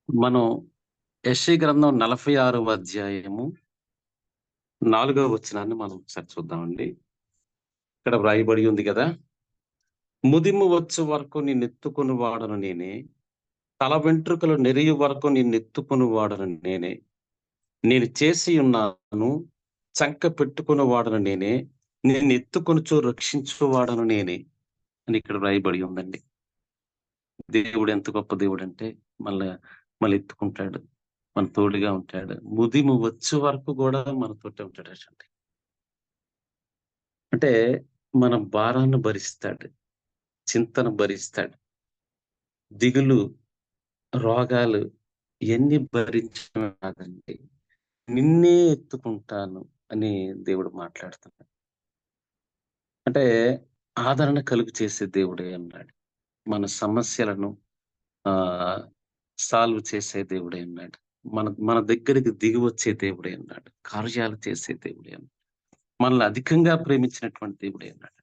మనం యెషయా గ్రంథం 46వ అధ్యాయము 4వ వచనాన్ని మనం ఒకసారి చూద్దామండి. ఇక్కడ వ్రాయబడి ఉంది కదా! ముదిమి వచ్చు వరకు నిన్నెత్తుకొని వాడను నేనే. తల వెంట్రుకలు నెరియు వరకు నిన్నెత్తుకొని వాడను నేనే. నేను చేసి ఉన్నాను. చంక పెట్టుకుని వాడను నేనే. నిన్నెత్తుకొనుచు రక్షించువాడను నేనే అని ఇక్కడ వ్రాయబడి ఉందండి. దేవుడు ఎంత గొప్ప దేవుడంటే మళ్ళీ ఎత్తుకుంటాడు. మన తోడుగా ఉంటాడు. ముదిమి వచ్చే వరకు గూడా మనతోటే ఉంటాడటండి. అంటే మన భారాన్ని భరిస్తాడు. చింతన భరిస్తాడు. దిగులు, రోగాలు ఇయన్నీ భరించడమే కాదండి. నిన్నే ఎత్తుకుంటాను అని దేవుడు మాట్లాడుతున్నాడు. అంటే ఆదరణ కలుగు చేసే దేవుడే అన్నాడు. మన సమస్యలను ఆహ్, సాల్వ్ చేసే దేవుడే అన్నాడు. మన మన దగ్గరికి దిగి వచ్చే దేవుడే అన్నాడు. కార్యాలు చేసే దేవుడే అన్నాడు. మనల్ని అధికంగా ప్రేమించినటువంటి దేవుడే అన్నాడు.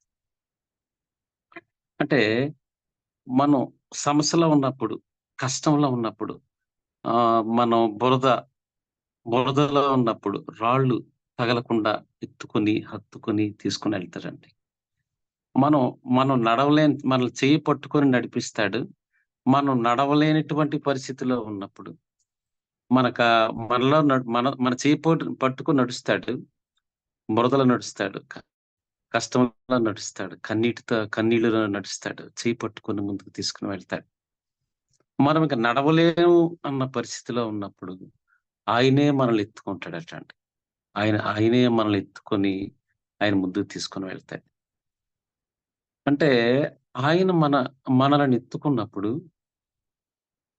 అంటే మనం సమస్యలో ఉన్నప్పుడు, కష్టంలో ఉన్నప్పుడు మనం బురదలో ఉన్నప్పుడు రాళ్ళు తగలకుండా ఎత్తుకొని, హత్తుకొని తీసుకొనెళ్తాడండి. మనం మనం మనల్ని చెయ్యి పట్టుకొని నడిపిస్తాడు. మనం నడవలేనటువంటి పరిస్థితిలో ఉన్నప్పుడు మనకా మనలో మన చెయ్యి పట్టుకొని నడుస్తాడు. బురదలో నడుస్తాడు. కష్టంలో నడుస్తాడు. కన్నీళ్లలో నడుస్తాడు. చెయ్యి పట్టుకొని ముందుకు తీసుకొని వెళ్తాడు. మనం ఇంక నడవలేము అన్న పరిస్థితిలో ఉన్నప్పుడు ఆయనే మనల్ని ఎత్తుకుంటాడటండి. ఆయనే మనల్ని ఎత్తుకొని ఆయన ముందుకు తీసుకొని వెళ్తాడు. అంటే ఆయన మనలను ఎత్తుకున్నప్పుడు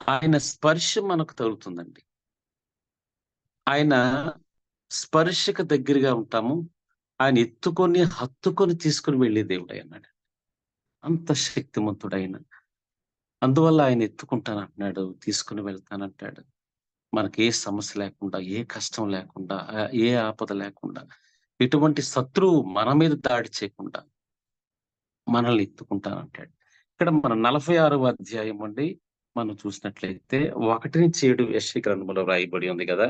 ఆయన స్పర్శ మనకు తగులుతుందండి. ఆయన స్పర్శకు దగ్గరగా ఉంటాము. ఆయన ఎత్తుకొని, హత్తుకొని తీసుకొని వెళ్ళే దేవుడాయన్నాడు. అంత శక్తిమంతుడైన. అందువల్ల ఆయన ఎత్తుకుంటానంటున్నాడు. తీసుకొని వెళ్తానంటాడు. మనకి ఏ సమస్య లేకుండా, ఏ కష్టం లేకుండా, ఏ ఆపద లేకుండా, ఎటువంటి శత్రువు మన మీద దాడి చేయకుండా మనల్ని ఎత్తుకుంటానంటాడు. ఇక్కడ మన 46వ అధ్యాయం అండి మనం చూసినట్లయితే 1-7 యెషయా గ్రంథంలో రాయబడి ఉంది గదా!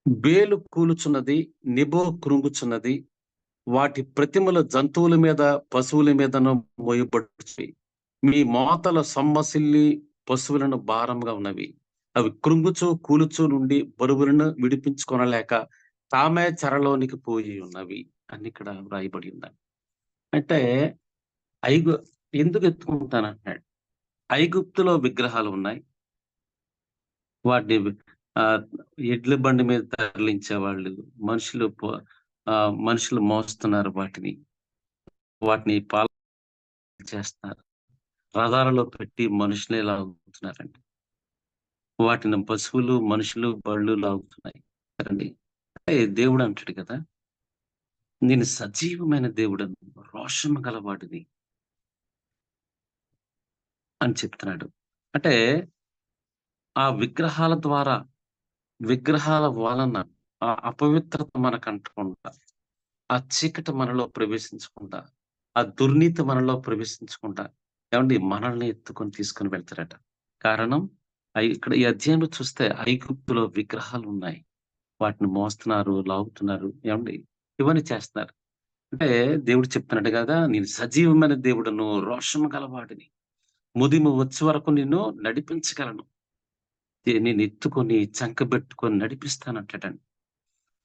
బేలు కూలుచున్నది, నిబో కృంగుచున్నది. వాటి ప్రతిమలు జంతువుల మీద, పశువుల మీదను మోయబడుచున్నవి. మీ మోతలు సొమ్మసిల్లి పశువులను భారంగా ఉన్నవి. అవి కృంగుచు, కూలుచు నుండి బరువులను విడిపించుకొనలేక తామే చెరలోనికి పోయి ఉన్నవి అని ఇక్కడ వ్రాయబడి ఉందండి. అంటే ఐగు ఎందుకు ఎత్తుకుంటానంటున్నాడు. ఐగుప్తులో విగ్రహాలు ఉన్నాయి. వాటిని ఆహ్, ఎడ్ల బండి మీద తరలించేవాళ్ళు. మనుషులు మోస్తున్నారు వాటిని. వాటిని చేస్తున్నారు. రథాలలో పెట్టి మనుషులే లాగుతున్నారండి. వాటిని పశువులు, మనుషులు, బళ్ళు లాగుతున్నాయి కదండీ. అంటే దేవుడు అంటాడు కదా! నేను సజీవమైన దేవుడను, రోషము గలవాడిని అని చెప్తున్నాడు. అంటే ఆ విగ్రహాల ద్వారా, విగ్రహాల వలన ఆ అపవిత్రత మనకంటకుండా, ఆ చీకటి మనలో ప్రవేశించకుండా, ఆ దుర్నీతి మనలో ప్రవేశించకుండా ఏవండీ మనల్ని ఎత్తుకొని తీసుకొని వెళ్తారట. కారణం ఇక్కడ ఈ అధ్యాయంలో చూస్తే ఐగుప్తులో విగ్రహాలున్నాయి. వాటిని మోస్తున్నారు, లాగుతున్నారు. ఏవండీ ఇవన్నీ చేస్తున్నారు. అంటే దేవుడు చెప్తున్నాడు గదా! నేను సజీవమైన దేవుడను, రోషము గలవాడిని. ముదిమి వచ్చే వరకు నిన్ను నడిపించగలను. నిన్నెత్తుకొని చంకబెట్టుకొని నడిపిస్తానంటాడండి.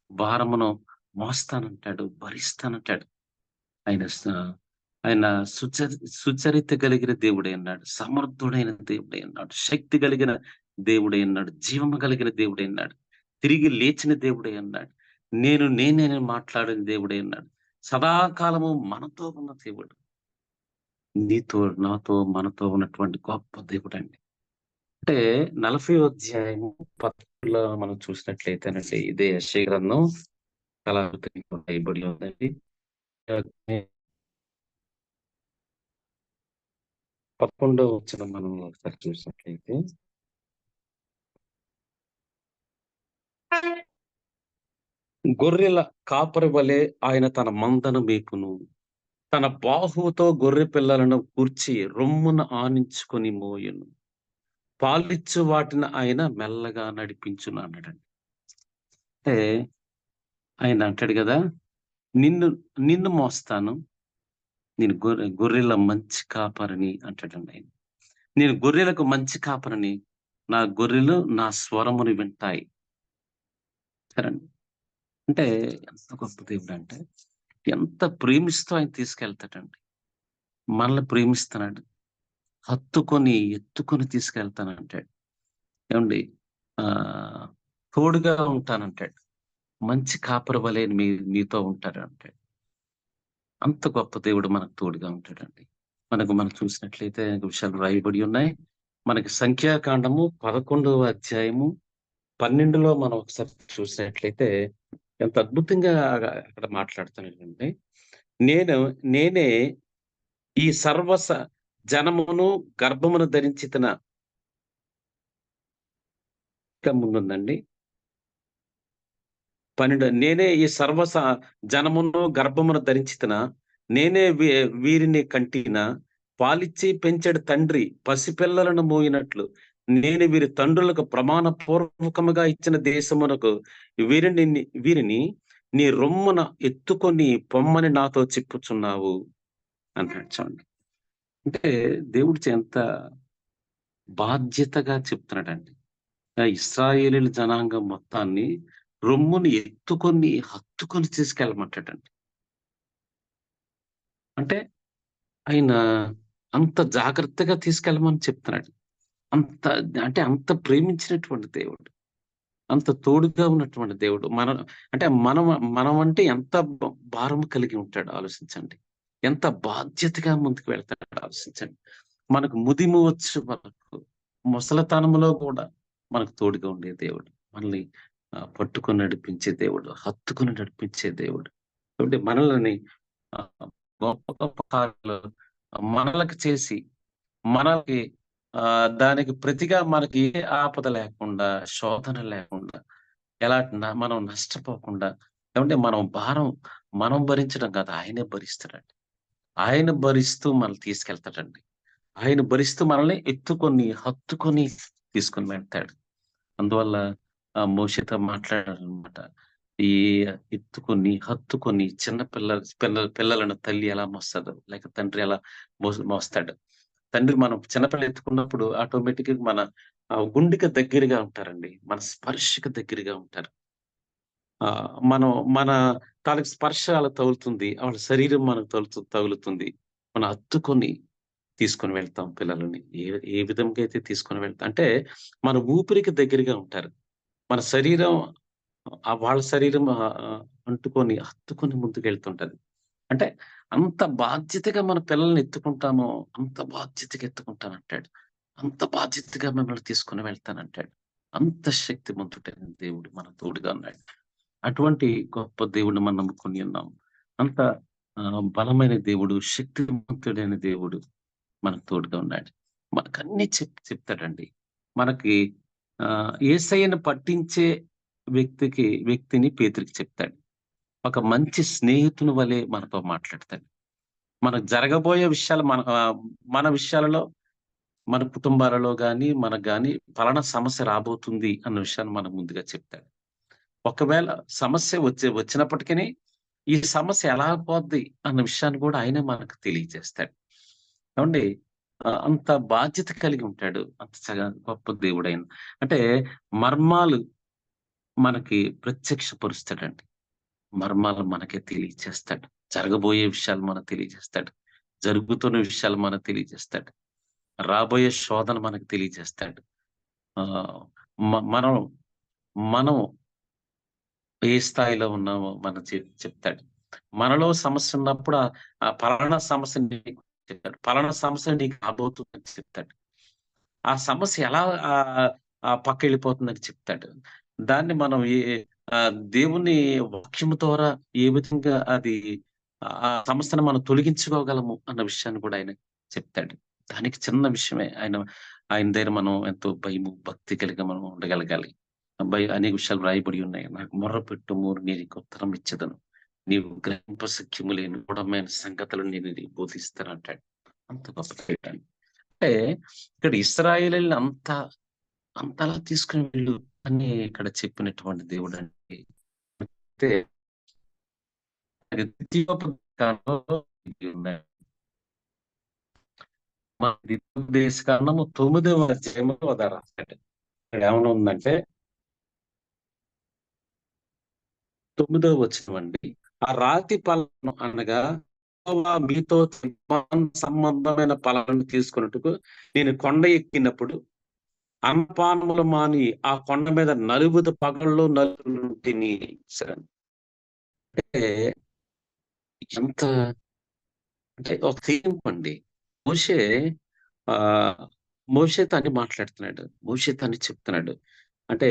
భారమును మోస్తానంటాడు, భరిస్తానంటాడు. ఆయన స ఆయన సుచరిత కలిగిన దేవుడై ఉన్నాడు. సమర్థుడైన దేవుడై ఉన్నాడు. శక్తి కలిగిన దేవుడై ఉన్నాడు. జీవము కలిగిన దేవుడై ఉన్నాడు. తిరిగి లేచిన దేవుడై ఉన్నాడు. నేనని మాట్లాడిన దేవుడై ఉన్నాడు. సదాకాలము మనతో ఉన్న దేవుడు. నీతో, నాతో, మనతో ఉన్నటువంటి గొప్ప దేవుడండి. అంటే 40 అధ్యాయము 10లో మనం చూసినట్లయితేనండి ఇదే యెషయా గ్రంథం చాలా అద్భుతంగా రాయబడి ఉందండి. 11వ వచనం మనం ఒకసారి చూసినట్లయితే గొర్రెల కాపరి వలె ఆయన తన మందను మేపును. తన బాహువుతో గొర్రె పిల్లలను కూర్చి రొమ్మున ఆనించుకొని మోయును. పాలిచ్చు వాటిని ఆయన మెల్లగా నడిపించును అన్నాడండి. అంటే ఆయన అంటాడు గదా! నిన్ను నిన్ను మోస్తాను. నేను గొర్రెల మంచి కాపరిని అంటాడండి ఆయన. నేను గొర్రెలకు మంచి కాపరిని. నా గొర్రెలు నా స్వరమును వింటాయి. సరేండి. అంటే ఎంత గొప్ప దేవుడంటే, ఎంత ప్రేమిస్తూ ఆయన తీసుకెళ్తాడండి. మనల్ని ప్రేమిస్తున్నాడు. హత్తుకొని, ఎత్తుకొని తీసుకెళ్తానంటాడు. ఏవండీ ఆహ్, తోడుగా ఉంటానంటాడు. మంచి కాపరి వలె మీతో ఉంటాడంటాడు. అంత గొప్ప దేవుడు మనకు తోడుగా ఉంటాడండి. మనం చూసినట్లయితే అనేక విషయాలు రాయబడి ఉన్నాయి. మనకి సంఖ్యాకాండము 11వ అధ్యాయము 12లో మనం ఒకసారి చూసినట్లయితే ఎంత అద్భుతంగా అక్కడ మాట్లాడుతున్నాడండి. నేను నేనే ఈ జనమును గర్భమును ధరించితిన ఇంకా ముందుందండి. 12 నేనే ఈ జనమును గర్భమును ధరించితిన నేనే వీరిని కంటిన పాలిచ్చి పెంచెడు తండ్రి పసిపిల్లలను మోయినట్లు నేను వీరి తండ్రులకు ప్రమాణ పూర్వకముగా ఇచ్చిన దేశమునకు వీరిని నీ రొమ్మున ఎత్తుకొని పొమ్మని నాతో చెప్పుచున్నావు అన్నాడు చూడండి. అంటే దేవుడు ఎంత బాధ్యతగా చెప్తున్నాడండి. ఆ ఇశ్రాయేలీయుల జనాంగం మొత్తాన్ని రొమ్ముని ఎత్తుకొని, హత్తుకొని తీసుకెళ్ళమంటాడండి. అంటే ఆయన అంత జాగ్రత్తగా తీసుకెళ్ళమని చెప్తున్నాడు. అంత అంత ప్రేమించినటువంటి దేవుడు. అంత తోడుగా ఉన్నటువంటి దేవుడు. అంటే మనం అంటే ఎంత భారం కలిగి ఉంటాడో ఆలోచించండి. ఎంత బాధ్యతగా ముందుకు వెళ్తాడో ఆలోచించండి. మనకు ముదిమి వచ్చు వరకు ముసలితనంలో కూడా మనకు తోడుగా ఉండే దేవుడు. మనల్ని పట్టుకొని నడిపించే దేవుడు. హత్తుకొని నడిపించే దేవుడు. కాబట్టి మనల్ని గొప్ప గొప్ప కార్యాలు మనలకు చేసి మనకి దానికి ప్రతిగా మనకి ఏ ఆపద లేకుండా, శోధన లేకుండా, మనం నష్టపోకుండా ఏమంటే మనం భరించడం కాదు ఆయనే భరిస్తాడండి. ఆయన భరిస్తూ మనల్ని తీసుకెళ్తాడండి. ఆయన భరిస్తూ మనల్ని ఎత్తుకొని, హత్తుకొని తీసుకొని వెళ్తాడు. అందువల్ల మోషేతో మాట్లాడారనమాట. ఈ హత్తుకొని చిన్న పిల్లలను తల్లి ఎలా మోస్తదో, లేక తండ్రి ఎలా మోస్తాడు. తండ్రి మనం చిన్నపిల్లలు ఎత్తుకున్నప్పుడు ఆటోమేటిక్‌గా మన గుండెకి దగ్గరగా ఉంటారండి. మన స్పర్శకు దగ్గరగా ఉంటారు. మన తాలూకు స్పర్శ ఆళ్ళకి తగులుతుంది. వాళ్ళ శరీరం మనకు తగులుతుంది. మనం హత్తుకొని తీసుకొని వెళ్తాం పిల్లలని. ఏ ఏ విధంగా అయితే తీసుకొని వెళ్తాం అంటే మన ఊపిరికి దగ్గరగా ఉంటారు. మన శరీరం వాళ్ళ శరీరం అంటుకొని, హత్తుకొని ముందుకెళ్తుంటది. అంటే అంత బాధ్యతగా మన పిల్లల్ని ఎత్తుకుంటామో, అంత బాధ్యతగా ఎత్తుకుంటానంటాడు. అంత బాధ్యతగా మిమ్మల్ని తీసుకొని వెళ్తానంటాడు. అంత శక్తిమంతుడైన దేవుడు మన తోడుగా ఉన్నాడు. అటువంటి గొప్ప దేవుడిని మనం నమ్ముకొని ఉన్నాం. అంత బలమైన దేవుడు, శక్తివంతుడైన దేవుడు మనకు తోడుగా ఉన్నాడు. మనకన్నీ చెప్తాడండి. మనకి యేసయ్యను పట్టించే వ్యక్తిని పేతురుకి చెప్తాడు. ఒక మంచి స్నేహితుని వలె మనతో మాట్లాడతాడు. మనకు జరగబోయే విషయాలు మన విషయాలలో, మన కుటుంబాలలో గాని, మనకు గాని పలానా సమస్య రాబోతుంది అన్న విషయాన్ని మనకు ముందుగా చెప్తాడు. ఒకవేళ సమస్య వచ్చినప్పటికిని ఈ సమస్య ఎలా పోద్ది అన్న విషయాన్ని కూడా ఆయనే మనకు తెలియజేస్తాడు. ఏవండీ అంత బాధ్యత కలిగి ఉంటాడు. అంత గొప్ప దేవుడైన. అంటే మర్మాలు మనకి ప్రత్యక్షపరుస్తాడండి. మర్మాలు మనకే తెలియజేస్తాడు. జరగబోయే విషయాలు మనకు తెలియజేస్తాడు. జరుగుతున్న విషయాలు మనకు తెలియజేస్తాడు. రాబోయే శోధన మనకు తెలియజేస్తాడు. ఆహ్, మనం మనం ఏ స్థాయిలో ఉన్నామో చెప్తాడు. మనలో సమస్య ఉన్నప్పుడు ఆ పలానా సమస్య నీకు చెప్తాడు. పలానా సమస్య నీకు రాబోతుందని చెప్తాడు. ఆ సమస్య ఎలా పక్కెళ్ళిపోతుందని చెప్తాడు. దాన్ని మనం దేవుని వాక్యము ద్వారా ఏ విధంగా ఆ సమస్యను మనం తొలగించుకోగలము అన్న విషయాన్ని కూడా ఆయన చెప్తాడు. దానికి చిన్న విషయమే. ఆయన దగ్గర మనం ఎంతో భయము, భక్తి కలిగి మనం ఉండగలగాలి. అనేక విషయాలు రాయబడి ఉన్నాయి. నాకు మొర్రపెట్టుము నేను నీకు ఉత్తరం ఇచ్చేదను. నీవు గ్రహింపశక్యము లేని గూఢమైన సంగతులు నేను నీకు బోధిస్తానంటాడు. అంత గొప్ప దేవుడండి. అంటే ఇక్కడ ఇశ్రాయేలీయులని అంతలా తీసుకొని వెళ్ళు అని ఇక్కడ చెప్పినటువంటి దేవుడండి. అయితే ద్వితీయోపదేశకాండంలో ఇది ఉన్నాయి. మన ద్వితీయోపదేశకాండము 9వ అధ్యాయంలో అలా రాశాడు. ఇక్కడ ఏమన్నా ఉందంటే 9వ వచనం అండి. ఆ రాతి పలను అనగా యెహోవా మీతో సంబంధమైన పలను తీసుకున్నట్టుకు నేను కొండ ఎక్కినప్పుడు అన్నపానములు మాని ఆ కొండ మీద నలుగుదు పగళ్ళు నలుగురుంటిని. సరే. అంటే ఎంత అంటే ఒక తీర్పు అండి. మోషే మోషేతో అని మాట్లాడుతున్నాడు. మోషేతో అని చెప్తున్నాడు. అంటే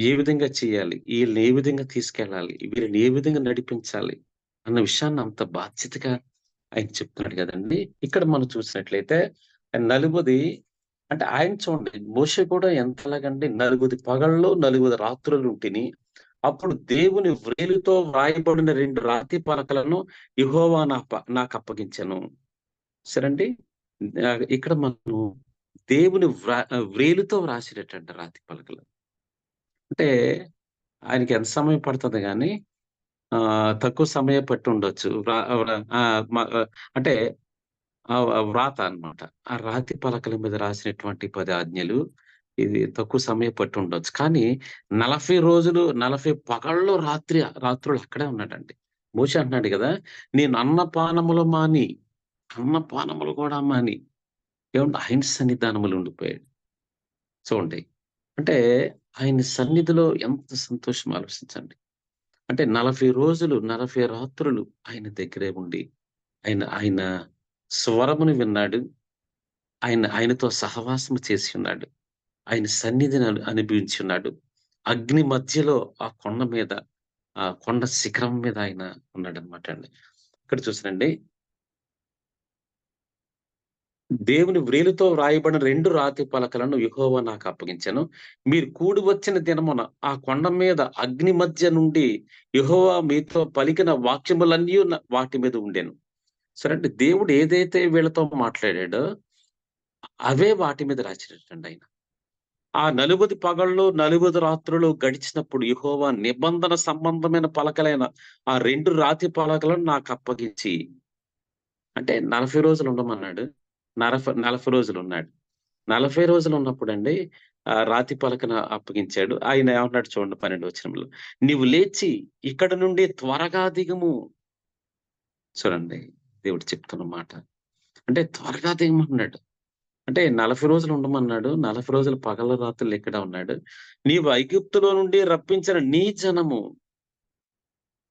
ఏ విధంగా చేయాలి? ఈళ్ళని ఏ విధంగా తీసుకెళ్ళాలి? వీరిని ఏ విధంగా నడిపించాలి? అన్న విషయాన్ని అంత బాధ్యతగా ఆయన చెప్తున్నాడు గదండీ! ఇక్కడ మనం చూసినట్లయితే నలుబది అంటే ఆయన చూడండి మోషే కూడా ఎంతలాగంటే నలుబది పగళ్ళు, నలుబది రాత్రులుంటిని. అప్పుడు దేవుని వ్రేలితో వ్రాయబడిన 2 రాతి పలకలను యెహోవా నాకప్పగించెను. సరే అండి. ఇక్కడ మనం దేవుని వ్రేలితో వ్రాసినటువంటి రాతి పలకలు. అంటే ఆయనకి ఎంత సమయం పడతది గానీ తక్కువ సమయం పట్టుండొచ్చు. అంటే వ్రాత అన్నమాట. ఆ రాతి పలకల మీద రాసినటువంటి 10 ఆజ్ఞలు ఇది తక్కువ సమయం పట్టుండొచ్చు. కానీ 40 రోజులు, 40 పగళ్ళు, రాత్రులు అక్కడే ఉన్నాడండి. మోషే అంటున్నాడు గదా! నేను అన్నపానములు కూడా మాని ఏవండీ ఆయన సన్నిధానములో ఉండిపోయాడు. చూడండి. అంటే ఆయన సన్నిధిలో ఎంత సంతోషం ఆలోచించండి. అంటే 40 రోజులు, 40 రాత్రులు ఆయన దగ్గరే ఉండి, ఆయన ఆయన స్వరమును విన్నాడు. ఆయనతో సహవాసము చేసి ఉన్నాడు. ఆయన సన్నిధిని అనుభవించున్నాడు. అగ్ని మధ్యలో ఆ కొండ మీద, ఆ కొండ శిఖరం మీద ఆయన ఉన్నాడనమాట అండి. ఇక్కడ చూసారండి దేవుని వ్రేలితో వ్రాయబడిన 2 రాతి పలకలను యెహోవా నాకప్పగించెను. మీరు కూడి వచ్చిన దినమున ఆ కొండ మీద అగ్ని మధ్య నుండి యెహోవా మీతో పలికిన వాక్యములన్నీయు వాటి మీద ఉండెను. సరే అంటే దేవుడు ఏదైతే వీళ్ళతో మాట్లాడాడో అవే వాటి మీద రాసినట్టండి ఆయన. ఆ 40 పగళ్ళు, 40 రాత్రులు గడిచినప్పుడు యెహోవా నిబంధన సంబంధమైన పలకలైన ఆ 2 రాతి పలకలను నాకప్పగించి అంటే 40 రోజులు ఉండమన్నాడు. 40 రోజులున్నాడు. 40 రోజులున్నప్పుడండి రాతి పలకను అప్పగించాడు. ఆయన ఏమంటున్నాడు చూడండి 12 వచనంలో. "నీవు లేచి ఇక్కడి నుండి త్వరగా దిగుము." చూడండి దేవుడు చెప్తున్న మాట. అంటే త్వరగా దిగమన్నాడు. అంటే 40 రోజులు ఉండమన్నాడు. 40 రోజులు పగలు రాత్రులు ఇక్కడే ఉన్నాడు. "నీవు ఐగుప్తులో నుండి రప్పించిన నీ జనము."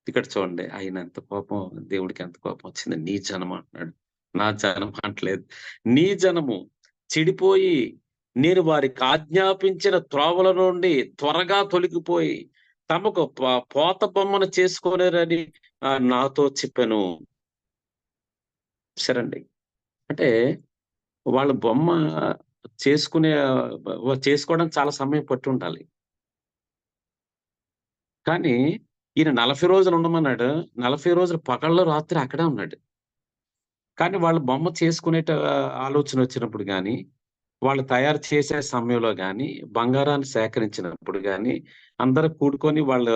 ఇక్కడ చూడండి ఆయన ఎంత కోపం దేవుడికి ఎంత కోపం వచ్చింది. నీ జనం అంటున్నాడు. నా జనం అనట్లేదు. నీ జనము చెడిపోయి నేను వారికి ఆజ్ఞాపించిన త్రోవల నుండి త్వరగా తొలగిపోయి తమకు పోత బొమ్మను చేసుకోనేరని నాతో చెప్పాను. సరేండి. అంటే వాళ్ళ బొమ్మ చేసుకునే చేసుకోవడానికి చాలా సమయం పట్టుండాలి. కానీ ఈయన 40 రోజులు ఉండమన్నాడు. 40 రోజులు పగల్లో రాత్రి అక్కడే ఉన్నాడు. కానీ వాళ్ళు బొమ్మ చేసుకునేట ఆలోచనొచ్చినప్పుడు గాని, వాళ్ళు తయారు చేసే సమయంలో గాని, బంగారాన్ని సేకరించినప్పుడు గాని, అందరూ కూడుకొని వాళ్ళు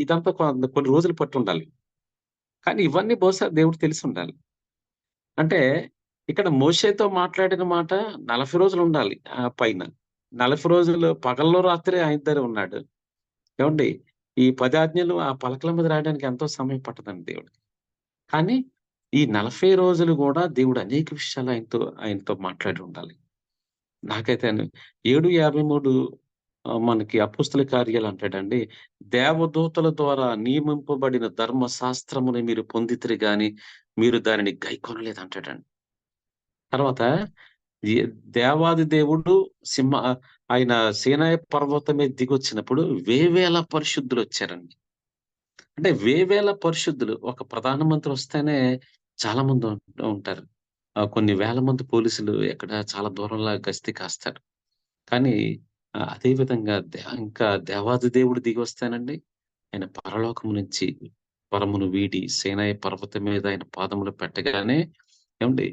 ఇదంతా కొన్ని రోజులు పట్టుండాలి. కానీ ఇవన్నీ బహుశా దేవుడికి తెలిసుండాలి. అంటే ఇక్కడ మోషేతో మాట్లాడిన మాట 40 రోజులుండాలి పైన. 40 రోజులు పగల్లో రాత్రి ఆయన దగ్గరే ఉన్నాడు. ఏవండీ ఈ 10 ఆజ్ఞలు ఆ పలకల మీద రాయడానికి ఎంతో సమయం పట్టదండి దేవుడికి. కానీ ఈ 40 రోజులు గూడా దేవుడు అనేక విషయాలు ఆయనతో మాట్లాడి ఉండాలి. నాకైతే 7:53 మనకి అపోస్తల కార్యాలు అంటాడండి. దేవదూతల ద్వారా నియమింపబడిన ధర్మశాస్త్రమును మీరు పొందితిరి గాని, మీరు దానిని గైకొనలేదంటాడండి. తర్వాత ఎ దేవాది దేవుడు ఆయన సీనాయి పర్వతం మీద దిగొచ్చినప్పుడు వేవేల పరిశుద్ధులొచ్చారండి. అంటే వేవేల పరిశుద్ధులు. ఒక ప్రధానమంత్రి వస్తేనే చాలా మంది ఉంటారు. కొన్ని వేల మంది పోలీసులు ఎక్కడ చాలా దూరంలా గస్తీ కాస్తారు. కానీ అదే విధంగా ఇంకా దేవాది దేవుడు దిగొస్తేనండి, ఆయన పరలోకం నుంచి స్వరమును వీడి సీనాయి పర్వతం మీద ఆయన పాదములు పెట్టగానే ఏమండి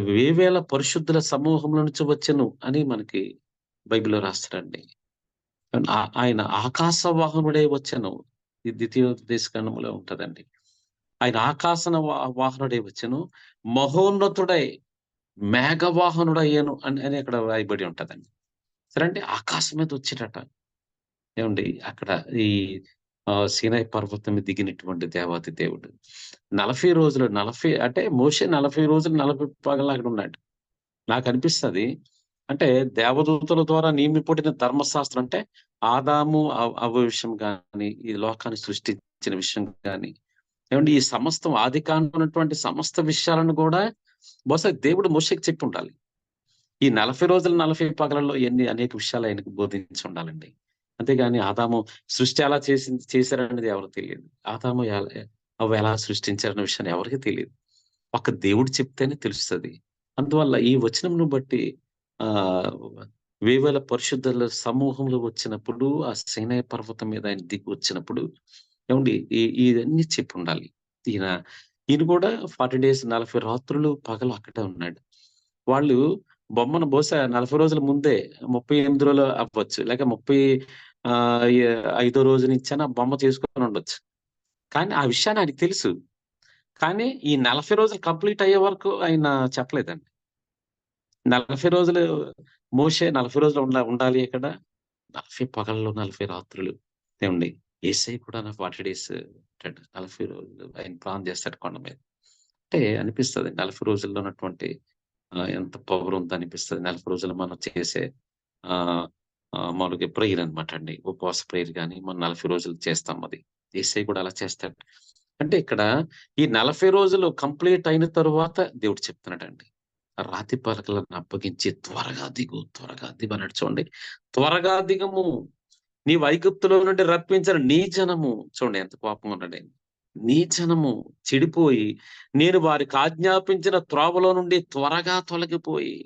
వేవేల పరిశుద్ధుల సమూహంలో నుంచి వచ్చెను అని మనకి బైబిల్‌లో రాస్తాడండి. ఆయన ఆకాశ వాహనుడై వచ్చెను. ఈ ద్వితీయోపదేశ కాండంలో ఉంటదండి. ఆయన వాహనుడై వచ్చెను. మహోన్నతుడై మేఘవాహనుడయ్యెను అని అక్కడ రాయబడి ఉంటదండి. సరే అండి. ఆకాశం మీద వచ్చాడట. ఏవండి అక్కడ ఈ సీనాయి పర్వతం మీద దిగినటువంటి దేవాతి దేవుడు. 40 రోజులు 40 అంటే మోషే 40 రోజులు 40 పగలు అక్కడ ఉన్నాడు. నాకనిపిస్తది. అంటే దేవదూతల ద్వారా నియమిపబడిన ధర్మశాస్త్రం అంటే ఆదాము, హవ్వ విషయం గాని, ఈ లోకాన్ని సృష్టించిన విషయం గాని, ఏవండీ ఈ సమస్తం ఆదికాండం ఉన్నటువంటి సమస్త విషయాలను గూడా బహుశా దేవుడు మోషేకి చెప్పుండాలి. ఈ 40 రోజులు 40 పగలలో అనేక విషయాలు ఆయనకు బోధించి ఉండాలండి. అంతేగాని ఆదాము సృష్టి ఎలా చేశారనేది ఎవరికీ తెలీదు. ఆదాము హవ్వ ఎలా సృష్టించారన్న విషయాన్ని ఎవరికీ తెలీదు. ఒక దేవుడు చెప్తేనే తెలుస్తది. అందువల్ల ఈ వచనంను బట్టి ఆహ్, వేవేల పరిశుద్ధుల సమూహంలో వచ్చినప్పుడు, ఆ సీనాయి పర్వతం మీద ఆయన దిగి వచ్చినప్పుడు, ఏవండీ ఇవన్నీ చెప్పుండాలి. ఈయన ఈయన కూడా 40 డేస్ 40 రాత్రులు పగలు అక్కడే ఉన్నాడు. వాళ్ళు బొమ్మను బహుశా 40 రోజుల ముందే 38 రోజులు అవ్వచ్చు. లేక 30 ఆహ్, ఎ 5 రోజు నుంచైనా బొమ్మ చేసుకొనుండొచ్చు. కానీ ఆ విషయాన్ని ఆయనకి తెలుసు. కానీ ఈ 40 రోజులు కంప్లీట్ అయ్యే వరకు ఆయన చెప్పలేదండి. 40 రోజులు మోషే 40 రోజులు ఉండాలి ఇక్కడ. 40 పగళ్ళు, 40 రాత్రులు. ఏవండీ యేసయ్య కూడా 40 డేస్ ఉంటాడు. 40 రోజులు ఆయన ప్రార్థన చేస్తాడు కొండ మీద. అంటే అనిపిస్తది 40 రోజుల్లో ఉన్నటువంటి ఎంత పవర్ ఉందనిపిస్తది. 40 రోజులు మనం చేసే ఆహ్, మామూలుగా ప్రేయర్ అనమాట అండి. ఉపవాస ప్రేయర్ గాని, మనం 40 రోజులు చేస్తాం అది. యేసయ్య కూడా అలా చేస్తాడు. అంటే ఇక్కడ ఈ 40 రోజులు కంప్లీట్ అయిన తరువాత దేవుడు చెప్తున్నాడండి. రాతి పలకలను అప్పగించి త్వరగా దిగమన్నాడు చూడండి. త్వరగా దిగము. నీవు ఐగుప్తులో నుండి రప్పించిన నీ జనము చూడండి ఎంత కోపంగా ఉన్నాడాయన. నీ జనము చెడిపోయి నేను వారికి ఆజ్ఞాపించిన త్రోవలో నుండి త్వరగా తొలగిపోయి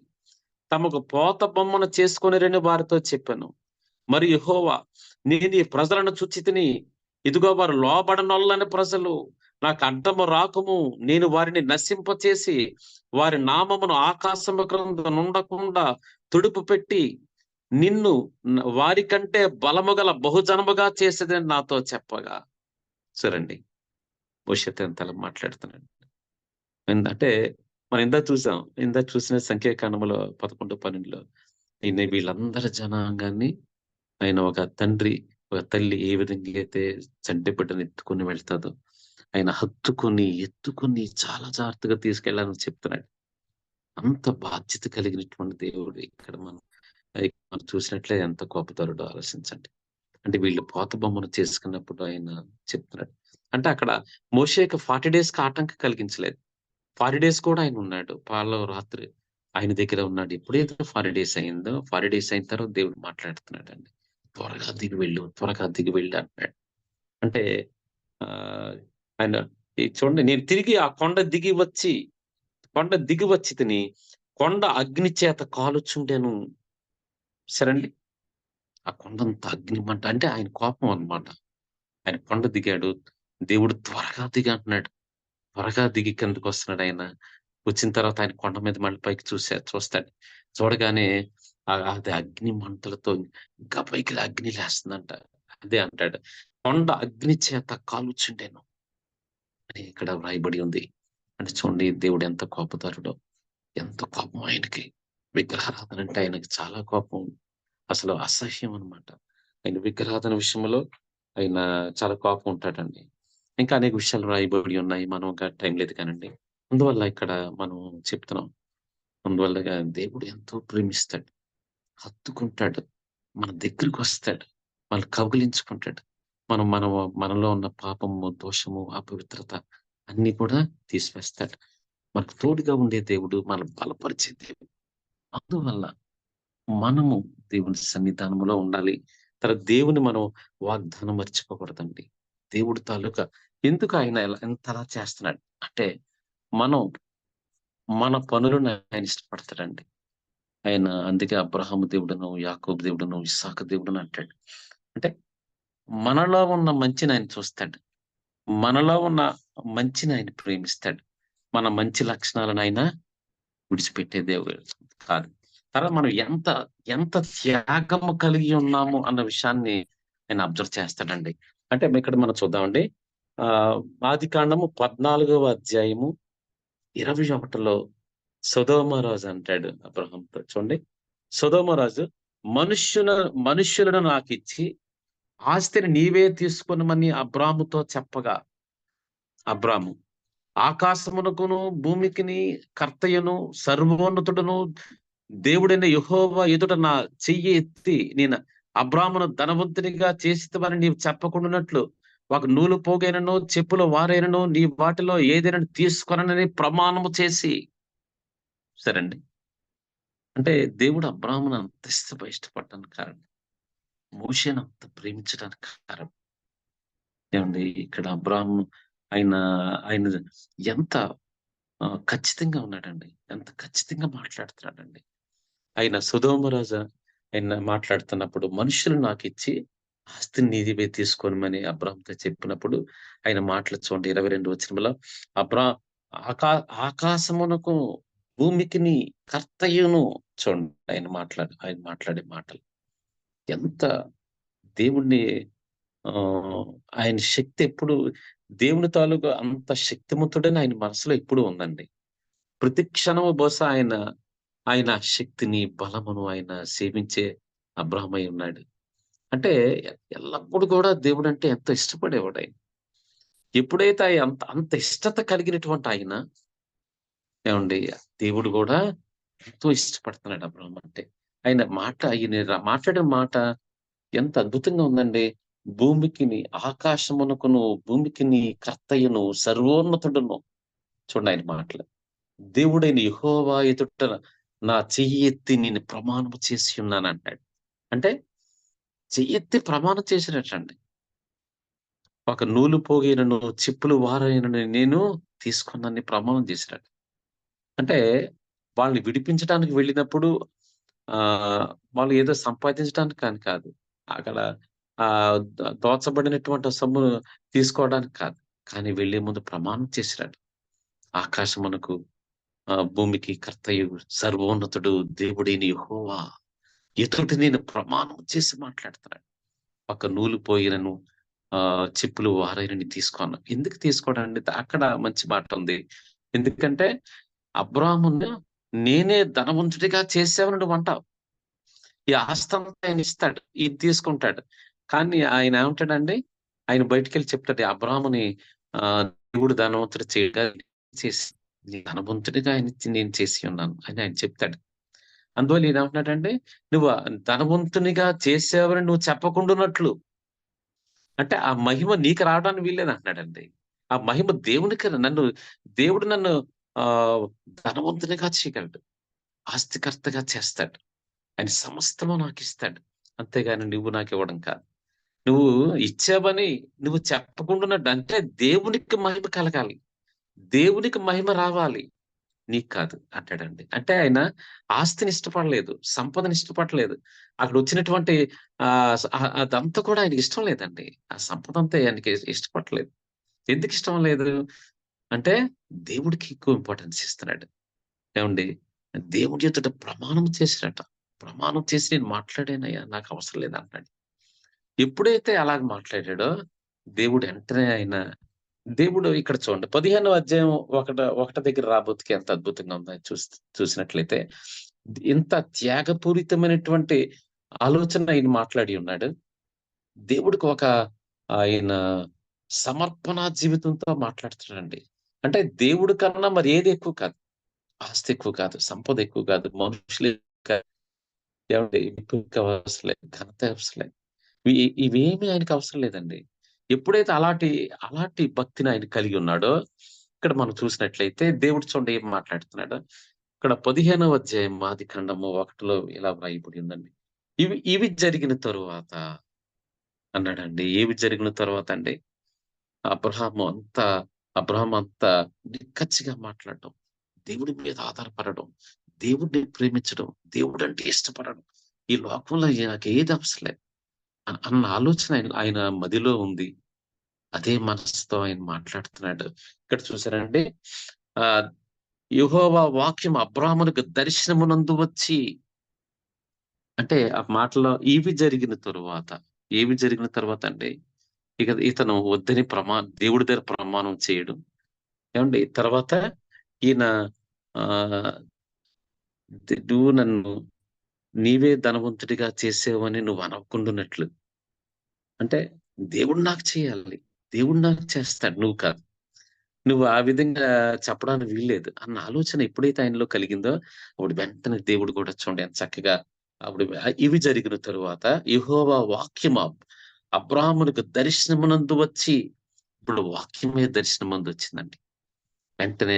తమకు పోత బొమ్మను చేసుకొనిరని వారితో చెప్పాను. మరి యెహోవా నేను ఈ ప్రజలను చూచితిని. ఇదిగో వారు లోబడనొల్లని ప్రజలు. నాకు అడ్డము రాకము. నేను వారిని నశింపచేసి వారి నామమును ఆకాశము క్రింద నుండకుండా తుడుపు పెట్టి నిన్ను వారికంటే బలము గల బహుజనముగా చేసేదని నాతో చెప్పగా. చూడండి భవిష్యత్తు ఎంతలా మాట్లాడుతున్నాడు. అంటే మనం ఇందాక చూసిన సంఖ్యాకాండంలో 11, 12లో వీళ్ళందరి జనాంగాన్ని ఆయన ఒక తండ్రి, ఒక తల్లి ఏ విధంగా అయితే చంటి బిడ్డను ఎత్తుకొని వెళ్తాదో, ఆయన హత్తుకొని, ఎత్తుకొని చాలా జాగ్రత్తగా తీసుకెళ్ళాలని చెప్తున్నాడు. అంత బాధ్యత కలిగినటువంటి దేవుడు ఇక్కడ మనం చూసినట్లే ఎంత గొప్పతరుడో ఆలోచించండి. అంటే వీళ్ళు పోత బొమ్మను చేసుకున్నప్పుడు ఆయన చెప్తున్నాడు. అంటే అక్కడ మోషేకి 40 డేస్‌కి ఆటంకం కలిగించలేదు. 40 డేస్ కూడా ఆయనున్నాడు. పాలో రాత్రి ఆయన దగ్గర ఉన్నాడు. ఎప్పుడైతే 40 డేస్ అయిందో, 40 డేస్ అయిన తర్వాత దేవుడు మాట్లాడుతున్నాడండి. త్వరగా దిగి వెళ్ళు అంటున్నాడు. అంటే ఆహ్, ఆయన చూడండి నేను తిరిగి ఆ కొండ దిగి వచ్చితిని. కొండ అగ్ని చేత కాలుచుండెను. సరేండి. ఆ కొండంత అగ్ని మంట అంటే ఆయన కోపం అన్నమాట. ఆయన కొండ దిగాడు. దేవుడు త్వరగా దిగు అంటున్నాడు. త్వరగా దిగి కిందకొస్తున్నాడాయన. వచ్చిన తర్వాత ఆయన కొండ మీద మళ్ళీ పైకి చూస్తాడు. చూడగానే అది అగ్ని మంటలతో ఇంకా పైకి అగ్ని లేస్తుందంట. అదే అంటాడు. కొండ అగ్ని చేత కాలుచుండెను అని ఇక్కడ వ్రాయబడి ఉంది. అంటే చూడండి దేవుడు ఎంత కోపదారుడో. ఎంత కోపం ఆయనకి. విగ్రహారాధన అంటే ఆయనకి చాలా కోపం. అసలు అసహ్యం అన్నమాట. ఆయన విగ్రహారాధన విషయంలో ఆయన చాలా కోపం ఉంటాడండి. ఇంకా అనేక విషయాలు రాయబడి ఉన్నాయి. మనం టైం లేదు కానండి. అందువల్ల ఇక్కడ మనం చెప్తున్నాం. అందువల్లగా దేవుడు ఎంతో ప్రేమిస్తాడు. హత్తుకుంటాడు. మన దగ్గరకొస్తాడు. మనల్ని కౌగిలించుకుంటాడు. మనం మనలో ఉన్న పాపము, దోషము, అపవిత్రత అన్నీ కూడా తీసివేస్తాడు. మనకు తోడుగా ఉండే దేవుడు, మనల్ని బలపరిచే దేవుడు. అందువల్ల మనము దేవుని సన్నిధానంలో ఉండాలి. దేవుని మనం వాగ్దానం మర్చిపోకూడదండి. దేవుడు తాలూకా ఎందుకు ఆయన ఎంతలా చేస్తున్నాడు అంటే, మనం మన పనులను ఆయన ఇష్టపడతాడండి. ఆయన అందుకే అబ్రాహాము దేవుడను, యాకోబు దేవుడను, ఇస్సాకు దేవుడను అంటాడు. అంటే మనలో ఉన్న మంచిని ఆయన చూస్తాడు. మనలో ఉన్న మంచిని ఆయన ప్రేమిస్తాడు. మన మంచి లక్షణాలను ఆయన విడిచిపెట్టే దేవుడు కాదు. తర్వాత మనం ఎంత ఎంత త్యాగము కలిగి ఉన్నాము అన్న విషయాన్ని ఆయన అబ్జర్వ్ చేస్తాడండి. అంటే ఇక్కడ మనం చూద్దామండి. ఆదికాండము 14వ అధ్యాయము 21లో సొదొమ రాజు అంటాడు అబ్రాహాముతో. చూడండి, సొదొమ రాజు మనుష్యులను నాకిచ్చి ఆస్తిని నీవే తీసుకొనమని అబ్రాముతో చెప్పగా, అబ్రాము ఆకాశమునకును భూమికిని కర్తయ్యను సర్వోన్నతుడును దేవుడైన యెహోవా ఎదుట నా చెయ్యి ఎత్తి నేను అబ్రామును ధనవంతునిగా చేసితివని నీవు చెప్పకుండానట్లు ఒక నూలు పోగైనను చెప్పుల వారైనను నీ వాటిలో ఏదైనా తీసుకొనని ప్రమాణము చేసి. సరే అండి. అంటే దేవుడు అబ్రామును అంత ఇష్టపడటానికి కారణం, మోషేను అంత ప్రేమించడానికి కారణం ఏమండి? ఇక్కడ అబ్రాము ఆయన ఆయన ఎంత ఖచ్చితంగా ఉన్నాడండి. ఎంత ఖచ్చితంగా మాట్లాడుతున్నాడండి. ఆయన సొదొమ రాజు ఆయన మాట్లాడుతున్నప్పుడు మనుషులు నాకిచ్చి ఆస్తిని నీదివే తీసుకోనమని అబ్రాహాముతో చెప్పినప్పుడు ఆయన మాటలు చూడండి 22 వచనంలో అబ్రా ఆకా ఆకాశమునకు భూమికిని కర్తయ్యను. చూడండి ఆయన మాట్లాడే మాటలు ఎంత దేవుణ్ణి ఆయన శక్తి ఎప్పుడు దేవుని తాలూకా అంత శక్తిమంతుడని ఆయన మనసులో ఎప్పుడూ ఉందండి. ప్రతి క్షణము బహుశా ఆయన శక్తిని, బలమును ఆయన సేవించే అబ్రాహామై ఉన్నాడు. అంటే ఎల్లప్పుడు కూడా దేవుడంటే ఎంతో ఇష్టపడేవాడాయన. ఎప్పుడైతే అంత అంత ఇష్టత కలిగినటువంటి ఆయన ఏవండీ, దేవుడు గూడా ఎంతో ఇష్టపడుతున్నాడు అబ్రాహాం అంటే. ఆయన మాట్లాడిన మాట ఎంత అద్భుతంగా ఉందండి. ఆకాశమునకును భూమికిని కర్తయ్యను సర్వోన్నతుడును. చూడండి ఆయన మాటలు. దేవుడైన యెహోవా ఎదుట నా చెయ్యి ఎత్తి నేను ప్రమాణము చేసి ఉన్నానంటాడు. అంటే చెయ్యెత్తి ప్రమాణం చేసినట్టండి. ఒక నూలు పోగైనను చెప్పులు వారైనను నేను తీసుకున్నానని ప్రమాణం చేసినట్టు. అంటే వాళ్ళని విడిపించడానికి వెళ్ళినప్పుడు వాళ్ళు ఏదో సంపాదించడానికి కానీ కాదు. అక్కడ దోచబడినటువంటి సొమ్మును తీసుకోవడానికి కాదు. కానీ వెళ్ళే ముందు ప్రమాణం చేసినాడు. ఆకాశమునకు భూమికి కర్తయు సర్వోన్నతుడు దేవుడైన యెహోవా ఎదుట నేను ప్రమాణం చేసి మాట్లాడుతున్నాడు. ఒక నూలు పోయినను చెప్పులు వారైనని తీసుకోను. ఎందుకు తీసుకోవడండి? అక్కడ మంచి మాట ఉంది. ఎందుకంటే అబ్రాహామును నేనే ధనవంతుడిగా చేసావని నువ్వు అంటావు. ఈ ఆస్తంతా ఆయన ఇస్తాడు, ఇది తీసుకుంటాడు. కానీ ఆయన ఏమంటాడండి? ఆయన బయటికెళ్ళి చెప్తాడు, అబ్రాహాముని దేవుడు ధనవంతుడు చేసి ధనవంతుడిగా నేను చేసి ఉన్నాను అని ఆయన చెప్తాడు. అందువల్ల ఈయన ఏమంటున్నాడంటే, నువ్వు ధనవంతునిగా చేసావని నువ్వు చెప్పకుండానట్లు. అంటే ఆ మహిమ నీకు రావడానికి వీల్లేదు అంటున్నాడండి. ఆ మహిమ దేవుడు నన్ను ధనవంతునిగా చేయగలడు. ఆస్తికర్తగా చేస్తాడు. ఆయన సమస్తము నాకిస్తాడు. అంతేగాని నువ్వు నాకివ్వడం కాదు. నువ్వు ఇచ్చావని నువ్వు చెప్పకుండానట్టు అంటే దేవునికి మహిమ కలగాలి. దేవునికి మహిమ రావాలి. నీకు కాదు అంటాడండి. అంటే ఆయన ఆస్తిని ఇష్టపడలేదు, సంపదను ఇష్టపడలేదు. అక్కడ వచ్చినటువంటి అదంతా కూడా ఆయనకి ఇష్టం లేదండి. ఆ సంపదంతా ఆయనకి ఇష్టపడలేదు. ఎందుకు ఇష్టం లేదు అంటే దేవుడికి ఎక్కువ ఇంపార్టెన్స్ ఇస్తున్నాడు. ఏమండి? దేవుడి ఎదుట ప్రమాణం చేసినట. ప్రమాణం చేసి నేను మాట్లాడానయ్యా, నాకు అవసరం లేదు అన్నాడు. ఎప్పుడైతే అలాగ మాట్లాడాడో దేవుడు వెంటనే దేవుడు ఇక్కడ చూడండి 15వ అధ్యాయం ఒకటి దగ్గర రాబోతుకి ఎంత అద్భుతంగా ఉందో చూసినట్లయితే ఇంత త్యాగపూరితమైనటువంటి ఆలోచన ఆయన మాట్లాడి ఉన్నాడు. దేవుడికి ఆయన సమర్పణ జీవితంతో మాట్లాడుతున్నాడండి. అంటే దేవుడి కన్నా మరి ఏది ఎక్కువ కాదు. ఆస్తి ఎక్కువ కాదు, సంపద ఎక్కువ కాదు, మనుషులు అవసరం లేదు, ఘనత అవసరం లేదు. ఇవేమీ ఆయనకి అవసరం లేదండి. ఎప్పుడైతే అలాంటి భక్తిని ఆయన కలిగి ఉన్నాడో ఇక్కడ మనం చూసినట్లయితే దేవుడు చూడండి ఏం మాట్లాడుతున్నాడు. ఇక్కడ 15వ అధ్యాయం ఆదికాండము 1లో ఇలా వ్రాయబడి ఉందండి. ఇవి జరిగిన తరువాత అన్నాడండి. ఏవి జరిగిన తర్వాత అండి? అబ్రహాం అంత నిక్కచ్చిగా మాట్లాడడం, దేవుడి మీద ఆధారపడడం, దేవుడిని ప్రేమించడం, దేవుడంటే ఇష్టపడడం, ఈ లోకంలో నాకు ఏది అవసరం లేదు అన్న ఆలోచన ఆయన మదిలో ఉంది. అదే మనసుతో ఆయన మాట్లాడుతున్నాడు. ఇక్కడ చూసారండి, ఆహ్, యెహోవా వాక్యం అబ్రాహామునకు దర్శనమునందు వచ్చి, అంటే ఆ మాటలో ఏవి జరిగిన తరువాత అండి, ఇక ఇతను వద్దని దేవుడి దగ్గర ప్రమాణం చేయడం. ఏవండీ తర్వాత ఈయన ఆహ్, నువ్వు నన్ను నీవే ధనవంతుడిగా చేసావని నువ్వు అనకుండునట్లు. అంటే దేవుడు నాకు చేయాలి. దేవుడు నాకు చేస్తాడు. నువ్వు కాదు. నువ్వు ఆ విధంగా చెప్పడానికి వీల్లేదు అన్న ఆలోచన ఎప్పుడైతే ఆయనలో కలిగిందో, అప్పుడు వెంటనే దేవుడు కూడా చూడండి ఎంత చక్కగా అప్పుడు ఇవి జరిగిన తరువాత యెహోవా వాక్యము అబ్రాహామునకు దర్శనమునందు వచ్చి, ఇప్పుడు వాక్యమే దర్శనమందొచ్చిందండి. వెంటనే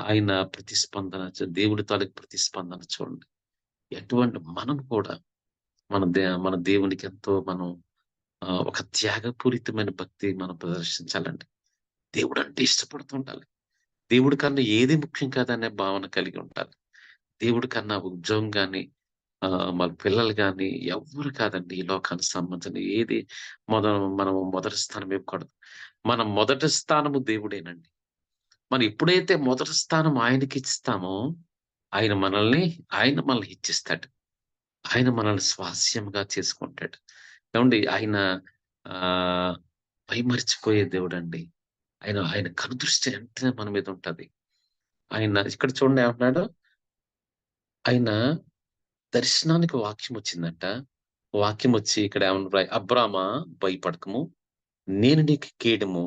ఆయన ప్రతిస్పందన దేవుడి తాలూకు ప్రతిస్పందన చూడండి. ఎటువంటి మనం కూడా మన దేవునికి ఎంతో మనం ఒక త్యాగపూరితమైన భక్తి మనం ప్రదర్శించాలండి. దేవుడంటే ఇష్టపడుతుండాలి. దేవుడి కన్నా ఏది ముఖ్యం కాదనే భావన కలిగి ఉండాలి. దేవుడి కన్నా ఉద్యోగం గాని, మన పిల్లలు గాని ఎవ్వరు కాదండి ఈ లోకానికి సంబంధించిన ఏది మనం మొదటి స్థానం ఇవ్వకూడదు. మన మొదటి స్థానము దేవుడేనండి. మనం ఎప్పుడైతే మొదటి స్థానం ఆయనకిస్తామో, ఆయన మనల్ని మనల్ని హెచ్చిస్తాడు. ఆయన మనల్ని స్వాస్యంగా చేసుకుంటాడు. ఏవండీ ఆయన ఆహ్, మైమరిచిపోయే దేవుడండి. ఆయన కనుదృష్టి వెంటనే మన మీద ఉంటది. ఆయన ఇక్కడ చూడండి ఏమంటున్నాడు, ఆయన దర్శనానికి వాక్యమొచ్చిందంట. వాక్యమొచ్చి ఇక్కడ ఏమన్నా "అబ్రామా భయపడకము, నేను నీకు కేడము,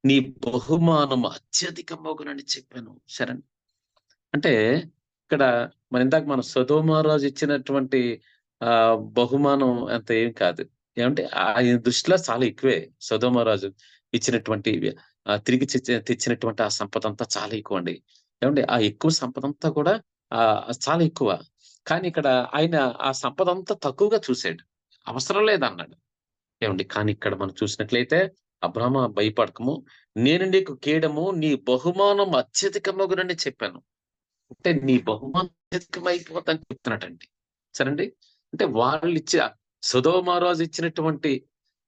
నీ బహుమానం అత్యధికమగునని చెప్పాను." సరేనా? అంటే ఇక్కడ మనం సొదొమ రాజు ఇచ్చినటువంటి బహుమానం అంత ఏం కాదు. ఏమంటే ఆయన దృష్టిలో చాలా ఎక్కువే. సొదొమ రాజు ఇచ్చినటువంటి తిరిగి తెచ్చినటువంటి ఆ సంపదంతా చాలా ఎక్కువండి. ఏవండీ ఆ ఎక్కువ సంపదంతా కూడా చాలా ఎక్కువ. కానీ ఇక్కడ ఆయన ఆ సంపదంతా తక్కువగా చూసాడు. అవసరం లేదన్నాడు. ఏవండీ కానీ ఇక్కడ మనం చూసినట్లయితే, "అబ్రామా భయపడకము, నేను నీకు కేడము, నీ బహుమానం అత్యధికమగునని చెప్పాను." అంటే నీ బహుమానం అత్యధికమైపోద్దని చెప్తున్నాడండి. సరేండి. అంటే వాళ్ళిచ్చే సొదొమ ఇచ్చినటువంటి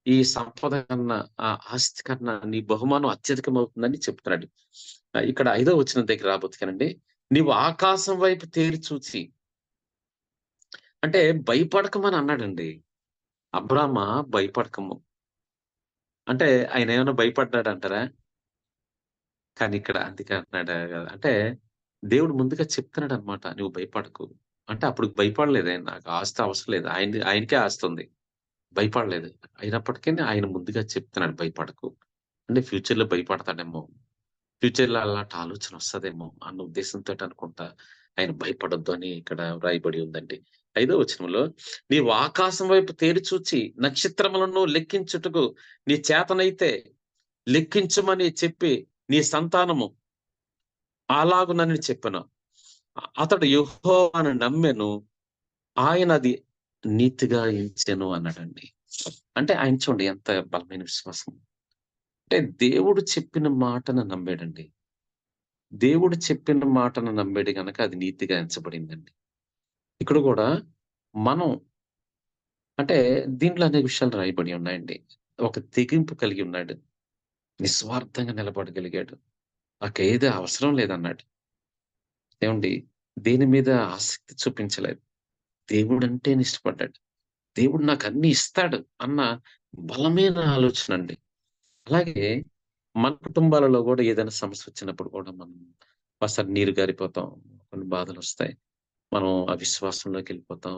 ఈ సంపద కన్నా, ఆ ఆస్తి కన్నా నీ బహుమానం అత్యధికమవుతుందని చెప్తున్నాడు. ఇక్కడ 5వ వచనం దగ్గర రాబోతుకానండి. "నీవు ఆకాశం వైపు తేరి చూచి." అంటే భయపడకమని అన్నాడండి. "అబ్రామా భయపడకము." అంటే ఆయనేమన్నా భయపడ్డాడంటారా? కానీ ఇక్కడ అందుకే అంటున్నాడు గదా! అంటే దేవుడు ముందుగా చెప్తున్నాడన్నమాట. "నువ్వు భయపడకు." అంటే అప్పుడు భయపడలేదాయన. నాకు ఆస్తి అవసరం లేదు. ఆయనకే ఆస్తుంది. భయపడలేదు. అయినప్పటికీ ఆయన ముందుగా చెప్తున్నాడు భయపడకు. అంటే ఫ్యూచర్‌లో భయపడతాడేమో. ఫ్యూచర్‌లో అలాంటి ఆలోచన వస్తదేమో అన్న ఉద్దేశంతోటి అనుకుంటా ఆయన భయపడొద్దు అని ఇక్కడ వ్రాయబడి ఉందండి. 5వ వచనంలో "నీవు ఆకాశం వైపు తేరి చూచి నక్షత్రములను లెక్కించుటకు నీ చేతనైతే లెక్కించమని చెప్పి నీ సంతానము అలాగునని చెప్పెను. అతడు యెహోవాను నమ్మెను. ఆయన అది నీతిగా ఎంచెను అన్నాడండి. అంటే ఆయన చూడండి ఎంత బలమైన విశ్వాసం. అంటే దేవుడు చెప్పిన మాటను నమ్మాడండి. దేవుడు చెప్పిన మాటను నమ్మాడు గనక అది నీతిగా ఎంచబడిందండి. ఇక్కడ గూడా మనం అంటే దీంట్లో అనేక విషయాలు రాయబడి ఉన్నాయండి. ఒక తెగింపు కలిగి ఉన్నాడు. నిస్వార్థంగా నిలబడగలిగాడు. నాకేది అవసరం లేదన్నాడు. ఏవండీ దేని మీద ఆసక్తి చూపించలేదు. దేవుడంటేనే ఇష్టపడ్డాడు. దేవుడు నాకన్నీ ఇస్తాడు అన్న బలమైన ఆలోచనండి. అలాగే మన కుటుంబాలలో గూడా ఏదైనా సమస్యొచ్చినప్పుడు కూడా మనం ఒకసారి నీరు గారిపోతాం. కొన్ని బాధలొస్తాయి. మనం అవిశ్వాసంలోకెళ్ళిపోతాం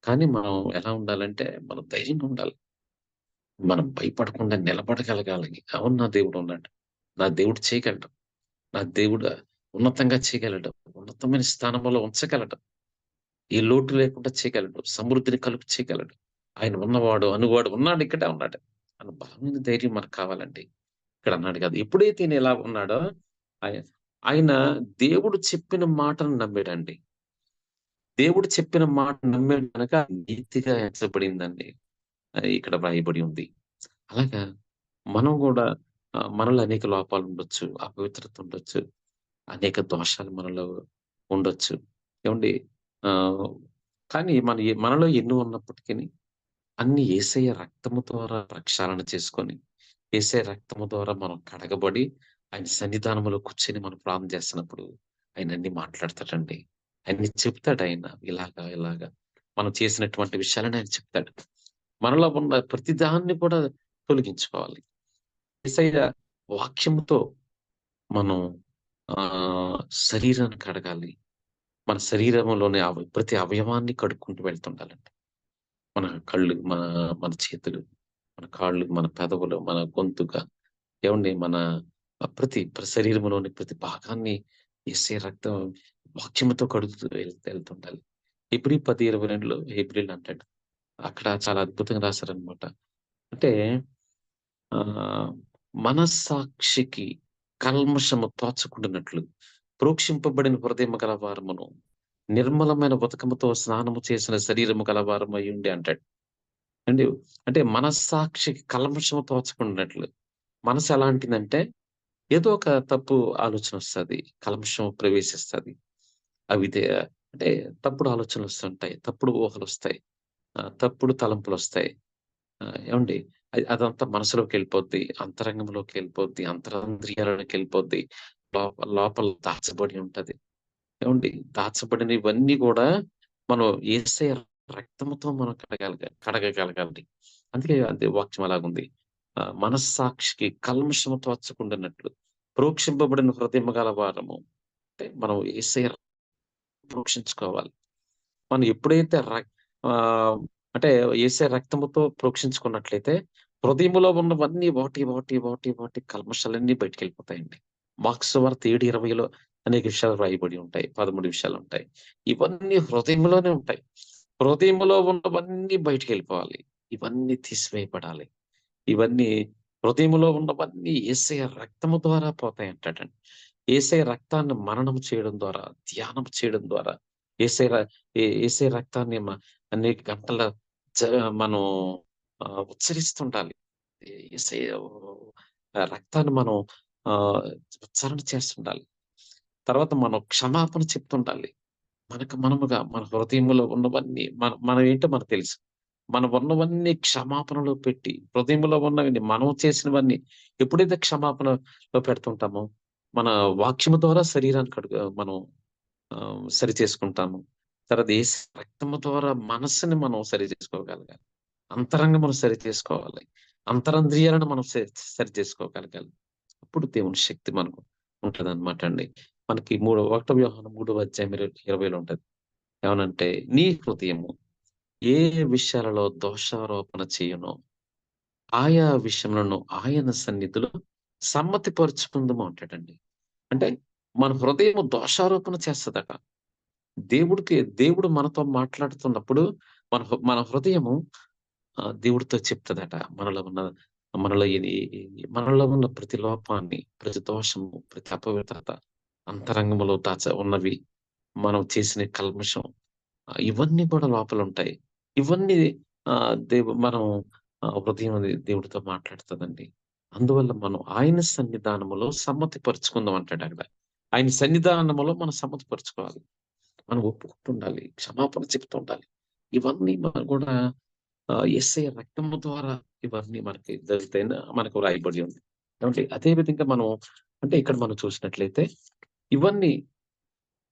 కానీ మనం ఎలా ఉండాలంటే మనం ధైర్యంగా ఉండాలి. మనం భయపడకుండా నిలబడగలగాలి. అవును నా దేవుడున్నాడు. నా దేవుడు చేయగలడు. నా దేవుడు ఉన్నతంగా చేయగలడు. ఉన్నతమైన స్థానంలో ఉంచగలడు. ఏ లోటు లేకుండా చేయగలడు. సమృద్ధిని కలుగ చేయగలడు. ఆయన ఉన్నవాడు, అనువాడు ఉన్నాడు ఇక్కడే ఉన్నాడు. అన్న బలమైన ధైర్యం మనకు కావాలండి. ఇక్కడ అన్నాడు కదా! ఎప్పుడైతే ఈయన ఇలా ఉన్నాడో ఆయ ఆయన దేవుడు చెప్పిన మాటను నమ్మాడండి. దేవుడు చెప్పిన మాట నమ్మాడు గనక నీతిగా ఎంచబడిందండి. ఇక్కడ వ్రాయబడి ఉంది. అలాగా మనం గూడా మనలో అనేక లోపాలుండొచ్చు. అపవిత్రత ఉండొచ్చు. అనేక దోషాలు మనలో ఉండొచ్చు. ఏవండీ ఆహ్, కానీ మనలో ఎన్ని ఉన్నప్పటికిని అన్ని యేసయ్య రక్తము ద్వారా ప్రక్షాళన చేసుకొని, యేసయ్య రక్తము ద్వారా మనం కడగబడి, ఆయన సన్నిధానంలో కూర్చొని మనం ప్రార్థన చేస్తున్నప్పుడు, ఆయన అన్నీ మాట్లాడతాడండి. అన్నీ చెప్తాడాయన. ఇలాగా, ఇలాగా. మనం చేసినటువంటి విషయాలని ఆయన చెప్తాడు. మనలో ఉన్న ప్రతి దాన్ని కూడా తొలగించుకోవాలి. యేసయ్య వాక్యముతో మనం శరీరాన్ని కడగాలి. మన శరీరంలోని ప్రతి అవయవాన్ని కడుక్కుంటూ వెళ్తుండాలండి. మన కళ్ళు, మన మన చేతులు, మన కాళ్ళు, మన పెదవులు, మన గొంతుక, ఏవండీ మన శరీరంలోని ప్రతి భాగాన్ని యేసయ్య రక్తం వాక్యముతో కడుగుతూ వెళ్తుండాలి. హెబ్రీ 10:22లో హెబ్రీలు అంటాడు. అక్కడ చాలా అద్భుతంగా రాశారనమాట. అంటే ఆహ్, మనస్సాక్షికి కల్మషము తోచకుండునట్లు ప్రోక్షింపబడిన హృదయము గలవారమును, నిర్మలమైన ఉదకముతో స్నానము చేసిన శరీరము గలవారమయుండి అంటాడు. అండి అంటే మనస్సాక్షికి కల్మషము తోచకుండానట్లు. మనసు ఎలాంటిదంటే ఏదో ఒక తప్పు ఆలోచనొస్తది. కల్మషం ప్రవేశిస్తది. అవి తే అంటే తప్పుడు ఆలోచనలొస్తుంటాయి. తప్పుడు ఊహలొస్తాయి. తప్పుడు తలంపులొస్తాయి. ఏవండీ అదంతా మనసులోకెళ్ళిపోద్ది. అంతరంగంలోకెళ్ళిపోద్ది. అంతరంద్రియాలలోకెళ్ళిపోద్ది. లోపల దాచబడి ఉంటది. ఏవండీ దాచబడినవన్నీ గూడా మనం యేసయ్య రక్తముతో మనం కడగగలగాలి. అందుకే అదే వాక్యం అలాగుంది. మనస్సాక్షికి కల్మషము తోచకుండానట్లు ప్రోక్షింపబడిన హృదయము గల వారము. అంటే మనం యేసయ్య ప్రోక్షించుకోవాలి. మనం ఎప్పుడైతే ఆహ్, అంటే యేసయ్య రక్తముతో ప్రోక్షించుకున్నట్లయితే హృదయములో ఉన్నవన్నీ వాటి కల్మషాలన్నీ బయటికెళ్ళిపోతాయండి. మార్క్స్ సువార్త 7:20లో అనేక విషయాలు రాయబడి ఉంటాయి. 13 విషయాలుంటాయి. ఇవన్నీ హృదయంలోనే ఉంటాయి. హృదయములో ఉన్నవన్నీ బయటికెళ్ళిపోవాలి. ఇవన్నీ తీసివేయబడాలి. ఇవన్నీ హృదయములో ఉన్నవన్నీ యేసయ్య రక్తము ద్వారా పోతాయంటాడండి. యేసయ్య రక్తాన్ని మననం చేయడం ద్వారా, ధ్యానం చేయడం ద్వారా, యేసయ్య ర యేసయ్య రక్తాన్ని అనేక గంటల జ మనం ఉచ్చరిస్తుండాలి. యేసయ్య రక్తాన్ని మనం ఆహ్, ఉచ్చారణ చేస్తుండాలి. తర్వాత మనం క్షమాపణ చెప్తుండాలి. మనకు మనముగా మన హృదయములో ఉన్నవన్నీ మనం ఏంటో మనకు తెలుసు. మనం ఉన్నవన్నీ క్షమాపణలో పెట్టి, హృదయంలో ఉన్నవన్నీ మనం చేసినవన్నీ ఎప్పుడైతే క్షమాపణలో పెడుతుంటామో, మన వాక్యము ద్వారా శరీరాన్ని మనం సరి చేసుకుంటాము. తర్వాత యేసు రక్తము ద్వారా మనస్సుని మనం సరి చేసుకోగలగాలి. అంతరంగమును సరి చేసుకోవాలి. అంతరంద్రియాలను మనం సరి చేసుకోగలగాలి. అప్పుడు దేవుని శక్తి మనకు ఉంటదనమాట అండి. మనకి 1 యోహాను 3:20 20లో ఉంటది. ఏమనంటే, నీ హృదయము ఏ విషయాలలో దోషారోపణ చేయునో, ఆయా విషయములను ఆయన సన్నిధిలో సమ్మతిపరుచుకుందుము అంటాడండి. అంటే మన హృదయము దోషారోపణ చేస్తదట. దేవుడు మనతో మాట్లాడుతున్నప్పుడు మన హృదయము దేవుడితో చెప్తదట. మనలో ఉన్న ప్రతి లోపాన్ని, ప్రతి దోషము, ప్రతి అపవిత్రత, అంతరంగములో ఉన్నవి, మనం చేసిన కల్మషం, ఇవన్నీ కూడా లోపలుంటాయి. ఇవన్నీ మనం హృదయం అనేది దేవుడితో మాట్లాడుతదండి. అందువల్ల మనం ఆయన సన్నిధానములో సమ్మతి పరుచుకుందాం అంటాడక్కడ. ఆయన సన్నిధానములో మనం సమ్మతి పరుచుకోవాలి. మనం ఒప్పుకుంటుండాలి. క్షమాపణ చెప్తుండాలి. ఇవన్నీ మనం కూడా యేసయ్య రక్తము ద్వారా ఇవన్నీ మనకి జరుగుతాయని మనకు రాయబడి ఉంది. ఏమంటే అదే విధంగా మనం అంటే ఇక్కడ మనం చూసినట్లయితే ఇవన్నీ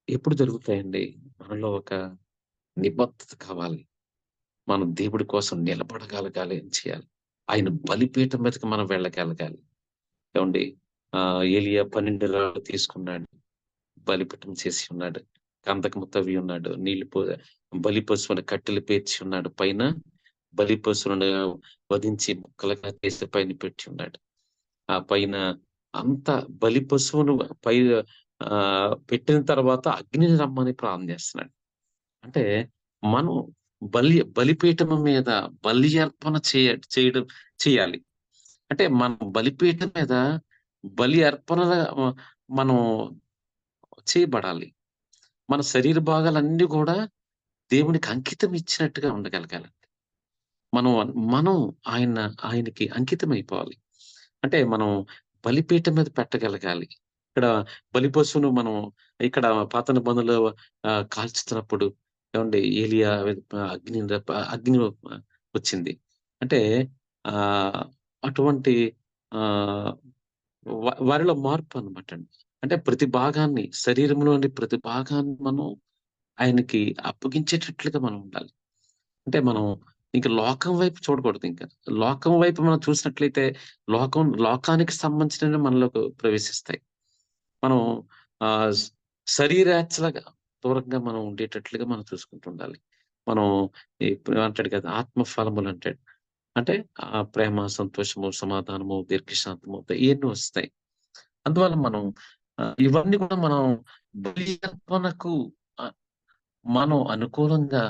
ఎప్పుడు జరుగుతాయండి? మనలో ఒక నిబద్ధత కావాలి. మనం దేవుడి కోసం నిలబడగలగాలి, ఏం చేయాలి? ఆయన బలిపీఠం మీదకి మనం వెళ్ళగలగాలి. ఏవండీ ఏలీయా 12 రాళ్లు తీసుకున్నాడు. బలిపీఠం చేసి ఉన్నాడు. కందకము తవ్వి ఉన్నాడు. బలి పశువుని కట్టెలు పేర్చి ఉన్నాడు. పైన బలి పశువులను వధించి ముక్కలుగా చేసి పైన పెట్టి ఉన్నాడు. ఆ పైన అంతా బలి పశువును పెట్టిన తర్వాత అగ్నిని రమ్మని ప్రార్థన చేస్తున్నాడు. అంటే మనం బలిపీఠము మీద బలి అర్పణ చేయడం చేయాలి. అంటే మనం బలిపీఠం మీద బలి అర్పణ మనం చేయబడాలి. మన శరీర భాగాలన్నీ గూడా దేవునికి అంకితం ఇచ్చినట్టుగా ఉండగలగాలి. మనం మనం ఆయనకి అంకితమైపోవాలి. అంటే మనం బలిపీఠం మీద పెట్టగలగాలి. ఇక్కడ బలి పశువును మనం ఇక్కడ పాత నిబంధనలో కాల్చుతున్నప్పుడు ఏవండీ ఏలీయా అగ్ని వచ్చింది. అంటే ఆహ్, అటువంటి ఆహ్, వారిలో మార్పు అన్నమాట అండి. అంటే ప్రతి భాగాన్ని, శరీరంలోని ప్రతి భాగాన్ని మనం ఆయనకి అప్పగించేటట్లుగా మనం ఉండాలి. అంటే మనం ఇంక లోకం వైపు చూడకూడదింక. లోకం వైపు మనం చూసినట్లయితే లోకానికి సంబంధించినవి మనలోకి ప్రవేశిస్తాయి. మనం ఆహ్, స్ శరీరేచ్ఛలుగా దూరంగా మనం ఉండేటట్లుగా మనం చూసుకుంటూ ఉండాలి. మనం ఇప్పుడు అంటాడు కదా! ఆత్మ ఫలములంటాడు. అంటే ప్రేమ, సంతోషము, సమాధానము, దీర్ఘశాంతము ఇయన్నీ వస్తాయి. అందువల్ల మనం ఇవన్నీ కూడా మనం బలి అర్పణకు ఆహ్, మనం అనుకూలంగా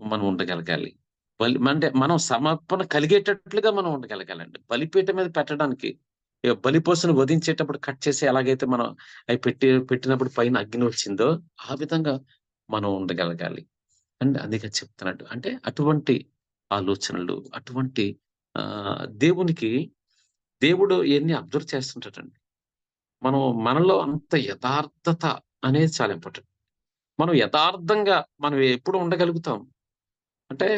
మనం ఉండగలగాలి. అంటే మనం సమర్పణ కలిగేటట్లుగా మనం ఉండగలగాలండి. బలిపీఠం మీద పెట్టడానికి బలిపశుని వధించేటప్పుడు కట్ చేసి ఎలాగైతే మనం అయి పెట్టినప్పుడు పైన అగ్ని వచ్చిందో, ఆ విధంగా మనం ఉండగలగాలి. అండ్ అందుకే చెప్తున్నాడు. అంటే అటువంటి ఆలోచనలు, అటువంటి దేవునికి దేవుడు ఇయన్నీ అబ్జర్వ్ చేస్తుంటాడండి. మనలో అంత యథార్థత అనేది చాలా ఇంపార్టెంట్. మనం యథార్థంగా మనం ఎప్పుడు ఉండగలుగుతాం. అంటే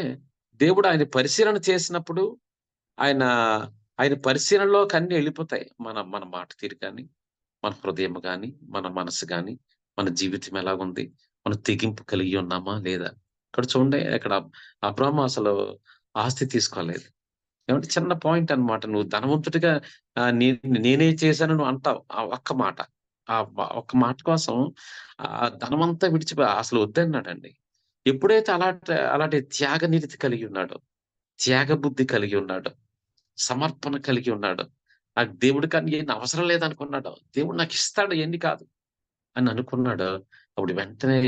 దేవుడు ఆయన పరిశీలన చేసినప్పుడు ఆయన, ఆయన పరిశీలనలోకి అన్నీ ఎళ్ళిపోతాయి. మన మన మాట తీరు గాని, మన హృదయం గాని, మన మనసు గాని, మన జీవితం ఎలాగుంది? మనం తెగింపు కలిగి ఉన్నామా? లేదా? ఇక్కడ చూడండి ఇక్కడ అబ్రాహాము అసలు ఆస్తి తీసుకోలేదు. ఏమంటే చిన్న పాయింట్ అన్నమాట. నువ్వు ధనవంతుడిగా నేనే చేశాను నువ్వు అంటావు. ఆ ఒక్క మాట. ఒక్క మాట కోసం ధనమంతా అసలు వద్దన్నాడండి. ఎప్పుడైతే అలాంటి త్యాగనిరతి కలిగి ఉన్నాడో, త్యాగ బుద్ధి కలిగి ఉన్నాడో, సమర్పణ కలిగి ఉన్నాడో, నాకు దేవుడికి అన్ని అవసరం లేదనుకున్నాడో, దేవుడు నాకిస్తాడు ఇయన్నీ కాదు అని అనుకున్నాడో, అప్పుడు వెంటనే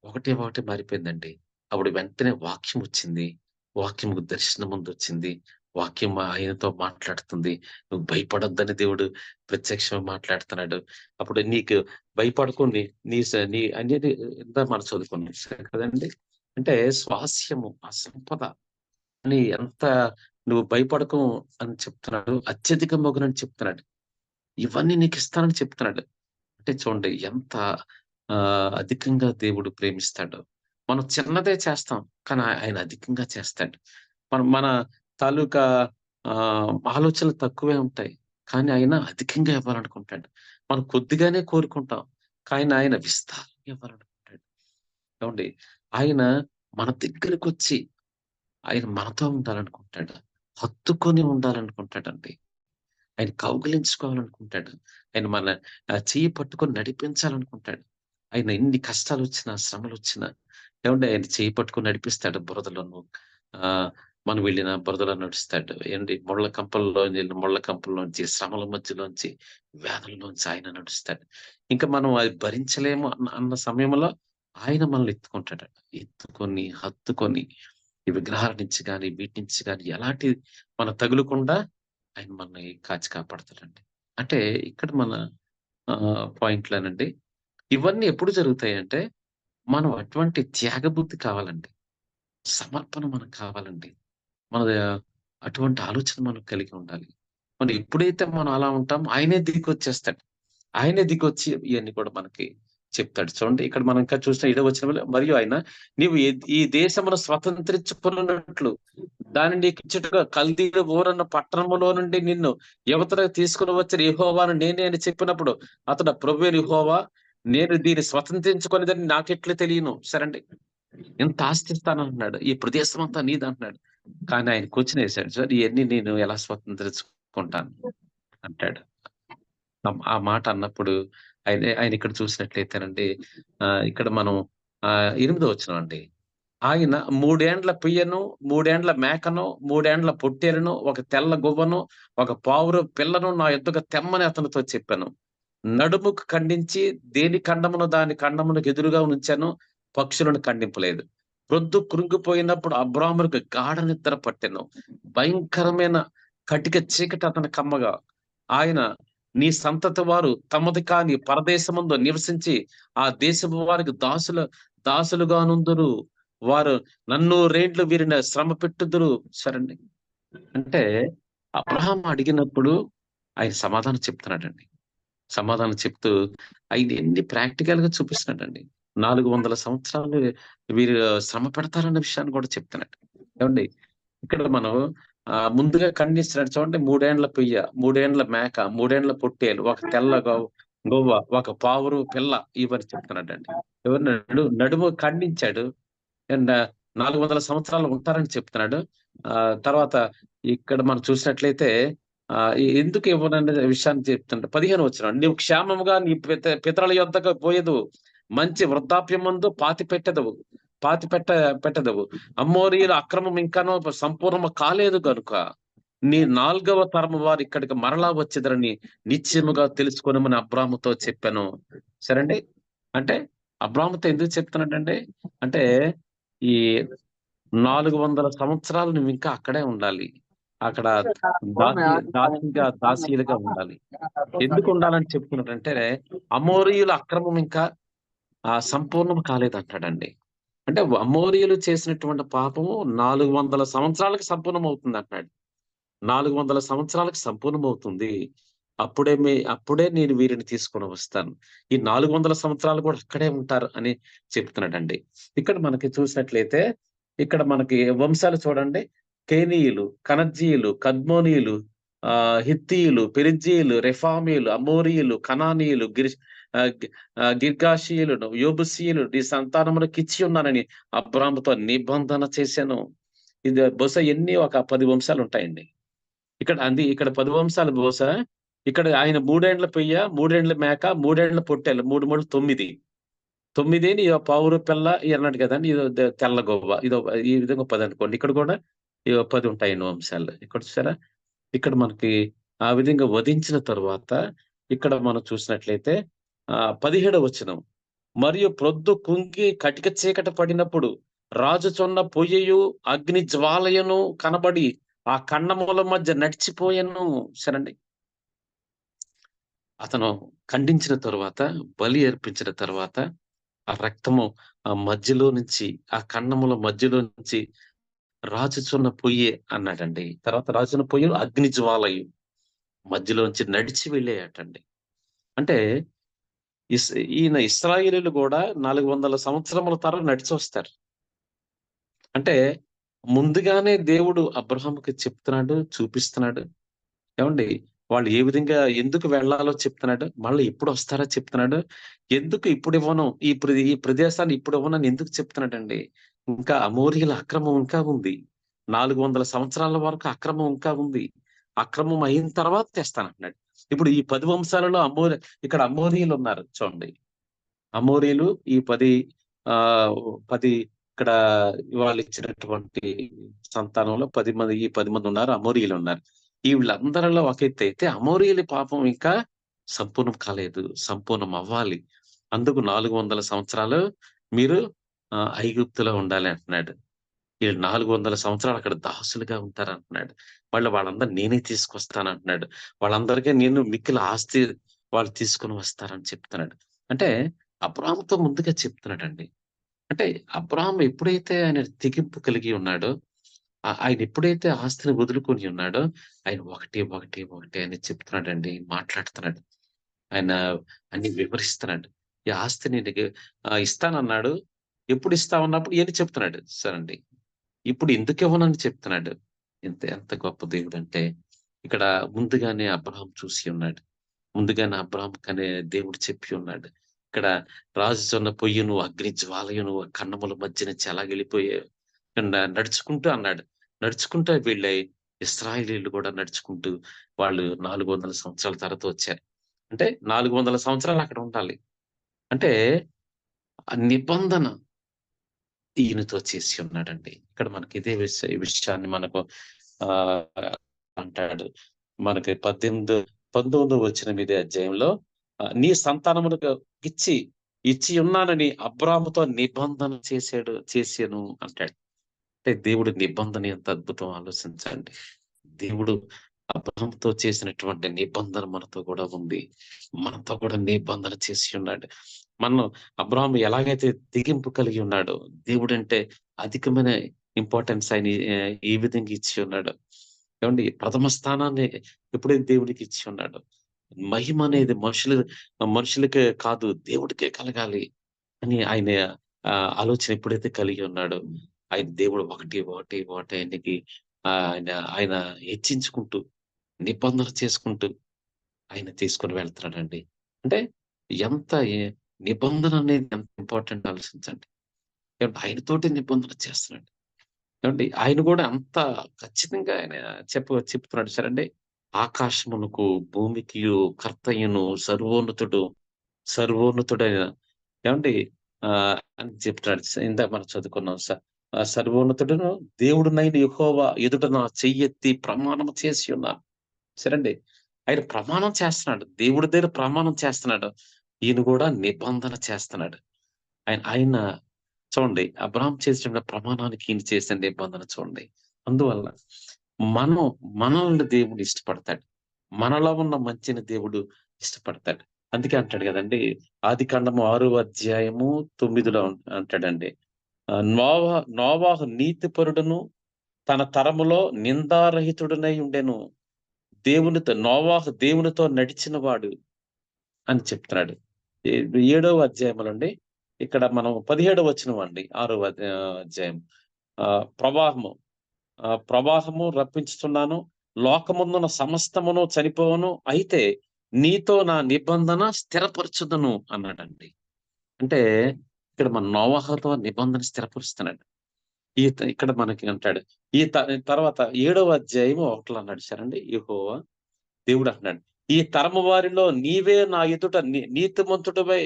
ఒకటే ఒకటి మారిపోయిందండి. అప్పుడు వెంటనే వాక్యమొచ్చింది. వాక్యము దర్శనమందొచ్చింది. వాక్యం ఆయనతో మాట్లాడుతుంది. నువ్వు భయపడొద్దని దేవుడు ప్రత్యక్షంగా మాట్లాడుతున్నాడు. అప్పుడు నీకు భయపడకు నీ నీ స నీ అనేది ఇందాక మనం చదువుకున్నాం కదండీ! అంటే స్వాస్యము, ఆ సంపద అని ఎంత నువ్వు భయపడకు అని చెప్తున్నాడు. అత్యధికమగునని చెప్తున్నాడు. ఇవన్నీ నీకిస్తానని చెప్తున్నాడు. అంటే చూడండి ఎంత అధికంగా దేవుడు ప్రేమిస్తాడో. మనం చిన్నదే చేస్తాం. కానీ ఆయన అధికంగా చేస్తాడు. మన తాలూకా ఆలోచనలు తక్కువే ఉంటాయి. కానీ ఆయన అధికంగా ఇవ్వాలనుకుంటాడు. మనం కొద్దిగానే కోరుకుంటాం. కానీ ఆయన విస్తారంగా ఇవ్వాలనుకుంటాడు. ఏవండీ ఆయన మన దగ్గరకొచ్చి ఆయన మనతో ఉండాలనుకుంటాడు. హత్తుకొని ఉండాలనుకుంటాడండి. ఆయన కౌగిలించుకోవాలనుకుంటాడు. ఆయన మన చెయ్యి పట్టుకొని నడిపించాలనుకుంటాడు. ఆయన ఎన్ని కష్టాలొచ్చినా, శ్రమలొచ్చినా ఏవండీ ఆయన చెయ్యి పట్టుకొని నడిపిస్తాడు బురదలోను. ఆహ్, మనం వెళ్ళిన బురదలో నడుస్తాడు. ఏండి ముళ్ళ కంపల్లోంచి, శ్రమల మధ్యలోంచి, వేదనలోంచి ఆయన నడుస్తాడు. ఇంకా మనం అది భరించలేము అన్న సమయంలో ఆయన మనల్ని ఎత్తుకుంటాడట. ఎత్తుకొని, హత్తుకొని ఈ విగ్రహాల నుంచి గాని, వీటి నుంచి గాని ఎలాంటి మనకు తగులకుండా ఆయన మనల్ని కాచి కాపాడతాడండి. అంటే ఇక్కడ మన పాయింట్‌లోనండి ఇవన్నీ ఎప్పుడు జరుగుతాయంటే, మనం అటువంటి త్యాగబుద్ధి కావాలండి. సమర్పణ మనకు కావాలండి. మనది అటువంటి ఆలోచన మనం కలిగి ఉండాలి. మనం ఎప్పుడైతే మనం అలా ఉంటామో ఆయనే దిగొచ్చేస్తాడు. ఆయనే దిగొచ్చి ఇయన్నీ కూడా మనకి చెప్తాడు. చూడండి ఇక్కడ మనం ఇంకా చూసిన ఏడో వచనంలో మరియు ఆయన నీవు ఈ దేశమును స్వతంత్రించుకొనున్నట్లు దాన్ని నీకిచ్చుటకు కల్దీయుల ఊరన్న పట్టణములో నుండి నిన్ను యువతలకు తీసుకొని వచ్చిన యెహోవాను నేనే అని చెప్పినప్పుడు అతడు ప్రభువైన యెహోవా నేను దీన్ని స్వతంత్రించుకొనేదని నాకెట్లా తెలియను. సరేండి. ఇంత ఆస్తి ఇస్తానంటున్నాడు. ఈ ప్రదేశమంతా నీదంటున్నాడు. కానీ ఆయన క్వెషన్ ఏసాడు. సార్ ఇయన్నీ నేను ఎలా స్వతంత్రించుకుంటాను అంటాడు. ఆ మాట అన్నప్పుడు ఆయన ఇక్కడ చూసినట్లయితేనండి ఇక్కడ మనం 8 వచనం అండి. ఆయన 3 ఏండ్ల పెయ్యను, 3 ఏండ్ల మేకను, 3 ఏండ్ల పొట్టేలును, ఒక తెల్ల గువ్వను, ఒక పావురం పిల్లను నా యొద్దకు తెమ్మని అతనితో చెప్పాను. నడుముకు ఖండించి దేని ఖండమును దాని ఖండమునకు ఎదురుగా ఉంచాను. పక్షులను ఖండింపలేదు. ప్రొద్దు కృంగిపోయినప్పుడు అబ్రాహామునికి గాఢ నిద్ర పట్టెను. భయంకరమైన కటిక చీకటి అతని కమ్మగా ఆయన నీ సంతతి వారు తమది కాని పరదేశమందు నివసించి ఆ దేశపు వారికి దాసులుగానుందురు. వారు నన్ను రేండ్లు వీరిని శ్రమ పెట్టుదురు. సరేండి. అంటే అబ్రహాం అడిగినప్పుడు ఆయన సమాధానం చెప్తున్నాడండి. సమాధానం చెప్తూ ఆయన ఎన్ని ప్రాక్టికల్‌గా చూపిస్తున్నాడండి. 400 సంవత్సరాలు వీరు శ్రమ పెడతారన్న విషయాన్ని కూడా చెప్తున్నాడు. ఏవండీ ఇక్కడ మనం ముందుగా ఖండిస్తున్నాడు చూడండి. 3 ఏండ్ల పెయ్య, 3 ఏండ్ల మేక, 3 ఏండ్ల పొట్టేలు, ఒక తెల్ల గొవ్వ, ఒక పావురు పిల్ల ఇవని చెప్తున్నాడండి. ఎవరు నడుము ఖండించాడు. అండ్ 400 సంవత్సరాలు ఉంటారని చెప్తున్నాడు. తర్వాత ఇక్కడ మనం చూసినట్లయితే ఎందుకు ఇవ్వననే విషయాన్ని చెప్తుంటే 15 వచనం, నీవు క్షేమముగా నీ పితరుల యొద్దకు పోయేదు, మంచి వృద్ధాప్యమందు పాతి పెట్టదవు. అమోరీయుల అక్రమం ఇంకాను సంపూర్ణము కాలేదు గనుక నీ 4వ తరము వారు ఇక్కడికి మరలా వచ్చేదరని నిశ్చయముగా తెలుసుకొనమని అబ్రాహాముతో చెప్పాను. సరే అండి. అంటే అబ్రాహాముతో ఎందుకు చెప్తున్నాడండి అంటే, ఈ 400 సంవత్సరాలు నువ్వు ఇంకా అక్కడే ఉండాలి. అక్కడ దాసీలుగా ఉండాలి. ఎందుకు ఉండాలని చెప్తున్నాడంటే, అమోరీయుల అక్రమం ఇంకా సంపూర్ణం కాలేదంటాడండి. అంటే అమోరీయులు చేసినటువంటి పాపము 400 సంవత్సరాలకు సంపూర్ణమవుతుంది అంటున్నాడు. 400 సంవత్సరాలకు సంపూర్ణమవుతుంది. అప్పుడే నేను వీరిని తీసుకొని వస్తాను. ఈ 400 సంవత్సరాలు కూడా అక్కడే ఉంటారు అని చెప్తున్నాడండి. ఇక్కడ మనకి చూసినట్లయితే, ఇక్కడ మనకి వంశాలు చూడండి. కేనీయులు, కనజ్జీయులు, కద్మోనీయులు, హిత్తీయులు, పెరిజ్జీయులు, రెఫామీయులు, అమోరీయులు, కనానీయులు, గిర్గాషీయులను, యోబుసీయులు నీ సంతానములకు ఇచ్చి ఉన్నానని అబ్రాహాముతో నిబంధన చేశాను. ఇది బహుశా ఒక 10 వంశాలు ఉంటాయండి. ఇక్కడ 10 వంశాలు బహుశా. ఇక్కడ ఆయన 3 ఏండ్ల పెయ్య, 3 ఏండ్ల మేక, 3 ఏండ్ల పొట్టేలు, 3 3 9. 9 పావురు పిల్ల అన్నాడు కదండి. ఇదో తెల్ల గొవ్వ, ఈ విధంగా 10 అనుకోండి. ఇక్కడ కూడా 10 ఉంటాయండి వంశాలు. ఇక్కడ చూసారా? ఇక్కడ మనకి ఆ విధంగా వధించిన తరువాత ఇక్కడ మనం చూసినట్లయితే 17వ వచనం, మరియు ప్రొద్దు కుంగి కటిక చీకటి పడినప్పుడు రాజుచున్న పొయ్యయు అగ్ని జ్వాలయను కనబడి ఆ కన్నముల మధ్య నడిచిపోయాను. సరండి. అతను ఖండించిన తరువాత, బలి అర్పించిన తర్వాత ఆ రక్తము ఆ మధ్యలో నుంచి, ఆ కన్నముల మధ్యలో నుంచి రాజుచున్న పొయ్యే అన్నాడండి. తర్వాత రాజున్న పొయ్యలు అగ్ని జ్వాలయు మధ్యలోంచి నడిచి వెళ్ళేయటండి. అంటే ఈయన ఇశ్రాయేలీయులు కూడా 400 సంవత్సరముల తరం నడిచి వస్తారు. అంటే ముందుగానే దేవుడు అబ్రహాముకి చెప్తున్నాడు, చూపిస్తున్నాడు. ఏమండి, వాళ్ళు ఏ విధంగా ఎందుకు వెళ్ళాలో చెప్తున్నాడు. మళ్ళీ ఎప్పుడు వస్తారో చెప్తున్నాడు. ఎందుకు ఇప్పుడు ఇవ్వను, ఈ ప్రదేశాన్ని ఇప్పుడు ఇవ్వనని ఎందుకు చెప్తున్నాడండి. ఇంకా అమోరీయుల అక్రమం ఇంకా ఉంది. 400 సంవత్సరాల వరకు అక్రమం ఇంకా ఉంది. అక్రమం అయిన తర్వాత తెస్తానంటున్నాడు. ఇప్పుడు ఈ 10 వంశాలలో ఇక్కడ అమోరీయులు ఉన్నారు చూడండి. అమోరీయులు ఈ 10 ఇక్కడ వాళ్ళు ఇచ్చినటువంటి సంతానంలో 10 మంది ఉన్నారు. అమోరీయులు ఉన్నారు. వీళ్ళందరిలో ఒక ఎత్తు అయితే, అమోరీయుల పాపం ఇంకా సంపూర్ణం కాలేదు, సంపూర్ణం అవ్వాలి. అందుకు 400 సంవత్సరాలు మీరు ఐగుప్తులో ఉండాలి అంటున్నాడు. వీళ్ళు 400 సంవత్సరాలు అక్కడ దాసులుగా ఉంటారంటున్నాడు. వాళ్ళందరూ నేనే తీసుకొస్తానంటున్నాడు. వాళ్ళందరికీ నేను మిక్కిల ఆస్తి వాళ్ళు తీసుకొని వస్తారని చెప్తున్నాడు. అంటే అబ్రాహాముతో ముందుగా చెప్తున్నాడండి. అంటే అబ్రాహాం ఎప్పుడైతే ఆయన తెగింపు కలిగి ఉన్నాడో, ఆయన ఎప్పుడైతే ఆస్తిని వదులుకొని ఉన్నాడో, ఆయన ఒకటి అని చెప్తున్నాడండి, మాట్లాడుతున్నాడు. ఆయన అన్ని వివరిస్తున్నాడు. ఈ ఆస్తిని నీకు ఇస్తానన్నాడు. ఎప్పుడు ఇస్తామన్నప్పుడు ఏని చెప్తున్నాడు. సరండి. ఇప్పుడు ఎందుకు ఇవ్వనని చెప్తున్నాడు. ఎంత గొప్ప దేవుడు అంటే, ఇక్కడ ముందుగానే అబ్రహాం చూసి ఉన్నాడు. ముందుగానే అబ్రహాం కనే దేవుడు చెప్పి ఉన్నాడు. ఇక్కడ రాజుచున్న పొయ్యును అగ్ని జ్వాలయును కన్నముల మధ్య నుంచి ఎలాగెళ్ళిపోయే నడుచుకుంటూ అన్నాడు. నడుచుకుంటూ వెళ్ళే ఇశ్రాయేలీయులు కూడా నడుచుకుంటూ వాళ్ళు 400 సంవత్సరాల తర్వాత వచ్చారు. అంటే 400 సంవత్సరాలు అక్కడ ఉండాలి. అంటే ఆ నిబంధన ఈయనతో చేసి ఉన్నాడండి. ఇక్కడ మనకి ఇదే విషయాన్ని మనకు అంటాడు. మనకి 19వ వచనం ఇదే అధ్యాయంలో, నీ సంతానమునకు ఇచ్చి ఉన్నానని అబ్రాహాముతో నిబంధన చేశాను అంటాడు. అంటే దేవుడి నిబంధన ఎంత అద్భుతం ఆలోచించండి. దేవుడు అబ్రహాముతో చేసినటువంటి నిబంధన మనతో కూడా ఉంది. మనతో కూడా నిబంధన చేసి ఉన్నాడు. అబ్రహాము ఎలాగైతే తెగింపు కలిగి ఉన్నాడో, దేవుడంటే అధికమైన ఇంపార్టెన్స్ ఆయన ఈ విధంగా ఇచ్చి ఉన్నాడు. ఏమండి, ప్రథమ స్థానాన్ని ఎప్పుడైతే దేవుడికి ఇచ్చి ఉన్నాడు. మహిమ అనేది మనుషులకే కాదు, దేవుడికే కలగాలి అని ఆయన ఆలోచన ఎప్పుడైతే కలిగి ఉన్నాడో, ఆయన దేవుడు ఒకటి ఆయనకి ఆయన ఆయన హెచ్చించుకుంటూ, నిబంధన చేసుకుంటూ ఆయన తీసుకొని వెళ్తున్నాడండి. అంటే ఎంత నిబంధన అనేది ఎంత ఇంపార్టెంట్ ఆలోచించండి. ఏమంటే ఆయనతోటి నిబంధన చేస్తున్నాడు. ఏవండి ఆయన గూడా అంత ఖచ్చితంగా ఆయన చెప్తున్నాడు సరండి. ఆకాశమునకు, భూమికియు కర్తయ్యును, సర్వోన్నతుడైన ఏవండి అని చెప్తున్నాడు. ఇందాక మనం చదువుకున్నాం. సర్వోన్నతుడును దేవుడునైన యెహోవా ఎదుట నా చెయ్యెత్తి ప్రమాణం చేసి ఉన్నాను. సరేండి. ఆయన ప్రమాణం చేస్తున్నాడు. దేవుడి దగ్గర ప్రమాణం చేస్తున్నాడు. ఈయన గూడా నిబంధన చేస్తున్నాడు. ఆయన ఆయన చూడండి అబ్రాహాం చేసిన ప్రమాణానికి ఈయన చేసిన నిబంధన చూడండి. అందువల్ల మనం మనల్ని దేవుడు ఇష్టపడతాడు. మనలో ఉన్న మంచిని దేవుడు ఇష్టపడతాడు. అందుకే అంటాడు గదండీ! ఆదికాండము 6వ అధ్యాయము 9లో అంటాడండి. నోవాహు నీతిపరుడును తన తరములో నిందారహితుడునై ఉండెను. నోవాహు దేవునితో నడిచిన వాడు అని చెప్తున్నాడు. 7వ అధ్యాయములండి. ఇక్కడ మనం 17వ వచనం అండి. 6వ అధ్యాయం. ప్రవాహము ప్రవాహము రప్పించుచున్నాను. లోకమందున సమస్తమును చనిపోవును. అయితే నీతో నా నిబంధన స్థిరపరచుదును అన్నాడండి. అంటే ఇక్కడ మన నోవాహుతో నిబంధన స్థిరపరుస్తున్నాడు. ఇక్కడ మనకి అంటాడు. ఈ త తర్వాత 7వ అధ్యాయము 1లో అన్నాడు చూసారండి యెహోవా దేవుడు అంటున్నాడు. ఈ తరము వారిలో నీవే నా ఎదుట నీతిమంతుడివై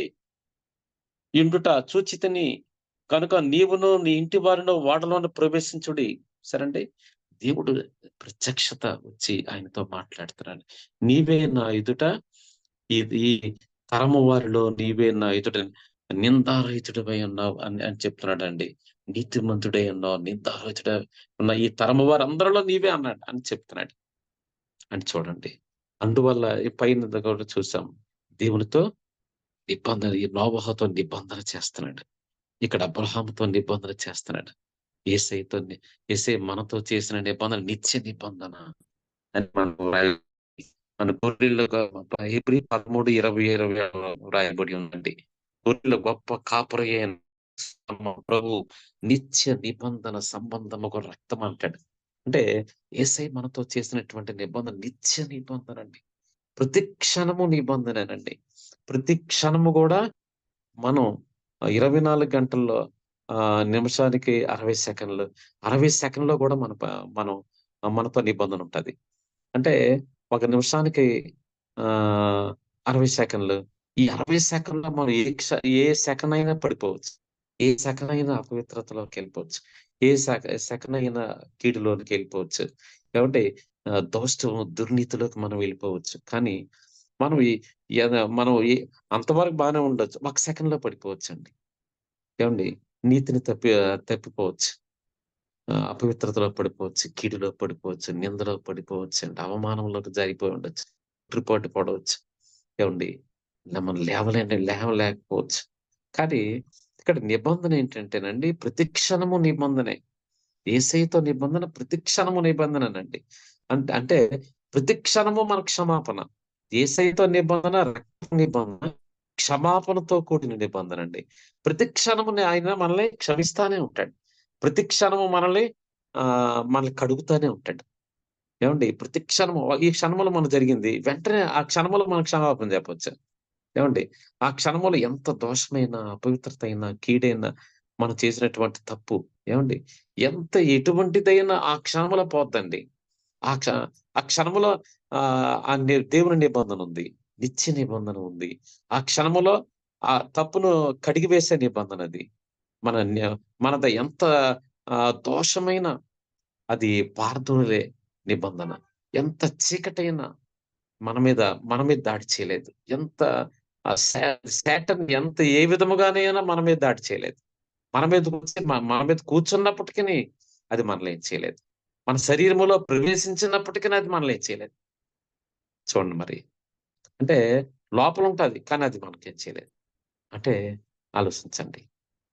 యుండుట చూచితిని. కనుక నీవును నీ ఇంటి వారిలో ఓడలోన ప్రవేశించుడి. సరేండి. దేవుడు ప్రత్యక్షత వచ్చి ఆయనతో మాట్లాడుతున్నాడు. నీవే నా ఎదుట ఈ తరము వారిలో నీవే నా ఎదుట నిందారహితుడివై ఉన్నావు అని చెప్తున్నాడండి. నీతిమంతుడై ఉన్నావు, నిందారహితుడై ఉన్న ఈ తరము వారందరిలో నీవే అన్నాడు అని చెప్తున్నాడు. అని చూడండి. అందువల్ల ఈ పైన కూడా చూసాం. దేవునితో నిబంధన ఈ నోవహుతో నిబంధన చేస్తున్నాడు. ఇక్కడ అబ్రాహాముతో నిబంధన చేస్తున్నాడు. యేసయ్య మనతో చేసిన నిబంధన నిత్య నిబంధన అని మన గొర్రెలుగా హెబ్రీ 13:20-26 రాయబడి ఉందండి. గొర్రెల గొప్ప కాపరియైన ప్రభు నిత్య నిబంధన సంబంధముగా రక్తం అంటాడు. అంటే యేసయ్య మనతో చేసినటువంటి నిబంధన నిత్య నిబంధన అండి. ప్రతి క్షణము నిబంధనేనండి. ప్రతి క్షణము గూడా మనం 24 గంటల్లో నిమిషానికి 60 సెకన్లు. 60 సెకన్‌లో గూడా మనం మనతో నిబంధన ఉంటది. అంటే ఒక నిమిషానికి 60 సెకన్లు. ఈ 60 సెకన్‌లో మనం ఏ సెకన్ అయినా పడిపోవచ్చు. ఏ సెకన్ అయినా అపవిత్రతలోకెళ్ళిపోవచ్చు. ఏ సెకన్ అయినా కీడులోనికెళ్ళిపోవచ్చు. ఏమంటే దోషం, దుర్నీతిలోకి మనం వెళ్ళిపోవచ్చు. కానీ మనం మనం అంతవరకు బానే ఉండొచ్చు. ఒక సెకన్‌లో పడిపోవచ్చండి. ఏవండి నీతిని తప్పిపోవచ్చు. అపవిత్రతలో పడిపోవచ్చు, కీడులో పడిపోవచ్చు, నిందలో పడిపోవచ్చండి. అవమానంలోకి జారిపోయి ఉండొచ్చు. రిపోర్ట్ పడవచ్చు. ఏవండి మనం లేవలేకపోవచ్చు. కానీ ఇక్కడ నిబంధన ఏంటంటేనండి ప్రతి క్షణము నిబంధనే. యేసయ్యతో నిబంధన ప్రతి క్షణము నిబంధనేనండి. అంటే ప్రతి క్షణము మన క్షమాపణ. యేసయ్యతో నిబంధన రక్త నిబంధన, క్షమాపణతో కూడిన నిబంధనండి. ప్రతి క్షణము ఆయన మనల్ని క్షమిస్తానే ఉంటాడు. ప్రతి క్షణము మనల్ని కడుగుతానే ఉంటాడు. ఏవండి ప్రతి క్షణము ఈ క్షణంలో మనకు జరిగింది. వెంటనే ఆ క్షణంలో మనం క్షమాపణ చెప్పొచ్చు. ఏవండి ఆ క్షణంలో ఎంత దోషమైన, అపవిత్రత అయినా, కీడైనా మనం చేసినటువంటి తప్పు ఏవండి ఎటువంటిదైనా ఆ క్షణంలో పోద్దండి. ఆ క్ష ఆ క్షణంలో దేవుని నిబంధన ఉంది. నిత్య నిబంధన ఉంది. ఆ క్షణంలో ఆ తప్పును కడిగివేసే నిబంధన అది. మన మనది ఎంత దోషమైన అది పారదోలే నిబంధన. ఎంత చీకటైనా మన మీద దాడి చేయలేదు. ఎంత సాటన్ ఏ విధముగానైనా మన మీద దాడి చేయలేదు. మన మీద కూర్చున్నప్పటికిని అది మనల్ని ఏం చేయలేదు. మన శరీరములో ప్రవేశించినప్పటికిని అది మనల్ని ఏం చేయలేదు. చూడండి మరి. అంటే లోపల ఉంటది. కానీ అది మనకేం చేయలేదు. అంటే ఆలోచించండి.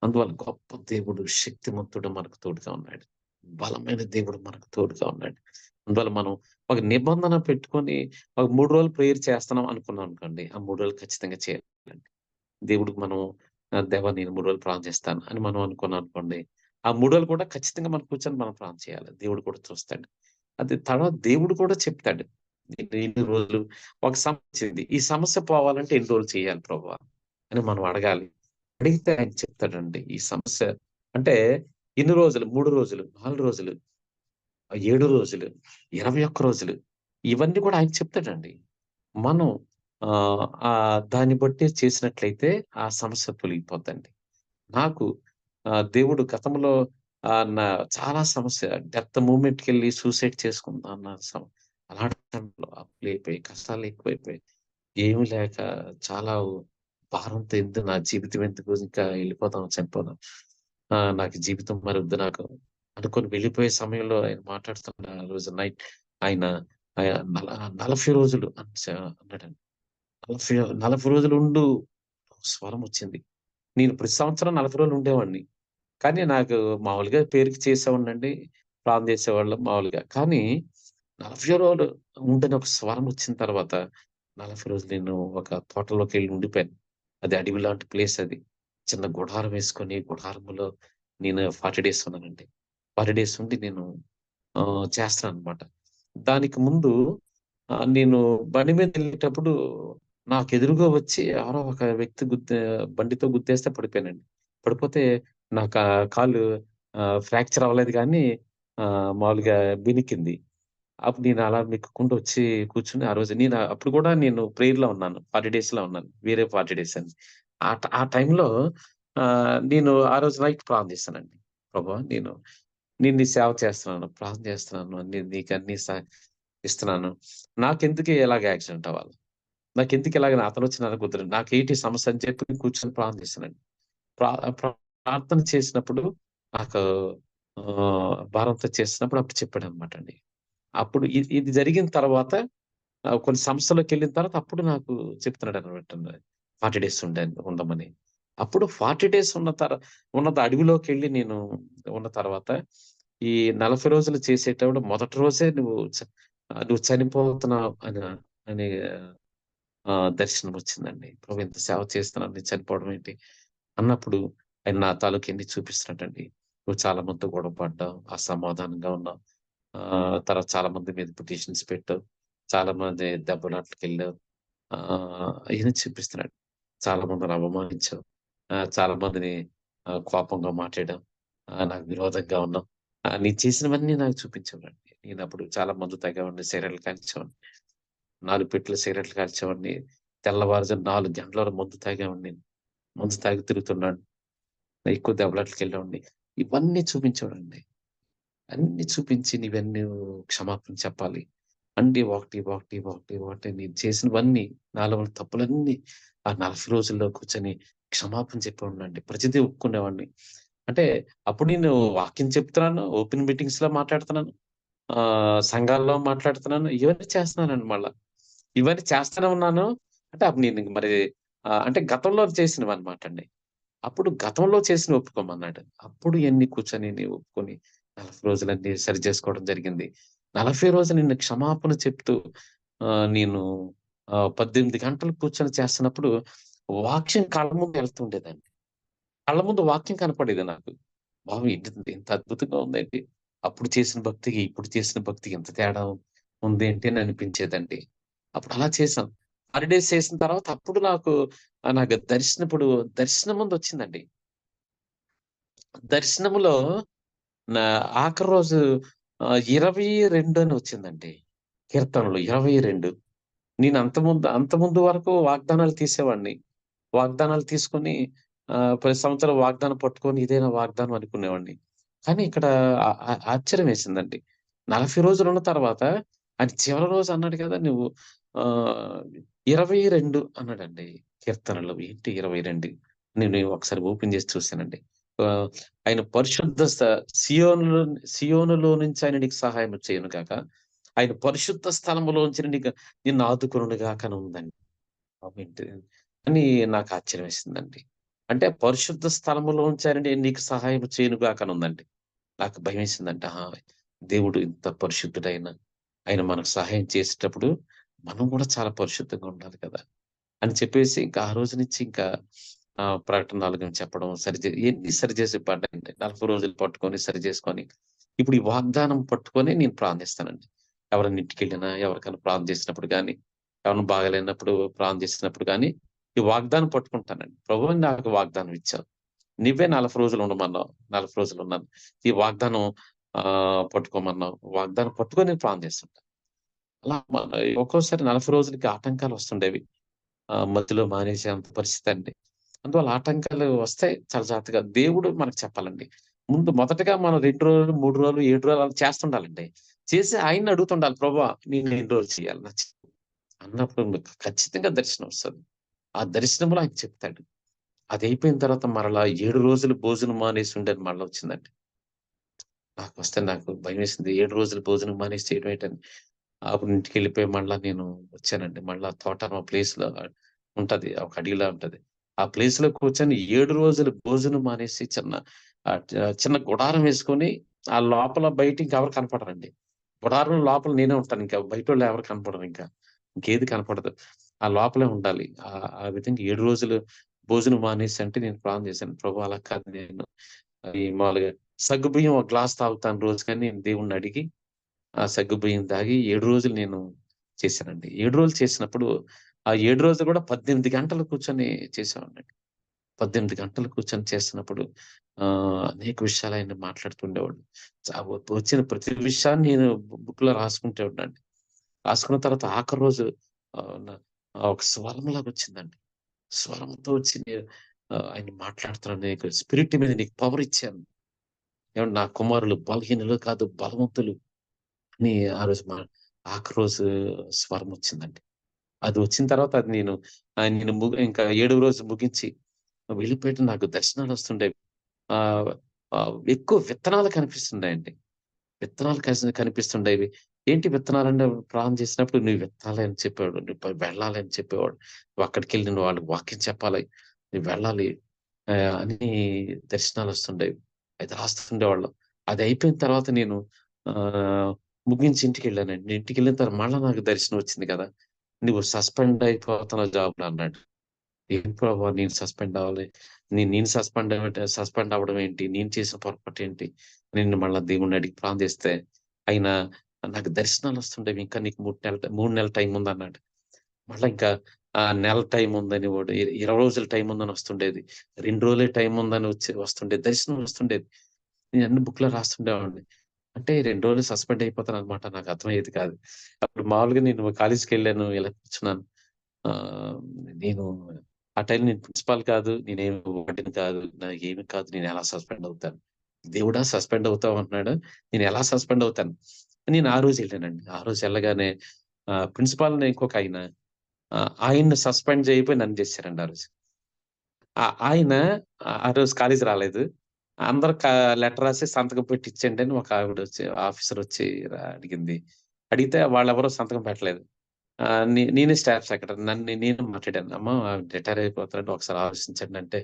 అందువల్ల గొప్ప దేవుడు, శక్తిమంతుడు మనకు తోడుగా ఉన్నాడు. బలమైన దేవుడు మనకు తోడుగా ఉన్నాడు. అందువల్ల మనం ఒక నిబంధన పెట్టుకొని ఒక 3 రోజులు ప్రేయర్ చేస్తున్నాం అనుకున్నాం అనుకోండి. ఆ 3 రోజులు ఖచ్చితంగా చేయాలండి. దేవుడికి మనం దేవా నేను 3 రోజులు ప్రార్థన చేస్తాను అని మనం అనుకున్నాం అనుకోండి. ఆ 3 రోజులు కూడా ఖచ్చితంగా మనం కూర్చొని మనం ప్రార్థన చేయాలి. దేవుడు కూడా చూస్తాడు. అది తర్వాత దేవుడు కూడా చెప్తాడు. ఎన్ని రోజులు ఒక సమస్య వచ్చింది. ఈ సమస్య పోవాలంటే ఎన్ని రోజులు చేయాలి ప్రభువా? అని మనం అడగాలి. అడిగితే ఆయన చెప్తాడండి. ఈ సమస్య అంటే ఇన్ని రోజులు, 3 రోజులు, 4 రోజులు, 7 రోజులు, 21 రోజులు ఇవన్నీ కూడా ఆయన చెప్తాడండి. మనం దాన్ని బట్టి చేసినట్లయితే ఆ సమస్య తొలగిపోద్దండి. నాకు దేవుడు గతంలో నా చాలా సమస్య డెత్ మూవ్‌మెంట్‌కెళ్ళి సూసైడ్ చేసుకుందాం అన్న అలాంటి టైంలో అప్పులైపోయి, కష్టాలు ఎక్కువైపోయాయి. ఏమి లేక చాలా భారంతో నా జీవితం ఎందుకు ఇంకా ఎళ్ళిపోదాం, చనిపోదాం. నాకు జీవితం మరొద్దు నాకు అనుకోని వెళ్ళిపోయే సమయంలో ఆయన మాట్లాడుతున్న ఆ రోజు నైట్ ఆయన ఆయ నల 40 రోజులు అన్నాడండి. 40 40 రోజులు ఉండు స్వరం వచ్చింది. నేను ప్రతి సంవత్సరం 40 రోజులు ఉండేవాడిని. కానీ నాకు మామూలుగా పేరుకి చేసేవాడినండి. ప్రార్థన చేసేవాళ్ళం మామూలుగా. కానీ 40 రోజులు ఉండని ఒక స్వరం వచ్చిన తర్వాత 40 రోజులు నేను ఒక తోటలోకెళ్ళి ఉండిపోయాను. అది అడవి లాంటి ప్లేస్ అది. చిన్న గుడారం వేసుకొని గుడారంలో నేను 40 డేస్ ఉన్నానండి. 40 డేస్ ఉండి నేను చేస్తున్నాననమాట. దానికి ముందు నేను బండి మీద ఎళ్ళేటప్పుడు నాకెదురుగా వచ్చి ఎవరో ఒక వ్యక్తి బండితో గుద్దేస్తే పడిపోయానండి. పడిపోతే నాకా కాలు ఫ్రాక్చర్ అవ్వలేదు గానీ మామూలుగా బెనికింది. అప్పుడు నేను అలా మెక్కుకుంటూ వచ్చి కూర్చొని ఆ రోజు అప్పుడు కూడా నేను ప్రేయర్‌లో ఉన్నాను. 40 డేస్‌లో ఉన్నాను. వేరే 40 డేస్ అని. ఆ టైంలో నేను ఆ రోజు నైట్ ప్రార్థన చేశానండి. ప్రభువా నేను నీ సేవ చేస్తున్నాను. ప్రార్థన చేస్తున్నాను. నీకన్నీ ఇస్తున్నాను. నాకెందుకు ఇలాగ యాక్సిడెంట్ అవ్వాలి? నాకెందుకు ఇలాగ అతనొచ్చి నన్ను గుద్దిన నాకేంటి సమస్య అని చెప్పి కూర్చొని ప్రార్థన చేశానండి. ప్రా ప్రార్థన చేసినప్పుడు నాకు భారంతో చేసినప్పుడు అప్పుడు చెప్పాడనమాట అండి. అప్పుడు ఇది జరిగిన తర్వాత కొన్ని సంస్థలోకెళ్ళిన తర్వాత అప్పుడు నాకు చెప్తున్నాడనమాట. 40 డేస్ ఉండమని. అప్పుడు 40 డేస్ ఉన్నది అడవిలోకెళ్ళి నేను ఉన్న తర్వాత ఈ 40 రోజులు చేసేటప్పుడు మొదటి రోజే నువ్వు చనిపోతున్నావు అని దర్శనమొచ్చిందండి. ప్రభు ఇంత సేవ చేస్తున్నాను నేను చనిపోవడం ఏంటి? అన్నప్పుడు ఆయన నా తాలూకు ఎన్ని చూపిస్తున్నాడండి. నువ్వు చాలా మందితో గొడవ పడ్డావు, అసమాధానంగా ఉన్నావు. తర్వాత చాలా మంది మీద పిటిషన్స్ పెట్టావు. చాలా మంది దెబ్బలాటలకెళ్ళావు. ఇయన్నీ చూపిస్తున్నాడు. చాలా మందిని అవమానించావు. చాలా మందిని కోపంగా మాట్లాడావు. నాకు విరోధంగా ఉన్నావు. నేను చేసినవన్నీ నాకు చూపించాడండి. నేనప్పుడు చాలా మందు తాగేవాడిని, సిగరెట్లు కాల్చేవాడిని. 4 పెట్టెలు సిగరెట్లు కాల్చేవాడిని. తెల్లవారుజామున 4 గంటల మందు తాగేవాడిని నేను. మందు తాగి తిరుగుతున్నాను. ఎక్కువ దెబ్బలాటలకెళ్ళేవాడిని. ఇవన్నీ చూపించేవాడండి. అన్నీ చూపించి "నీవన్నీ క్షమాపణ చెప్పాలి." అన్నీ ఒకటి, ఒకటి, ఒకటి, ఒకటి నేను చేసినవన్నీ నాలో ఉన్న తప్పులన్నీ ఆ 40 రోజుల్లో కూర్చొని క్షమాపణ చెప్పేవాడినండి. ప్రతిదీ ఒప్పుకునేవాడిని. అంటే అప్పుడు నేను వాక్యం చెప్తున్నాను, ఓపెన్ మీటింగ్స్‌లో మాట్లాడుతున్నాను, సంఘాల్లో మాట్లాడుతున్నాను. ఇవన్నీ చేస్తున్నానండి మళ్ళా. ఇవన్నీ చేస్తూనే ఉన్నాను. అంటే అప్పుడు నేను మరి అంటే గతంలో చేసినవన్నమాట అండి. అప్పుడు గతంలో చేసినవి ఒప్పుకోమన్నాడు. అప్పుడు ఇయన్నీ కూర్చొని ఒప్పుకొని 40 రోజులన్నీ సరి చేసుకోవడం జరిగింది. 40 రోజులు నేను క్షమాపణ చెప్తూ నేను 18 గంటలు కూర్చొని చేస్తున్నప్పుడు వాక్యం కళ్ళ ముందు వెళ్తుండేదండి. కళ్ళ ముందు వాక్యం కనపడేది నాకు. వావ్! ఇంత అద్భుతంగా ఉందేంటి? అప్పుడు చేసిన భక్తికి, ఇప్పుడు చేసిన భక్తికి ఇంత తేడా ఉందేంటి అని అనిపించేదండి. అప్పుడు అలా చేశాం. 6 డేస్ చేసిన తర్వాత అప్పుడు నాకు దర్శనం ముందొచ్చిందండి. దర్శనములో నా ఆఖరి రోజు 22 అని వచ్చిందండి. కీర్తనలు 22. నేను అంతకుముందు వరకు వాగ్దానాలు తీసేవాడిని. వాగ్దానాలు తీసుకొని ప్రతి సంవత్సరం వాగ్దానం పట్టుకొని ఇదే నా వాగ్దానం అనుకునేవాడిని. కానీ ఇక్కడ ఆ ఆ ఆశ్చర్యం వేసిందండి. 40 రోజులున్న తర్వాత ఆయన చివరి రోజు అన్నాడు కదా! నువ్వు ఆహ్, 22 అన్నాడండి కీర్తనలు. ఏంటి 22 నేను ఒకసారి ఓపెన్ చేసి చూసానండి. ఆహ్, ఆయన పరిశుద్ధ సియోనులో సియోనులో నుంచి ఆయన నీకు సహాయం చేయను గాక. ఆయన పరిశుద్ధ స్థలములోంచి నిన్ను ఆదుకొనును గాక అని ఉందండి. ఏంటి అని నాకు ఆశ్చర్యమేసిందండి. అంటే పరిశుద్ధ స్థలములోంచి ఆయన నీకు సహాయం చేయను గాక అని ఉందండి. నాకు భయమేసిందండి. ఆహా! దేవుడు ఇంత పరిశుద్ధుడైన ఆయన మనకు సహాయం చేసేటప్పుడు మనం కూడా చాలా పరిశుద్ధంగా ఉండాలి కదా! అని చెప్పేసి ఇంకా ఆ రోజు నుంచి ఇంకా ప్రకటన 4 చెప్పడం, ఎన్ని సరిచేసి పడ్డాయండి. 40 రోజులు పట్టుకొని, సరి చేసుకొని, ఇప్పుడు ఈ వాగ్దానం పట్టుకొని నేను ప్రార్థిస్తానండి. ఎవరైనా ఇంటికెళ్ళినా, ఎవరికైనా ప్రార్థన చేసినప్పుడు గానీ, ఎవరైనా బాగాలేనప్పుడు ప్రార్థన చేసినప్పుడు గానీ, ఈ వాగ్దానం పట్టుకుంటానండి. ప్రభువా నాకు వాగ్దానం ఇచ్చావు. నువ్వే 40 రోజులు ఉండమన్నావు. 40 రోజులు ఉన్నాను. ఈ వాగ్దానం పట్టుకోమన్నావు. వాగ్దానం పట్టుకొని నేను ప్రార్థన చేస్తుంటా. అలా ఒక్కోసారి 40 రోజులకి ఆటంకాలు వస్తుండేవి. మధ్యలో మానేసేంత పరిస్థితి అండి. అందువల్ల ఆటంకాలు వస్తాయి చాలా జాగ్రత్తగా. దేవుడు మనకు చెప్పాలండి. ముందు మొదటగా మనం 2 రోజులు, 3 రోజులు, 7 రోజులు అలా చేస్తుండాలండి. చేసి ఆయన్ని అడుగుతుండాలి. ప్రభువా నేను ఎన్ని రోజులు చేయాలి నాకు చెప్పు అన్నప్పుడు మీకు ఖచ్చితంగా దర్శనం వస్తది. ఆ దర్శనంలో ఆయన చెప్తాడు. అది అయిపోయిన తర్వాత మరలా 7 రోజులు భోజనం మానేసి ఉండని మరలా వచ్చిందండి. నాకు భయమేసింది. 7 రోజులు భోజనం మానేసి చేయడం ఏంటని. అప్పుడు ఇంటికెళ్ళిపోయి మళ్ళా నేను వచ్చానండి. మళ్ళా తోట మా ప్లేస్‌లో ఉంటది. ఒక అడవిలా ఉంటది. ఆ ప్లేస్‌లో కూర్చొని 7 రోజులు భోజనం మానేసి చిన్న గుడారం వేసుకొని, ఆ లోపల బయట ఇంకెవరు కనపడరండి. గుడారం లోపల నేనే ఉంటాను. ఇంకా బయటోళ్ళు ఎవరు కనపడరింకా. ఇంకేది కనపడదు. ఆ లోపలే ఉండాలి. ఆ విధంగా 7 రోజులు భోజనం మానేసి అంటే నేను ప్రార్థన చేశాను. ప్రభు అలా కాదు నేను మామూలుగా సగ్గుబియ్యం ఒక గ్లాస్ తాగుతాను రోజుకని నేను దేవుడిని అడిగి ఆ సగ్గుబియ్యం తాగి 7 రోజులు నేను చేశానండి. 7 రోజులు చేసినప్పుడు, ఆ 7 రోజులు కూడా 18 గంటలు కూర్చొని చేసేవాడినండి. 18 గంటలు కూర్చొని చేస్తున్నప్పుడు అనేక విషయాలు ఆయన మాట్లాడుతుండేవాడు. వచ్చిన ప్రతి విషయాన్ని నేను బుక్‌లో రాసుకుంటూ ఉన్నానండి. రాసుకున్న తర్వాత ఆఖరి రోజు న ఒక స్వరంలాగొచ్చిందండి. స్వరంతో వచ్చి ఆయన మాట్లాడుతున్నాడు. నీకు స్పిరిట్ మీద నీకు పవర్ ఇచ్చాను. ఏవండీ నా కుమారులు బలహీనులు కాదు బలవంతులు. అని ఆ రోజు ఆఖరి రోజు స్వరమొచ్చిందండి. అది వచ్చిన తర్వాత అది నేను ఇంకా ఏడవ రోజు ముగించి వెళ్ళిపోయేటప్పుడు నాకు దర్శనాలొస్తుండేవి. ఆహ్, ఎక్కువ విత్తనాలు కనిపిస్తున్నాయండి. విత్తనాలు కనిపిస్తుండేవి. ఏంటి విత్తనాలంటే ప్రార్థన చేసినప్పుడు "నువ్వు విత్తాలి" అని చెప్పేవాడు. "నువ్వు వెళ్ళాలి" అని చెప్పేవాడు. "నువ్వు నువ్వు వాళ్ళకి వాక్యం చెప్పాలి. నువ్వు వెళ్ళాలి" అని దర్శనాలొస్తుండేవి. అది రాస్తుండేవాళ్ళం. అది అయిపోయిన తర్వాత నేను ఆహ్, ముగించి ఇంటికెళ్ళానండి. ఇంటికెళ్ళిన తర్వాత మళ్ళా నాకు దర్శనం వచ్చింది కదా! "నువ్వు సస్పెండ్ అయిపోతున్నావు జాబ్‌లో" అన్నాడు. "ఏం ప్రభు నేను సస్పెండ్ అవ్వాలి. నేను సస్పెండ్ అవ్వడం ఏంటి? నేను చేసిన పొరపాటేంటి?" నేను మళ్ళా దేవుడిని అడిగి ప్రార్థిస్తే, ఆయన నాకు దర్శనాలొస్తుండేవి. "ఇంకా నీకు 3 నెలల టైముందన్నాడు." మళ్ళా ఇంకా నెల టైముందని ఓటి 20 రోజులు టైముందని వస్తుండేది. 2 రోజులే టైముందని వస్తుండేది. దర్శనం వస్తుండేది. నేనన్నీ బుక్‌లో రాస్తుండేవాడిని. అంటే 2 రోజులు సస్పెండ్ అయిపోతాననమాట. నాకు అర్థమయ్యేది కాదు. అప్పుడు మామూలుగా నేను కాలేజ్‌కెళ్ళాను. ఇలా కూర్చున్నాను. ఆహ్, నేను ఆ టైంలో నేను ప్రిన్సిపాల్ కాదు. నేనేమి వార్డెన్ కాదు. నాకేమి కాదు. నేనెలా సస్పెండ్ అవుతాను? దేవుడా సస్పెండ్ అవుతావు అంటున్నాడు. నేనెలా సస్పెండ్ అవుతాను? నేను ఆ రోజు ఎళ్ళానండి. ఆ రోజు ఎళ్ళగానే ప్రిన్సిపాల్‌ని ఇంకొకాయన ఆయన్ని సస్పెండ్ చేయకపోయి నన్ను చేసారండి ఆ రోజు. ఆయన ఆ రోజు కాలేజీ రాలేదు. అందరూ లెటర్ రాసి సంతకం పెట్టి ఇచ్చేయండి అని ఒక ఆవిడొచ్చి ఆఫీసరొచ్చి అడిగింది. అడిగితే వాళ్ళెవరో సంతకం పెట్టలేదు. నేనే స్టాఫ్ సెక్రటరీ. నేను మాట్లాడాను. అమ్మ రిటైర్ అయిపోతారండి ఒకసారి ఆలోచించండి అంటే,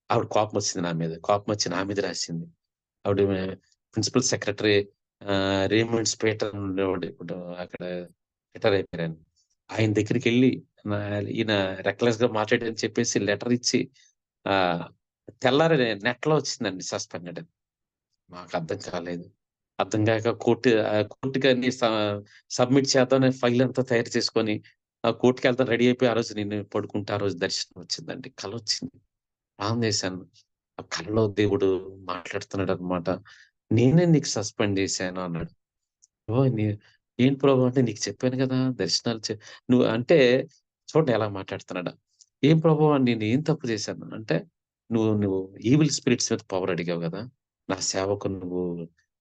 ఆవిడ కోపమొచ్చింది నా మీద. కోపమొచ్చి నా మీద రాసింది. ఆవిడ ప్రిన్సిపల్ సెక్రటరీ రేమండ్స్ పీటర్ అని ఉండేవాడు. ఇప్పుడు అక్కడ రిటైర్ అయిపోయారాయన. ఆయన దగ్గరికెళ్ళి నా ఈయన రెక్లెస్‌గా మాట్లాడారని చెప్పేసి లెటర్ ఇచ్చి ఆహ్, తెల్లారి నెట్‌లో వచ్చిందండి సస్పెండెడ్ అని. మాకర్థం కాలేదు. అర్థం కాక కోర్ట్‌కని సబ్మిట్ చేద్దామని ఫైల్ అంతా తయారు చేసుకొని కోర్ట్‌కెళ్తాను రెడీ అయిపోయి ఆ రోజు నేను పడుకుంటే ఆ రోజు దర్శనం వచ్చిందండి. కలొచ్చింది. ప్రార్థన చేశాను. ఆ కలలో దేవుడు మాట్లాడుతున్నాడనమాట. "నేనే నీకు సస్పెండ్ చేశాను" అన్నాడు. ఓహ్! ఏంటి ప్రభు అంటే నీకు చెప్పాను గదా! దర్శనాలు నువ్వు అంటే చూడండి ఎలా మాట్లాడుతున్నాడో. ఏం ప్రభువా నేనేం తప్పు చేశాను? అంటే నువ్వు ఈవిల్ స్పిరిట్స్ మీద పవర్ అడిగావు గదా! నా సేవకు నువ్వు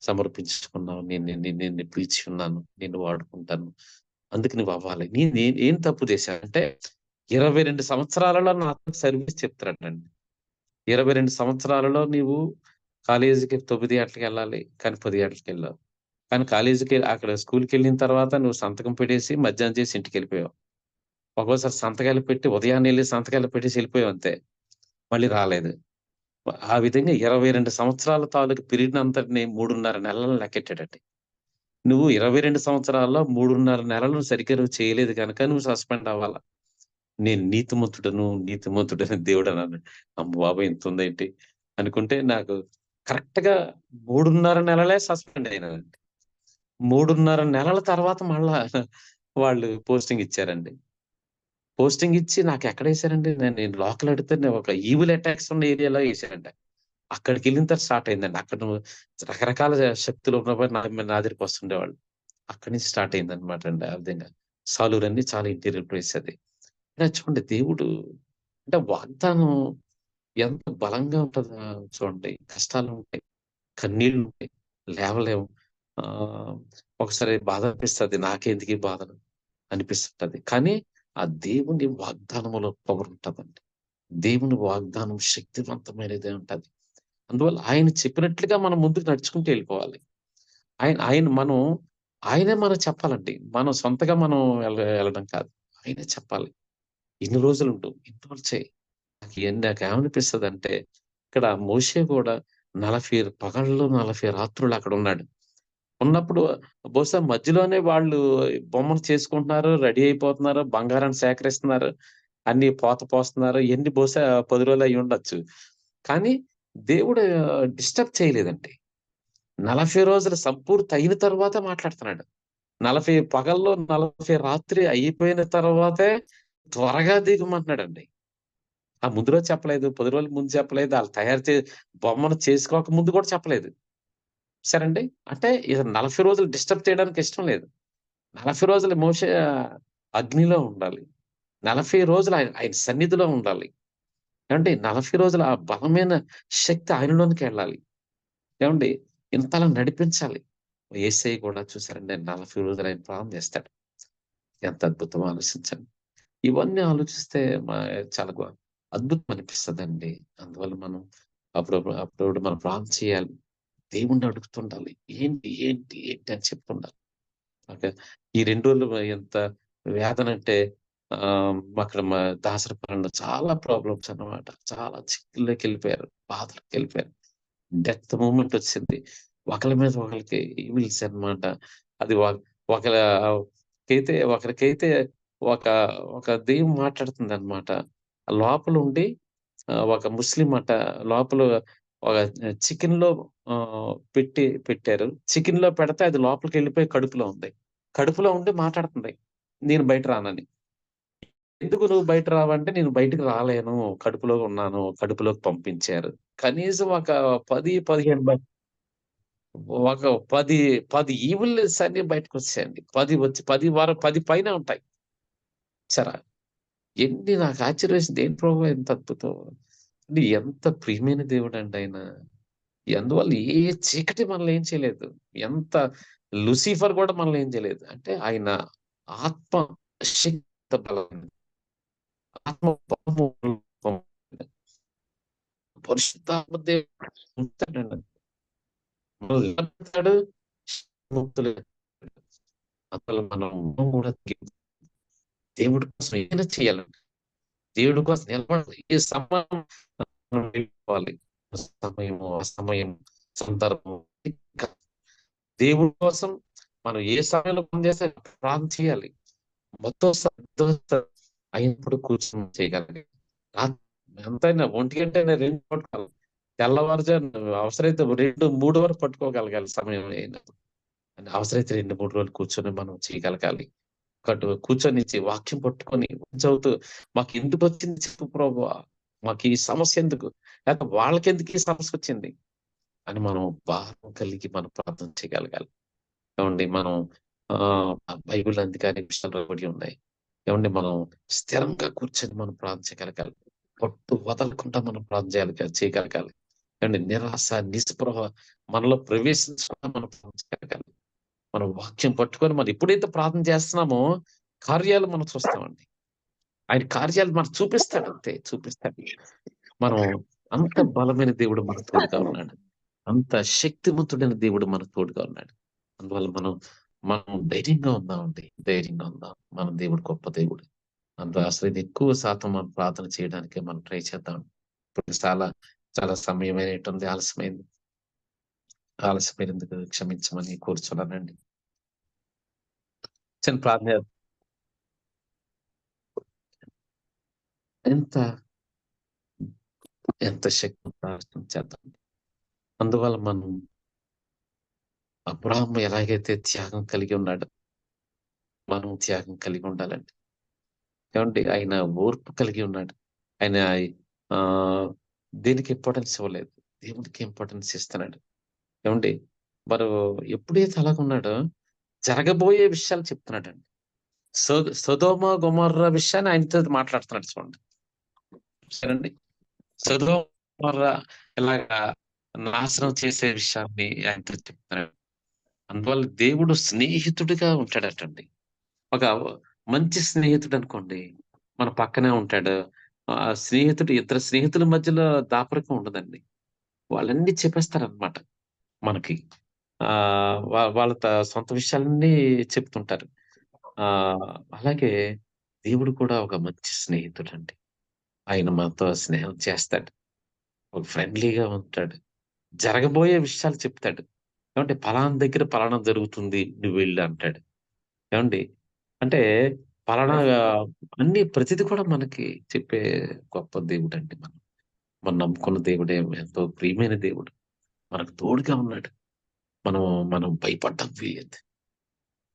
సమర్పించుకున్నావు. నిన్ను పిలిచి ఉన్నాను. నిన్ను వాడుకుంటాను. అందుకు నువ్వవ్వాలి. ఏం తప్పు చేశా అంటే 22 సంవత్సరాలలో నాతో సర్వీస్ చెప్తున్నాడండి. 22 సంవత్సరాలలో నీవు కాలేజీకి 9 గంటలకెళ్ళాలి. కానీ 10 గంటలకెళ్ళావు. కానీ అక్కడ స్కూలుకెళ్ళిన తర్వాత నువ్వు సంతకం పెట్టేసి, మధ్యాహ్నం చేసి ఇంటికెళ్ళిపోయావు. ఒక్కోసారి సంతకాలు పెట్టి ఉదయాన్నే సంతకాలు పెట్టేసి ఎళ్ళిపోయావు అంతే. మళ్ళీ రాలేదు. ఆ విధంగా 22 సంవత్సరాల తాలూకు పీరియడ్‌నంతటిని 3:30 నెలలను లెక్కెట్టాడండి. నువ్వు 22 సంవత్సరాల్లో 3:30 నెలలు సరిగ్గా నువ్వు చేయలేదు గనక నువ్వు సస్పెండ్ అవ్వాల. నేను నీతిమంతుడని దేవుడు అన్నాను. అమ్మ బాబోయ్! ఇంత ఉందేంటి అనుకుంటే నాకు కరెక్ట్ గా 3.5 నెలలే సస్పెండ్ అయినానండి. 3.5 నెలల తర్వాత మళ్ళా వాళ్ళు పోస్టింగ్ ఇచ్చారండి. పోస్టింగ్ ఇచ్చి నాకెక్కడేశారండి, నేను లోకల్ అడిగితే ఒక ఈవిల్ అటాక్స్ ఉన్న ఏరియాలో ఏశారంట. అక్కడికెళ్ళిన తర్వాత స్టార్ట్ అయిందండి. అక్కడ రకరకాల శక్తులు ఉన్నవారు నా దగ్గరికి వస్తుండేవాళ్ళు. అక్కడి నుంచి స్టార్ట్ అయిందనమాట అండి. ఆ విధంగా సాలూరు అని చాలా ఇంటీరియర్ ప్లేస్ అది. ఇలా చూడండి, దేవుడు అంటే వాగ్దానం ఎంత బలంగా ఉంటదో చూడండి. కష్టాలుంటాయి, కన్నీళ్లుంటాయి, లేవలేము. ఆహ్, ఒకసారి బాధ అనిపిస్తది. నాకెందుకీ బాధలు అనిపిస్తుంటది. కానీ ఆ దేవుని వాగ్దానములో పవర్ ఉంటదండి. దేవుని వాగ్దానం శక్తివంతమైనదే ఉంటది. అందువల్ల ఆయన చెప్పినట్లుగా మనం ముందుకు నడుచుకుంటూ వెళ్ళిపోవాలి. ఆయన ఆయన మనం ఆయనే మనకు చెప్పాలండి. మనం సొంతగా మనం వెళ్ళడం కాదు. ఆయనే చెప్పాలి. ఇన్ని రోజులుండు, ఇన్ని రోజులు చెయి. నాకేమనిపిస్తదంటే, ఇక్కడ మోషే గూడా 40 పగళ్ళు, 40 రాత్రులు అక్కడున్నాడు. ఉన్నప్పుడు బహుశా మధ్యలోనే వాళ్ళు బొమ్మను చేసుకుంటున్నారు, రెడీ అయిపోతున్నారు, బంగారాన్ని సేకరిస్తున్నారు, అన్నీ పోత పోస్తున్నారు. ఇయన్నీ బహుశా 10 రోజులు అయ్యుండొచ్చు. కానీ దేవుడు డిస్టర్బ్ చేయలేదండి. 40 రోజులు సంపూర్తి అయిన తరువాత మాట్లాడుతున్నాడు. 40 పగల్లో 40 రాత్రి అయిపోయిన తర్వాతే త్వరగా దిగమంటున్నాడండి. ఆ ముందు రోజు చెప్పలేదు, 10 రోజుల ముందు చెప్పలేదు, ఆళ్ళు తయారు బొమ్మను చేసుకోక ముందు కూడా చెప్పలేదు. చూసారండి? అంటే ఇది 40 రోజులు డిస్టర్బ్ చేయడానికి ఇష్టం లేదు. 40 రోజులు మోషే అగ్నిలో ఉండాలి. 40 రోజులు ఆయన ఆయన సన్నిధిలో ఉండాలి. ఏవండీ 40 రోజులు ఆ బలమైన శక్తి ఆయనలోనికెళ్ళాలి. ఏవండీ ఇంతలా నడిపించాలి. యేసయ్య కూడా చూసారండి, 40 రోజులు ఆయన ప్రార్థన చేస్తాడు. ఎంత అద్భుతమో ఆలోచించండి. ఇవన్నీ ఆలోచిస్తే చాలా అద్భుతం అనిపిస్తదండి. అందువల్ల మనం అప్పుడప్పుడు మనం ప్రార్థన చేయాలి. దేవుణ్ణి అడుగుతుండాలి. ఏంటి అని చెప్తుండాలి. ఓకే. ఈ 2 రోజులు ఎంత వేదనంటే అక్కడ దాసరపల్లిలో చాలా ప్రాబ్లమ్స్ అన్నమాట. చాలా చిక్కుల్లోకెళ్ళిపోయారు. బాధలోకెళ్ళిపోయారు. డెత్ మూవ్‌మెంట్ వచ్చింది. ఒకళ్ళ మీద ఒకళ్ళకి ఈవిల్స్ అన్నమాట. అది ఒకరికైతే ఒక ఒక దెయ్యం మాట్లాడుతుందన్నమాట. లోపలుండి ఒక ముస్లిం లోపల ఒక చికెన్‌లో పెట్టారు. చికెన్‌లో పెడితే అది లోపలికెళ్ళిపోయి కడుపులో ఉంది. కడుపులో ఉండి మాట్లాడుతుంది, నేను బయట రానని. ఎందుకు నువ్వు బయట రావంటే, నేను బయటికి రాలేను, కడుపులో ఉన్నాను, కడుపులోకి పంపించారు. కనీసం ఒక 10, 15 ఒక 10 ఈవిల్స్ అన్నీ బయటకొచ్చేసాయండి. 10 పైనే ఉంటాయి. చూసారా? నాకు ఆశ్చర్యమేసింది. ఏంటి ప్రభువా ఇంత అద్భుతం! అంటే ఎంత ప్రియమైన దేవుడండి ఆయన. అందువల్ల ఏ చీకటి మనల్ని ఏం చేయలేదు. ఎంత లూసిఫర్ గూడా మనల్ని ఏం చేయలేదు. అంటే ఆయన ఆత్మ శక్తి బలం, ఆత్మ బలము పరిశుద్ధాత్మ దేవుడు ఉంటాడండి. మనల్ని ఎలా పెడతాడు? ముక్తులు అసలు మనం కూడా దేవుడి కోసం ఏదైనా చేయాలండి. దేవుడి కోసం నిలబడాలి. ఏ సమయం మనం వెళ్ళిపోవాలి. సమయము, అసమయం, సందర్భం దేవుడి కోసం మనం ఏ సమయంలో పని చేస్తే ప్రార్థన చేయాలి. మొత్తం అయినప్పుడు కూర్చొని చేయగలగాలి. ఎంతైనా 1 గంట 2 పట్టుకోవాలి. తెల్లవారుజామున అవసరమైతే 2, 3 వరకు పట్టుకోగలగాలి సమయం అయినప్పుడు. అవసరమైతే 2, 3 రోజులు కూర్చొని మనం చేయగలగాలి. కూర్చొని వాక్యం పట్టుకొని చదువుతూ మాకెందుకొచ్చింది చెప్పు ప్రభువా? మాకు ఈ సమస్య ఎందుకు? లేకపోతే వాళ్ళకెందుకు ఈ సమస్య వచ్చింది? అని మనం భారం కలిగి మనం ప్రార్థన చేయగలగాలి. ఏవండీ మనం బైబిల్ అందుకనే విషయాలు రాయబడి ఉన్నాయి. ఏవండీ మనం స్థిరంగా కూర్చొని మనం ప్రార్థన చేయగలగాలి. పట్టు వదలకుండా మనం ప్రార్థన చేయగలగాలి. ఏవండీ నిరాశ, నిస్పృహ మనలో ప్రవేశించకుండా మనం ప్రార్థన చేయగలగాలి. మనం వాక్యం పట్టుకొని మనం ఎప్పుడైతే ప్రార్థన చేస్తున్నామో కార్యాలు మనం చూస్తామండి. ఆయన కార్యాలు మనకు చూపిస్తాడు అంతే. చూపిస్తాడు. మనం అంత బలమైన దేవుడు మనకు తోడుగా ఉన్నాడు. అంత శక్తివంతుడైన దేవుడు మనకు తోడుగా ఉన్నాడు. అందువల్ల మనం ధైర్యంగా ఉందామండి. ధైర్యంగా ఉందాం. మన దేవుడు గొప్ప దేవుడు. అసలు ఇది ఎక్కువ శాతం మనం ప్రార్థన చేయడానికే మనం ట్రై చేద్దాం. ఇప్పుడు చాలా సమయమైనట్టుంది. ఆలస్యమైంది. ఆలస్యమైనందుకు క్షమించమని కోరుచున్నానండి. చిన్న ప్రార్థన ఎంత ఎంత శక్తి ప్రార్థన చేద్దాం. అందువల్ల మనం అబ్రాహాము ఎలాగైతే త్యాగం కలిగి ఉన్నాడో, మనం త్యాగం కలిగి ఉండాలండి. ఏమండి? ఆయన ఓర్పు కలిగి ఉన్నాడు. ఆయన దేనికి ఇంపార్టెన్స్ ఇవ్వలేదు. దేవుడికి ఇంపార్టెన్స్ ఇస్తున్నాడు. ఏమండి? మరి ఎప్పుడైతే అలాగున్నాడో జరగబోయే విషయాలు చెప్తున్నాడండి. సొదొమ, గొమొర్రా విషయాన్ని ఆయనతో మాట్లాడుతున్నాడు చూడండి. సరేండి. సొదొమ, గొమొర్రా ఇలాగా నాశనం చేసే విషయాన్ని ఆయనతో చెప్తున్నాడు. అందువల్ల దేవుడు స్నేహితుడిగా ఉంటాడటండి. ఒక మంచి స్నేహితుడనుకోండి, మన పక్కనే ఉంటాడు. ఇద్దరు స్నేహితుల మధ్యలో దాపరికం ఉండదండి. వాళ్ళన్నీ చెప్పేస్తారనమాట మనకి. వాళ్ళ సొంత విషయాలన్నీ చెప్తుంటారు. అలాగే దేవుడు కూడా ఒక మంచి స్నేహితుడండి. ఆయన మనతో స్నేహం చేస్తాడు. ఒక ఫ్రెండ్లీగా ఉంటాడు. జరగబోయే విషయాలు చెప్తాడు. ఏమంటే పలానా దగ్గర పలానా జరుగుతుంది. నువ్వెళ్ళు అంటాడు. ఏవండి? అంటే పలానా అన్నీ ప్రతిది కూడా మనకి చెప్పే గొప్ప దేవుడండి మనం. మనం నమ్ముకున్న దేవుడే ఎంతో ప్రియమైన దేవుడు. మనకు తోడుగా ఉన్నాడు. మనం మనం భయపడడానికి వీల్లేదు.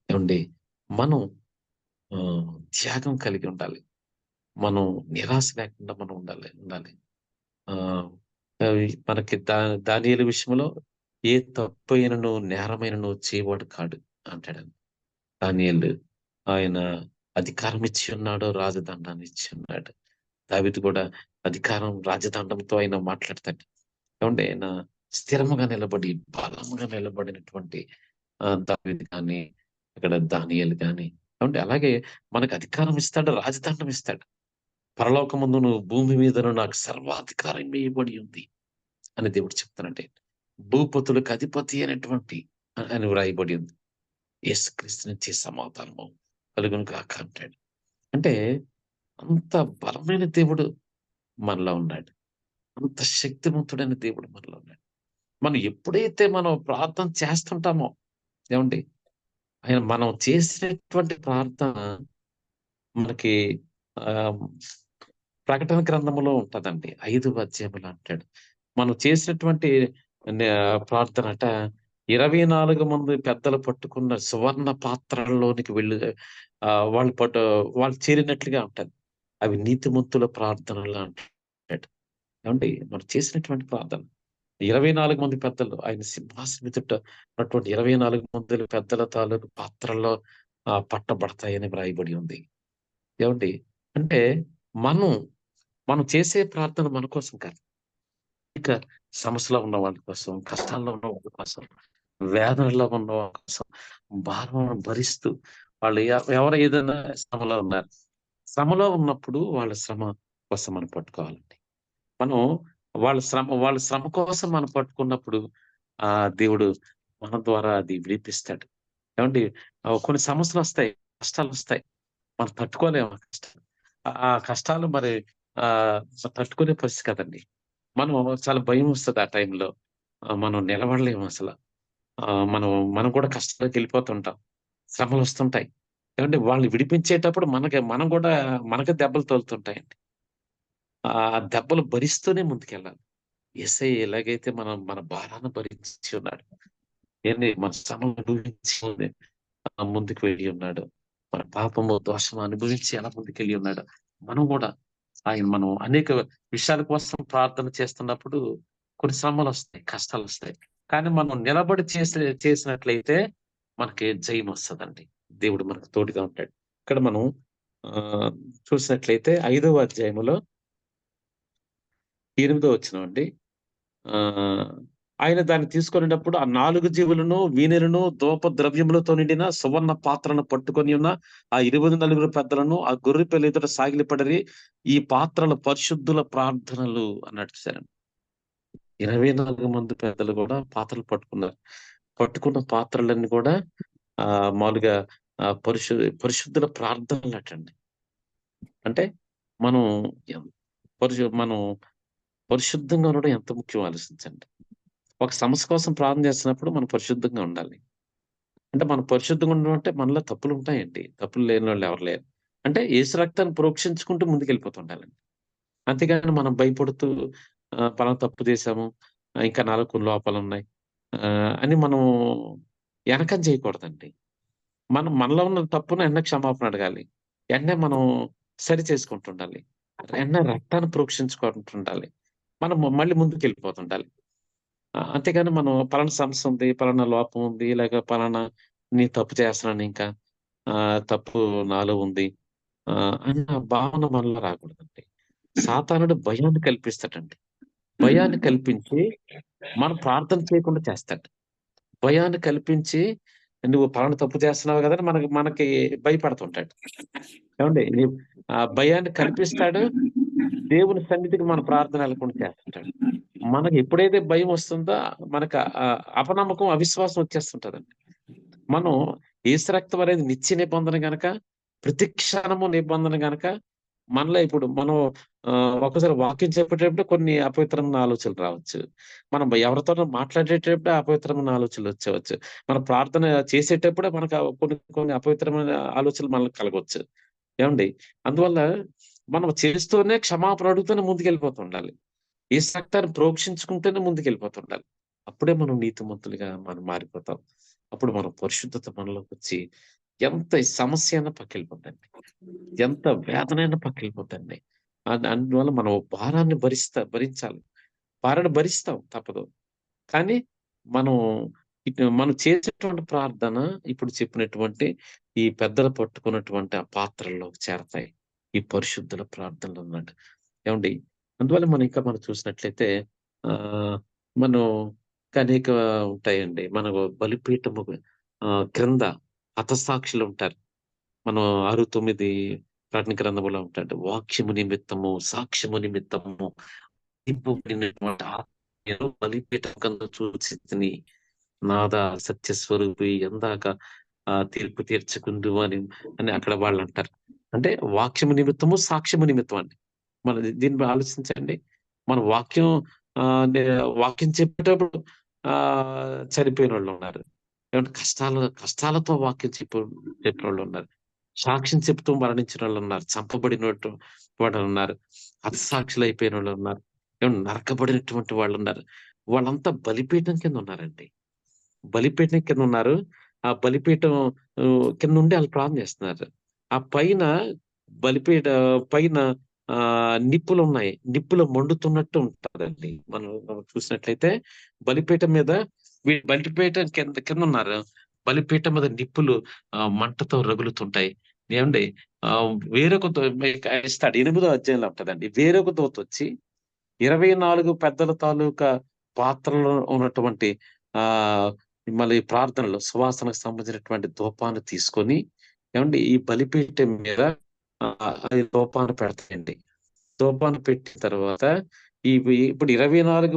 ఏవండి? మనం ఆహ్, త్యాగం కలిగి ఉండాలి. మనం నిరాశ లేకుండా మనం ఉండాలి. ఆహ్, మనకి దానియేలు విషయంలో ఏ తప్పైనను, నేరమైనను చేయవాడు కాడు అంటాడండి. దానియేలు ఆయన అధికారం ఇచ్చి ఉన్నాడు. రాజదండాన్ని ఇచ్చి ఉన్నాడు. దావీదు కూడా అధికారం, రాజదండంతో ఆయన మాట్లాడతాడు. ఏవండి? ఆయన స్థిరముగా నిలబడి, బలముగా నిలబడినటువంటి దావీదు గాని, ఇక్కడ దానియేలు గాని, ఏవండి? అలాగే మనకు అధికారం ఇస్తాడు, రాజదండం ఇస్తాడు. పరలోకమందును, భూమి మీదను నాకు సర్వాధికారం ఇయ్యబడి ఉంది అని దేవుడు చెప్తున్నాడండి. భూపతులకు అధిపతి అయినటువంటి అని వ్రాయబడి ఉంది. యేసుక్రీస్తు నుంచి సమాధానము కలుగును గాక అంటాడు. అంటే అంత బలమైన దేవుడు మనలో ఉన్నాడు. అంత శక్తివంతుడైన దేవుడు మనలో ఉన్నాడు. మనం ఎప్పుడైతే మనం ప్రార్థన చేస్తుంటామో, ఏవండి? మనం చేసినటువంటి ప్రార్థన మనకి ఆహ్, ప్రకటన గ్రంథములో ఉంటదండి. 5వ అధ్యాయంలో అంటాడు. మనం చేసినటువంటి ప్రార్థనట 24 మంది పెద్దలు పట్టుకున్న సువర్ణ పాత్రల్లోనికి వెళ్లి వాళ్ళు చేరినట్లుగా ఉంటది. అవి నీతిమంతుల ప్రార్థనలు అంటాడు. ఏవండి? మనం చేసినటువంటి ప్రార్థన 24 మంది పెద్దలు ఆయన సింహాసనం ఎదుట ఉన్నటువంటి 24 మంది పెద్దల తాలూకు పాత్రల్లో పట్టబడతాయని వ్రాయబడి ఉంది. ఏవండి? అంటే మనం, మనం చేసే ప్రార్థన మన కోసం కాదు. ఇక సమస్యలో ఉన్న వాళ్ళ కోసం, కష్టాల్లో ఉన్న వాళ్ళ కోసం, వేదనలో ఉన్న వాళ్ళ కోసం, భారం భరిస్తూ వాళ్ళు ఎవరు ఏదైనా శ్రమలో ఉన్నారు. శ్రమలో ఉన్నప్పుడు వాళ్ళ శ్రమ కోసం మనం పట్టుకోవాలండి. మనం వాళ్ళ శ్రమ కోసం మనం పట్టుకున్నప్పుడు దేవుడు మన ద్వారా అది విడిపిస్తాడు. ఏవండి? కొన్ని సమస్యలొస్తాయి, కష్టాలొస్తాయి. మనం తట్టుకోలేము ఆ కష్టాలు. ఆ కష్టాలు మరి ఆహ్, తట్టుకునే పరిస్థితి కాదండి. మనం చాలా భయమొస్తది ఆ టైంలో. మనం నిలబడలేము అసల. మనం మనం కూడా కష్టాల్లోకెళ్ళిపోతుంటాం. శ్రమలొస్తుంటాయి. ఏవండి? వాళ్ళని విడిపించేటప్పుడు మనం కూడా మనకే దెబ్బలు తగులుతుంటాయండి. ఆ దెబ్బలు భరిస్తూనే ముందుకెళ్ళాలి. యేసయ్య ఎలాగైతే మన భారాన్ని భరించి ఉన్నాడు. మన శ్రమను అనుభవించి ముందుకు వెళ్ళి ఉన్నాడు. మన పాపము, దోషము అనుభవించి ఎలా ముందుకెళ్ళి ఉన్నాడో, మనం గూడా మనం అనేక విషయాల కోసం ప్రార్థన చేస్తున్నప్పుడు కొన్ని శ్రమలొస్తాయి, కష్టాలొస్తాయి. కానీ మనం నిలబడి చేసినట్లయితే మనకి జయమొస్తదండి. దేవుడు మనకు తోడుగా ఉంటాడు. ఇక్కడ మనం ఆహ్, చూసినట్లయితే 5వ అధ్యాయములో 8దో వచనం అండి. ఆహ్, ఆయన దాన్ని తీసుకొనినప్పుడు ఆ 4 జీవులను, వీణెలను, ధూపద్రవ్యములతో నిండిన సువర్ణ పాత్రను పట్టుకొని ఉన్న ఆ 24 పెద్దలను ఆ గొర్రెపిల్ల ఎదుట సాగిలపడిరి. ఈ పాత్రలు పరిశుద్ధుల ప్రార్థనలు అన్నాడు చూసారండి. 24 మంది పెద్దలు గూడా పాత్రలు పట్టుకున్నారు. పట్టుకున్న పాత్రలన్నీ కూడా మాములుగా ఆహ్, పరిశు పరిశుద్ధుల ప్రార్థనలటండి. అంటే మనం ఎం మనం పరిశుద్ధంగా ఉండడం ఎంత ముఖ్యమో ఆలోచించండి. ఒక సమస్య కోసం ప్రార్థన చేస్తున్నప్పుడు మనం పరిశుద్ధంగా ఉండాలి. అంటే మనం పరిశుద్ధంగా ఉండడం అంటే మనలో తప్పులుంటాయండి. తప్పులు లేనోళ్ళు ఎవరు లేరు. అంటే యేసు రక్తాన్ని ప్రోక్షించుకుంటూ ముందుకెళ్ళిపోతుండాలండి. అంతేగాని మనం భయపడుతూ పలానా తప్పు చేశాము. ఇంకా నాలో కొన్ని లోపాలున్నాయి. అని మనం ఎనకం చేయకూడదండి. మనం మనలో ఉన్న తప్పును వెంటనే క్షమాపణ అడగాలి. వెంటనే మనం సరి చేసుకుంటుండాలి. వెంటనే రక్తాన్ని ప్రోక్షించుకుంటుండాలి. మనం మళ్ళీ ముందుకెళ్ళిపోతుండాలి. అంతేగాని మనం పలానా సమస్య ఉంది, పలానా లోపం ఉంది, లేక పలానా నేను తప్పు చేస్తున్నానింకా, తప్పు నాలో ఉంది అన్న భావన మనలో రాకూడదండి. సాతానుడు భయాన్ని కల్పిస్తాడండి. భయాన్ని కల్పించి మనం ప్రార్థన చేయకుండా చేస్తాడు. భయాన్ని కల్పించి నువ్వు పలానా తప్పు చేస్తున్నావు గదా! అని మనకి మనకి భయపెడుతుంటాడు. ఏవండీ? ఆ భయాన్ని కల్పిస్తాడు. దేవుని సన్నిధికి మన ప్రార్థన ఎళ్ళకుండా చేస్తుంటాడు. మనకి ఎప్పుడైతే భయమొస్తుందో మనకు అపనమ్మకం, అవిశ్వాసం వచ్చేస్తుంటదండి. మనం యేసు రక్తం అనేది నిత్య నిబంధన గనక, ప్రతి క్షణము నిబంధన గనక, మనలో ఇప్పుడు మనం ఒక్కోసారి వాక్యం చెప్పేటప్పుడు కొన్ని అపవిత్రమైన ఆలోచనలు రావచ్చు. మనం ఎవరితోనో మాట్లాడేటప్పుడే అపవిత్రమైన ఆలోచనలొచ్చేవచ్చు. మనం ప్రార్థన చేసేటప్పుడే మనకు కొన్ని కొన్ని అపవిత్రమైన ఆలోచనలు మనకు కలగొచ్చు. ఏవండీ? అందువల్ల మనం చేస్తూనే క్షమాపణ అడుగుతూనే ముందుకెళ్ళిపోతుండాలి. యేసు రక్తాన్ని ప్రోక్షించుకుంటూనే ముందుకెళ్ళిపోతుండాలి. అప్పుడే మనం నీతిమంతులుగా మనం మారిపోతాం. అప్పుడు మన పరిశుద్ధత మనలోకొచ్చి ఎంత సమస్య అయినా పక్కకెళ్ళిపోద్దండి. ఎంత వేదనైనా పక్కకెళ్ళిపోద్దండి. అందువల్ల మనం భారాన్ని భరించాలి. భారాన్ని భరిస్తాం తప్పదు. కానీ మనం మనం చేసేటువంటి ప్రార్థన ఇప్పుడు చెప్పినటువంటి ఈ పెద్దలు పట్టుకున్నటువంటి ఆ పాత్రల్లోకి చేరతాయి. ఈ పరిశుద్ధుల ప్రార్థనలన్నమాట. ఏవండీ? అందువల్ల మనం చూసినట్లయితే ఆహ్, మనం అనేక ఉంటాయండి. మన బలిపీఠము క్రింద హతసాక్షులుంటారు. మనం 6, 9 ప్రకటన గ్రంథంలో ఉంటాడు. వాక్యము నిమిత్తము, సాక్ష్యము నిమిత్తము నింపబడినటువంటి ఆత్మను బలిపీఠం కింద చూచితిని. నాదా సత్యస్వరూపి ఎందాక తీర్పు తీర్చకుందువు అని అక్కడ వాళ్ళంటారు. అంటే వాక్యము నిమిత్తము, సాక్ష్యము నిమిత్తం అండి. మన దీన్ని ఆలోచించండి. మన వాక్యం నే వాక్యం చెప్పేటప్పుడు చనిపోయినోళ్ళున్నారు. ఏమంటే కష్టాలతో వాక్యం చెప్పినోళ్ళున్నారు. సాక్ష్యం చెప్తూ మరణించినోళ్ళున్నారు. చంపబడినట్టు వాళ్ళున్నారు. హతసాక్షులైపోయినోళ్ళున్నారు. నరకబడినటువంటి వాళ్ళున్నారు. వాళ్ళంతా బలిపీఠం కింద ఉన్నారండి. బలిపీఠం కిందున్నారు. ఆ బలిపీఠం కిందుండి ఆళ్ళు ప్రార్థన చేస్తున్నారు. ఆ పైన బలిపీఠ పైన నిప్పులున్నాయి. నిప్పులు మండుతున్నట్టు ఉంటదండి. మనం చూసినట్లయితే బలిపీఠం మీద బలిపీఠం కిందున్నారు. బలిపీఠం మీద నిప్పులు మంటతో రగులుతుంటాయి. ఏవండీ? వేరొక ఇస్తాడు. 8దో అధ్యాయంలో ఉంటదండి. వేరొక దూతొచ్చి 24 పెద్దల తాలూకా పాత్రలో ఉన్నటువంటి ఆహ్, మళ్ళీ ప్రార్థనలు సువాసనకు సంబంధించినటువంటి ధూపాన్ని తీసుకొని ఏవండీ ఈ బలిపీఠం మీద అది ధూపాన్ని పెడతాయండి. ధూపాన్ని పెట్టిన తర్వాత ఇప్పుడు 24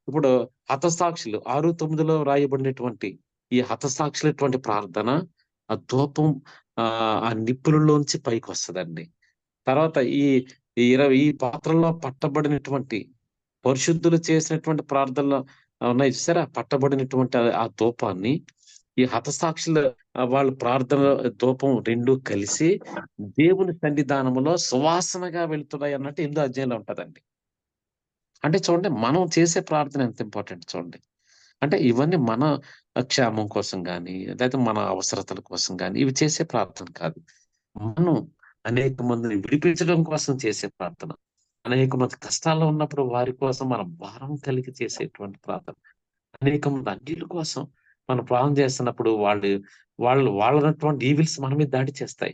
ఇప్పుడు హతసాక్షులు 6, 9లో రాయబడినటువంటి ఈ హతసాక్షులటువంటి ప్రార్థన ఆ ధూపం ఆ నిప్పులలోంచి పైకొస్తదండి. తర్వాత ఈ పాత్రలో పట్టబడినటువంటి పరిశుద్ధులు చేసినటువంటి ప్రార్థనలు ఉన్నాయి చూసారా? పట్టబడినటువంటి ఆ ధూపాన్ని ఈ హతసాక్షుల వాళ్ళ ప్రార్థన ధూపం 2 కలిసి దేవుని సన్నిధానంలో సువాసనగా వెళ్తున్నాయన్నట్టు 8దో అధ్యాయంలో ఉంటదండి. అంటే చూడండి మనం చేసే ప్రార్థన ఎంత ఇంపార్టెంట్ చూడండి. అంటే ఇవన్నీ మన క్షేమం కోసం గాని, లేతే మన అవసరతల కోసం గాని ఇవి చేసే ప్రార్థన కాదు. మనం అనేక మందిని విడిపించడం కోసం చేసే ప్రార్థన. అనేక మంది కష్టాల్లో ఉన్నప్పుడు వారి కోసం మనం భారం కలిగి చేసేటువంటి ప్రార్థన. అనేక మంది అన్యుల కోసం మనం ప్రార్థన చేస్తున్నప్పుడు వాళ్ళనటువంటి ఈవిల్స్ మన మీద దాడి చేస్తాయి.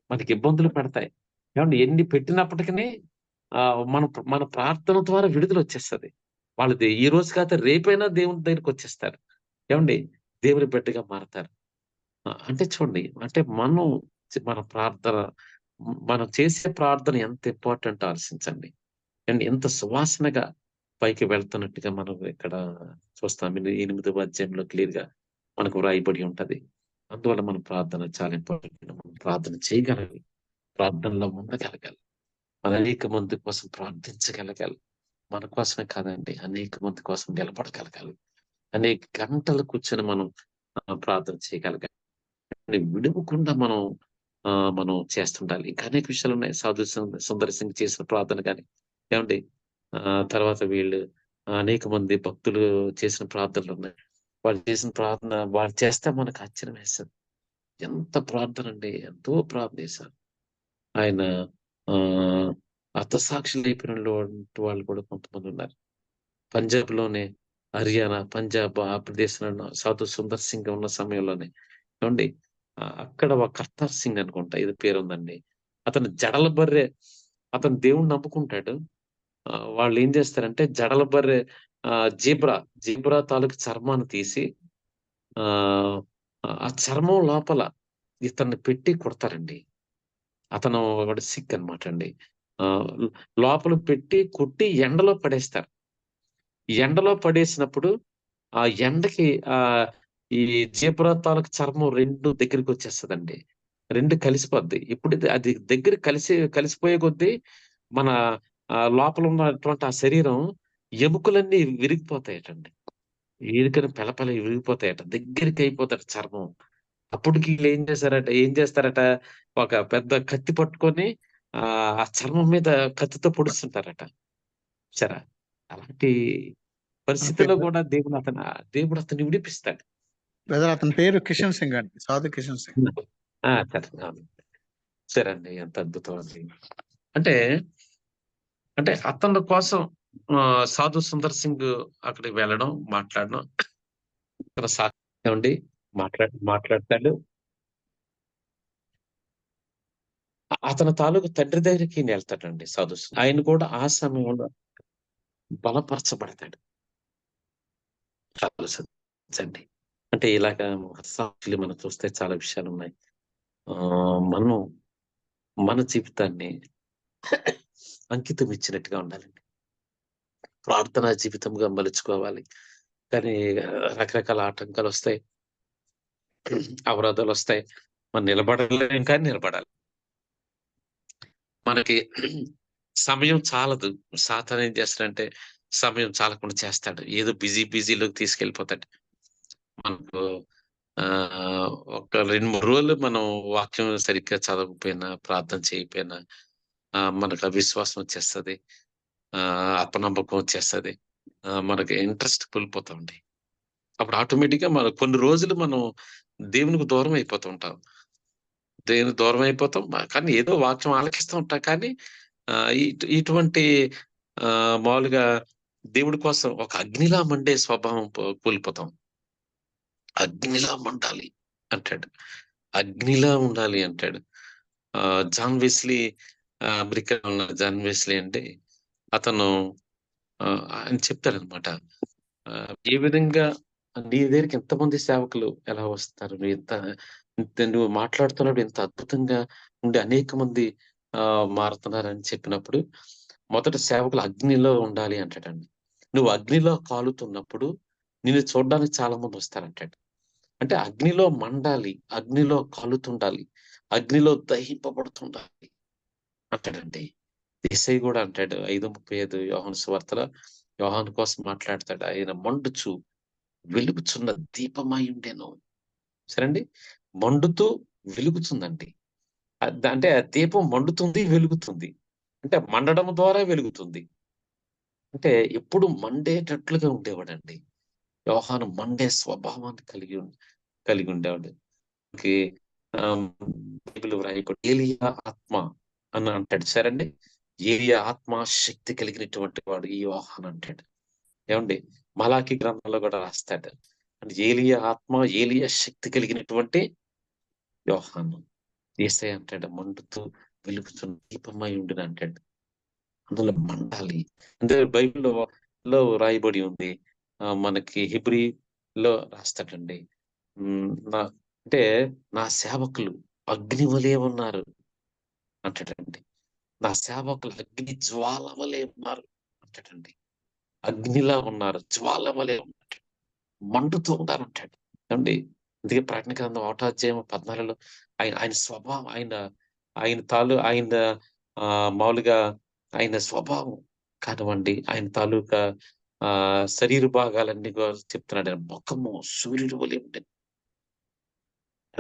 మనకి ఇబ్బందులు పెడతాయి. ఏవండీ ఎన్ని పెట్టినప్పటికిని మన మన ప్రార్థన ద్వారా విడుదలొచ్చేస్తది. వాళ్ళది ఈ రోజు కాతే రేపైనా దేవుని దగ్గరికొచ్చేస్తారు. ఏవండీ దేవుని బిడ్డగా మారతారు. అంటే చూడండి. అంటే మన ప్రార్థన మనం చేసే ప్రార్థన ఎంత ఇంపార్టెంటో ఆలోచించండి. అండ్ ఎంత సువాసనగా పైకి వెళ్తున్నట్టుగా మనం ఇక్కడ చూస్తాం. 8వ అధ్యాయంలో క్లియర్‌గా మనకు వ్రాయబడి ఉంటది. అందువల్ల మన ప్రార్థన చాలా ఇంపార్టెంట్. మనం ప్రార్థన చేయగలగాలి. ప్రార్థనలో ఉండగలగాలి. అనేక మంది కోసం ప్రార్థించగలగాలి. మన కోసమే కాదండి. అనేక మంది కోసం నిలబడగలగాలి. అనేక గంటలు కూర్చొని మనం ప్రార్థన చేయగలగాలి. విడవకుండా మనం చేస్తుండాలి. ఇంకా అనేక విషయాలున్నాయి. సాధు సుందర్ సింగ్ చేసిన ప్రార్థన గాని, ఏమండి? తర్వాత వీళ్ళు అనేక మంది భక్తులు చేసిన ప్రార్థనలున్నాయి. వాళ్ళు చేసిన ప్రార్థన వాళ్ళు చేస్తే మనకు ఆశ్చర్యమేస్తది. ఎంత ప్రార్థనండి! ఎంతో ప్రార్థన చేశారు. ఆయన ఆహ్, హతసాక్షులైపోయినటువంటి వాళ్ళు కూడా కొంతమందున్నారు. పంజాబ్‌లోనే హర్యానా, పంజాబ్ ఆ ప్రదేశంలో సాధు సుందర్ సింగ్ ఉన్న సమయంలోనే ఏవండీ అక్కడ ఒక కర్తార్ సింగ్ అనుకుంటా ఏదో పేరుందండి. అతను జడల బర్రె అతను దేవుడిని నమ్ముకుంటాడు. వాళ్ళేం చేస్తారంటే జడల బర్రె జీబ్రా తాలూకు చర్మాన్ని తీసి ఆహ్, ఆ చర్మం లోపల ఇతన్ని పెట్టి కొడతారండి. అతను ఒకడు సిక్ అనమాట అండి. ఆహ్, లోపల పెట్టి కొట్టి ఎండలో పడేస్తారు. ఎండలో పడేసినప్పుడు ఆ ఎండకి ఈ జీబ్రా తాలూకు చర్మం 2 దగ్గరికొచ్చేస్తదండి. 2 కలిసిపోద్ది. ఎప్పుడైతే అది దగ్గర కలిసిపోయే కొద్దీ మన లోపల ఉన్నటువంటి ఆ శరీరం ఎముకలన్నీ విరిగిపోతాయటండి. ఏలికని పెళపెళ విరిగిపోతాయట. దగ్గరికయిపోతట చర్మం. అప్పటికి ఏం చేస్తారట, ఒక పెద్ద కత్తి పట్టుకొని ఆ చర్మం మీద కత్తితో పొడుస్తుంటారట. చూసారా? అలాంటి ఓకే. పరిస్థితుల్లో గూడా దేవుడు అతన్ని విడిపిస్తాడు. బ్రదర్ అతని పేరు కిషన్ సింగ్ అండి. సాధు కిషన్ సింగ్. సరే. అవును. సరే అండి. ఎంత అద్భుతం అండి. అంటే, అంటే అతని కోసం సాధు సుందర్ సింగ్ అక్కడికి వెళ్ళడం, మాట్లాడడం తన ఏవండీ మాట్లాడతాడు. అతని తాలూకు తండ్రి దగ్గరికి ఈయనెళ్తాడండి ఆయన కూడా ఆ సమయంలో బలపరచబడతాడు. చాలా సంగతి. అంటే ఇలాగా సాక్షులు మనం చూస్తే చాలా విషయాలున్నాయి. మనం మన జీవితాన్ని అంకితం ఇచ్చినట్టుగా ఉండాలండి. ప్రార్థనా జీవితంగా మలుచుకోవాలి. కానీ రకరకాల ఆటంకాలొస్తాయి. అవరోధాలొస్తాయి. మనం నిలబడలేం కానీ నిలబడాలి. మనకి సమయం చాలదు. సాతాను ఏం చేస్తాడంటే సమయం చాలకుండా చేస్తాడు. ఏదో బిజీలోకి తీసుకెళ్ళిపోతాడు. మనకు ఒక 2, 3 రోజులు మనం వాక్యం సరిగ్గా చదవకపోయినా, ప్రార్థన చేయకపోయినా మనకు అవిశ్వాసం వచ్చేస్తది. అపనమ్మకం వచ్చేస్తది. మనకి ఇంట్రెస్ట్ కోల్పోతామండి. అప్పుడు ఆటోమేటిక్‌గా మనం కొన్ని రోజులు మనం దేవునికి దూరం అయిపోతూ ఉంటాం. దేవునికి దూరం అయిపోతాం. కానీ ఏదో వాక్యం ఆలకిస్తూ ఉంటాం కానీ ఇటువంటి మామూలుగా దేవుడి కోసం ఒక అగ్నిలా మండే స్వభావం కోల్పోతాం. అగ్నిలా మండాలి అంటాడు. అగ్నిలా ఉండాలి అంటాడు. జాన్ వెస్లీ అమెరికాలో ఉన్న జాన్ వెస్లీ అంటే అతను ఆయన చెప్తాడనమాట. ఏ విధంగా నీ దగ్గరికి ఎంతమంది సేవకులు ఎలా వస్తారు? నువ్వు మాట్లాడుతున్నప్పుడు ఇంత అద్భుతంగా ఉండి అనేక మంది మారుతున్నారని చెప్పినప్పుడు, మొదట సేవకులు అగ్నిలో ఉండాలి అంటాడండి. నువ్వు అగ్నిలో కాలుతున్నప్పుడు నిన్ను చూడ్డానికి చాలా మందొస్తారంటాడు. అంటే అగ్నిలో మండాలి, అగ్నిలో కాలుతుండాలి, అగ్నిలో దహింపబడుతుండాలి అంటాడండి. యేసయ్య గూడా అంటాడు 5:35 యోహాను సువార్తలో యోహాను కోసం మాట్లాడతాడు. ఆయన మండుచు వెలుగుచున్న దీపమై ఉండెను. సరేండి. మండుతూ వెలుగుతుందండి. అంటే ఆ దీపం మండుతుంది, వెలుగుతుంది. అంటే మండడం ద్వారా వెలుగుతుంది. అంటే ఎప్పుడు మండేటట్లుగా ఉండేవాడండి. యోహాను మండే స్వభావాన్ని కలిగి ఉండేవాడు. మనకి బైబిల్ వ్రాయబడి ఏలీయా ఆత్మ అని అంటాడు. సరేండి. ఏలీయా ఆత్మ శక్తి కలిగినటువంటి వాడు ఈ యోహాను అంటాడు. ఏవండి మలాకి గ్రంథంలో కూడా రాస్తాడు. అంటే ఏలీయా ఆత్మ, ఏలీయా శక్తి కలిగినటువంటి యోహాను. యేసయ్య అంటాడు మండుతూ వెలుగుతున్న దీపమై ఉండును అంటాడు. అందులో మండాలి. అంటే బైబిల్‌లో రాయబడి ఉంది. మనకి హెబ్రీలో రాస్తాడండి. నా అంటే నా సేవకులు అగ్ని వలె ఉన్నారు అంటాడండి. నా సేవకులు అగ్ని జ్వాల వలె ఉన్నారు అంటాడండి. అగ్నిలా ఉన్నారు. జ్వాల వలె ఉన్నారు. మండుతూ ఉంటారంటాడు. ఏవండీ అందుకే ప్రకటన గ్రంథం 1 అధ్యాయం 14లో ఆయన ఆయన స్వభావం ఆయన మామూలుగా ఆయన స్వభావం కానివ్వండి, ఆయన తాలూకా శరీర భాగాలన్నీ కూడా చెప్తున్నాడు. ఆయన ముఖము సూర్యుడి వలె ఉండెను.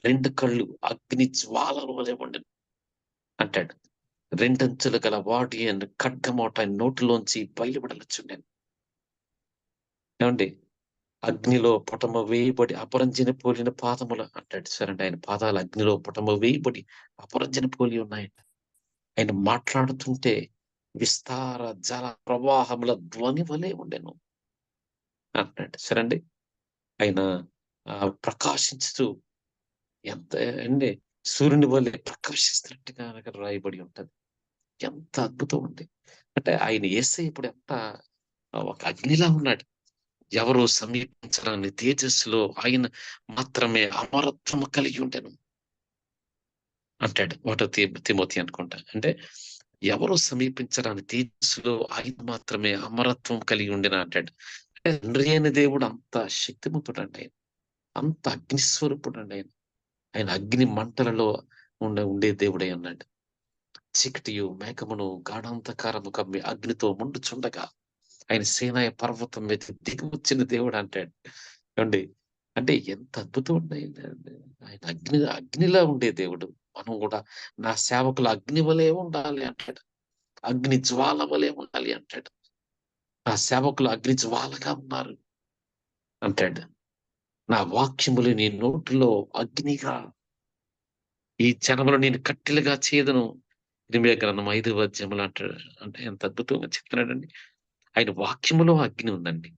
2 కళ్ళు అగ్ని జ్వాలల వలె ఉండెను అంటాడు. రెండంచులు గల వాడి అని ఖడ్గమోట ఆయన నోటిలోంచి బయలుపడలచుండెను. ఏమండి, అగ్నిలో పుటమ వేయబడి అపరంజిన పోలిన పాదములు అంటాడు. సరే, ఆయన పాదాలు అగ్నిలో పుటమ వేయబడి అపరంజిన పోలి ఉన్నాయంట. ఆయన మాట్లాడుతుంటే విస్తార జల ప్రవాహముల ధ్వని వలె ఉండెను అంటాడు. సరే, ఆయన ప్రకాశించుతూ ఎంత అండి సూర్యుని వలె ప్రకాశిస్తున్నట్టుగా అక్కడ రాయబడి ఉంటది. ఎంత అద్భుతం ఉంది. అంటే ఆయన యేసయ్య ఇప్పుడు ఎంత ఒక అగ్నిలా ఉన్నాడు. ఎవరు సమీపించరాని తేజస్సులో ఆయన మాత్రమే అమరత్వము కలిగి ఉండెను అంటాడు. ఒకటో తిమోతి అనుకుంటా. అంటే ఎవరు సమీపించరాని తేజస్సులో ఆయన మాత్రమే అమరత్వం కలిగి ఉండెను అంటాడు. అంటే తండ్రి అయిన దేవుడు అంత శక్తిమంతుడండి ఆయన. అంత అగ్నిస్వరూపుడు అండి ఆయన. ఆయన అగ్ని మంటలలో ఉండే దేవుడై ఉన్నాడు. చీకటియు మేఘమును గాఢాంధకారము కమ్మి అగ్నితో మండుచుండగా ఆయన సేనాయ పర్వతం మీద దిగి వచ్చిన దేవుడు అంటాడు. ఏమండి, అంటే ఎంత అద్భుతం ఉంది ఆయన అగ్నిలా ఉండే దేవుడు. మనం కూడా నా సేవకులు అగ్ని వలె ఉండాలి అంటాడు. అగ్ని జ్వాల వలె ఉండాలి అంటాడు. నా సేవకులు అగ్ని జ్వాలగా ఉన్నారు అంటాడు. నా వాక్యములు నీ నోటిలో అగ్నిగా, ఈ జనములు నేను కట్టెలుగా చేదను. ఇర్మీయా గ్రంథం 5వ అధ్యాయములు అంటాడు. అంటే ఎంత అద్భుతంగా చెప్తున్నాడండి. ఆయన వాక్యములో అగ్ని ఉందండి.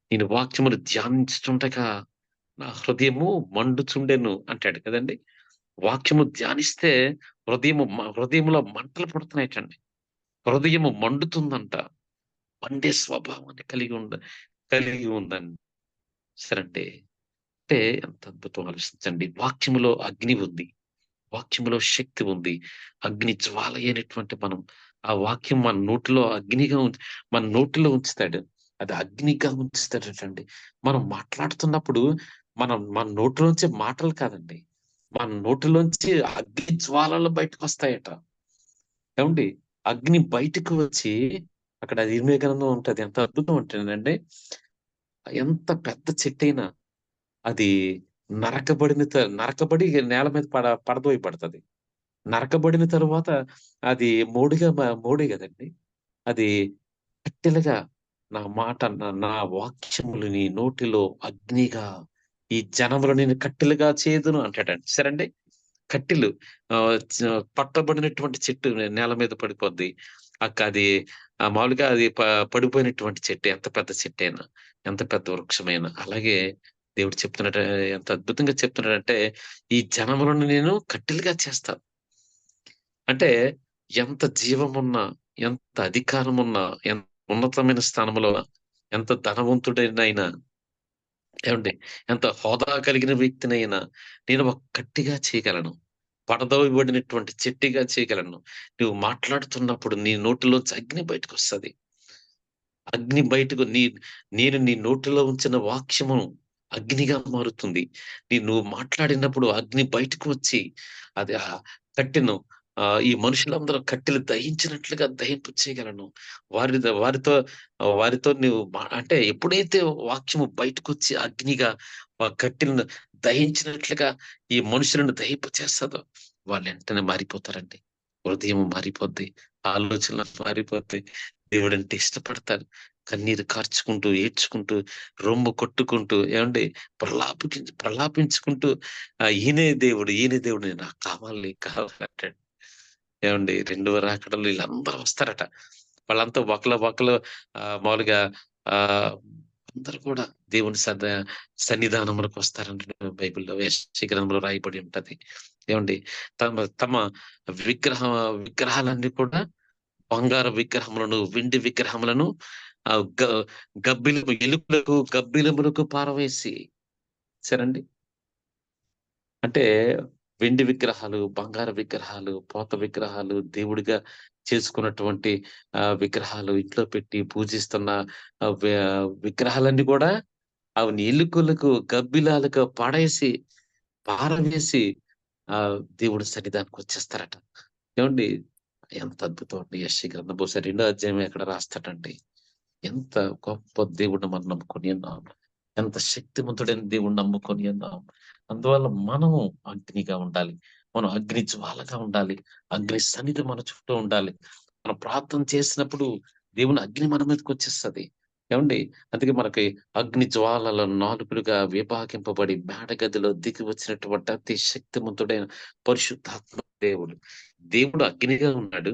నేను వాక్యములు ధ్యానించుతుండగా నా హృదయము మండుచుండెను అంటాడు కదండి. వాక్యము ధ్యానిస్తే హృదయములో మంటలు పడుతున్నాయటండి. హృదయము మండుతుందంట. మండే స్వభావాన్ని కలిగి ఉందండి. సరే, అంటే ఎంత అద్భుతం ఆలోచించండి. వాక్యములో అగ్ని ఉంది, వాక్యములో శక్తి ఉంది. అగ్ని జ్వాల అయినటువంటి మనం ఆ వాక్యం మన నోటిలో ఉంచుతాడు. అది అగ్నిగా ఉంచుతాడటండి. మనం మాట్లాడుతున్నప్పుడు మన నోటిలోంచి మాటలు కాదండి, మన నోటిలోంచి అగ్ని జ్వాలలు బయటకు వస్తాయట. ఏమండి, అగ్ని బయటకు వచ్చి అక్కడ అది ఇర్మీయా గ్రంథం ఉంటది. ఎంత అద్భుతం ఉంటుందండి. ఎంత పెద్ద చెట్టైనా అది నరకబడి నేల మీద పడదోయబడుతుంది. నరకబడిన తరువాత అది మోడే కదండి. అది కట్టెలుగా నా వాక్యములు నీ నోటిలో అగ్నిగా, ఈ జనములు నేను కట్టెలుగా చేదును అంటాడండి. సరే, కట్టెలు పట్టబడినటువంటి చెట్టు నేల మీద పడిపోద్ది. అది మామూలుగా అది పడిపోయినటువంటి చెట్టు, ఎంత పెద్ద చెట్టైనా, ఎంత పెద్ద వృక్షమైనా. అలాగే దేవుడు చెప్తున్నాడు, ఎంత అద్భుతంగా చెప్తున్నాడంటే ఈ జనములను నేను కట్టెలుగా చేస్తాను. అంటే ఎంత జీవమున్నా, ఎంత అధికారమున్నా, ఎంత ఉన్నతమైన స్థానంలో, ఎంత ధనవంతుడైనా, ఏమండి, ఎంత హోదా కలిగిన వ్యక్తినైనా నేను ఒక కట్టిగా చేయగలను. పడదోయబడినటువంటి చెట్టుగా చేయగలను. నువ్వు మాట్లాడుతున్నప్పుడు నీ నోటిలోంచి అగ్ని బయటకు వస్తది. అగ్ని బయటకు నేను నీ నోటిలో ఉంచిన వాక్యము అగ్నిగా మారుతుంది. నువ్వు మాట్లాడినప్పుడు అగ్ని బయటకు వచ్చి అది కట్టెను ఈ మనుషులందరూ కట్టెలు దహించినట్లుగా దహింపు చేయగలను. వారితో నువ్వు అంటే ఎప్పుడైతే వాక్యము బయటకు వచ్చి అగ్నిగా కట్టెలను దహించినట్లుగా ఈ మనుషులను దహింపు చేస్తుందో వాళ్ళు వెంటనే మారిపోతారండి. హృదయం మారిపోద్ది, ఆలోచనలు మారిపోతాయి. దేవుడంటే ఇష్టపడతారు. కన్నీరు కార్చుకుంటూ, ఏడ్చుకుంటూ, రొమ్ము కొట్టుకుంటూ, ఏమండి, ప్రలాపించుకుంటూ ఈయనే దేవుడు నాకు కావాలంటాడు. ఏమండి, రెండవ రాకడలో వీళ్ళందరూ వస్తారట. వాళ్ళంతా ఒకళ్ళు మామూలుగా ఆ అందరూ కూడా దేవుని సన్నిధానములకు వస్తారంటే బైబిల్లో యెషయా గ్రంథంలో రాయబడి ఉంటది. ఏమండి, తమ విగ్రహాలన్నీ కూడా బంగారు విగ్రహములను, వెండి విగ్రహములను ఎలుకలకు గబ్బిలములకు పారవేసి. సరేండి, అంటే వెండి విగ్రహాలు, బంగారు విగ్రహాలు, పోత విగ్రహాలు, దేవుడిగా చేసుకున్నటువంటి విగ్రహాలు ఇంట్లో పెట్టి పూజిస్తున్న విగ్రహాలన్నీ కూడా అవి ఎలుకలకు గబ్బిలాలకు పారవేసి దేవుడి సన్నిధానికి వచ్చేస్తారట. ఏమండి, ఎంత అద్భుతం అండి. యెషయా గ్రంథం బహుశా 2వ అధ్యాయం ఎక్కడ రాస్తాడండి. ఎంత గొప్ప దేవుడిని మనం నమ్ముకొని ఉన్నాం, ఎంత శక్తివంతుడైన దేవుడిని నమ్ముకొని ఉన్నాం. అందువల్ల మనము అగ్నిగా ఉండాలి. మనం అగ్ని జ్వాలగా ఉండాలి. అగ్ని సన్నిధి మన చుట్టూ ఉండాలి. మనం ప్రార్థన చేసినప్పుడు దేవుని అగ్ని మన మీదకి వచ్చేస్తది. ఏమండి? అందుకే మనకి అగ్ని జ్వాలల నాలుకలుగా విభాగింపబడి మేడగదిలో దిగి వచ్చినటువంటి అతి శక్తిమంతుడైన పరిశుద్ధాత్మ దేవుడు. దేవుడు అగ్నిగా ఉన్నాడు.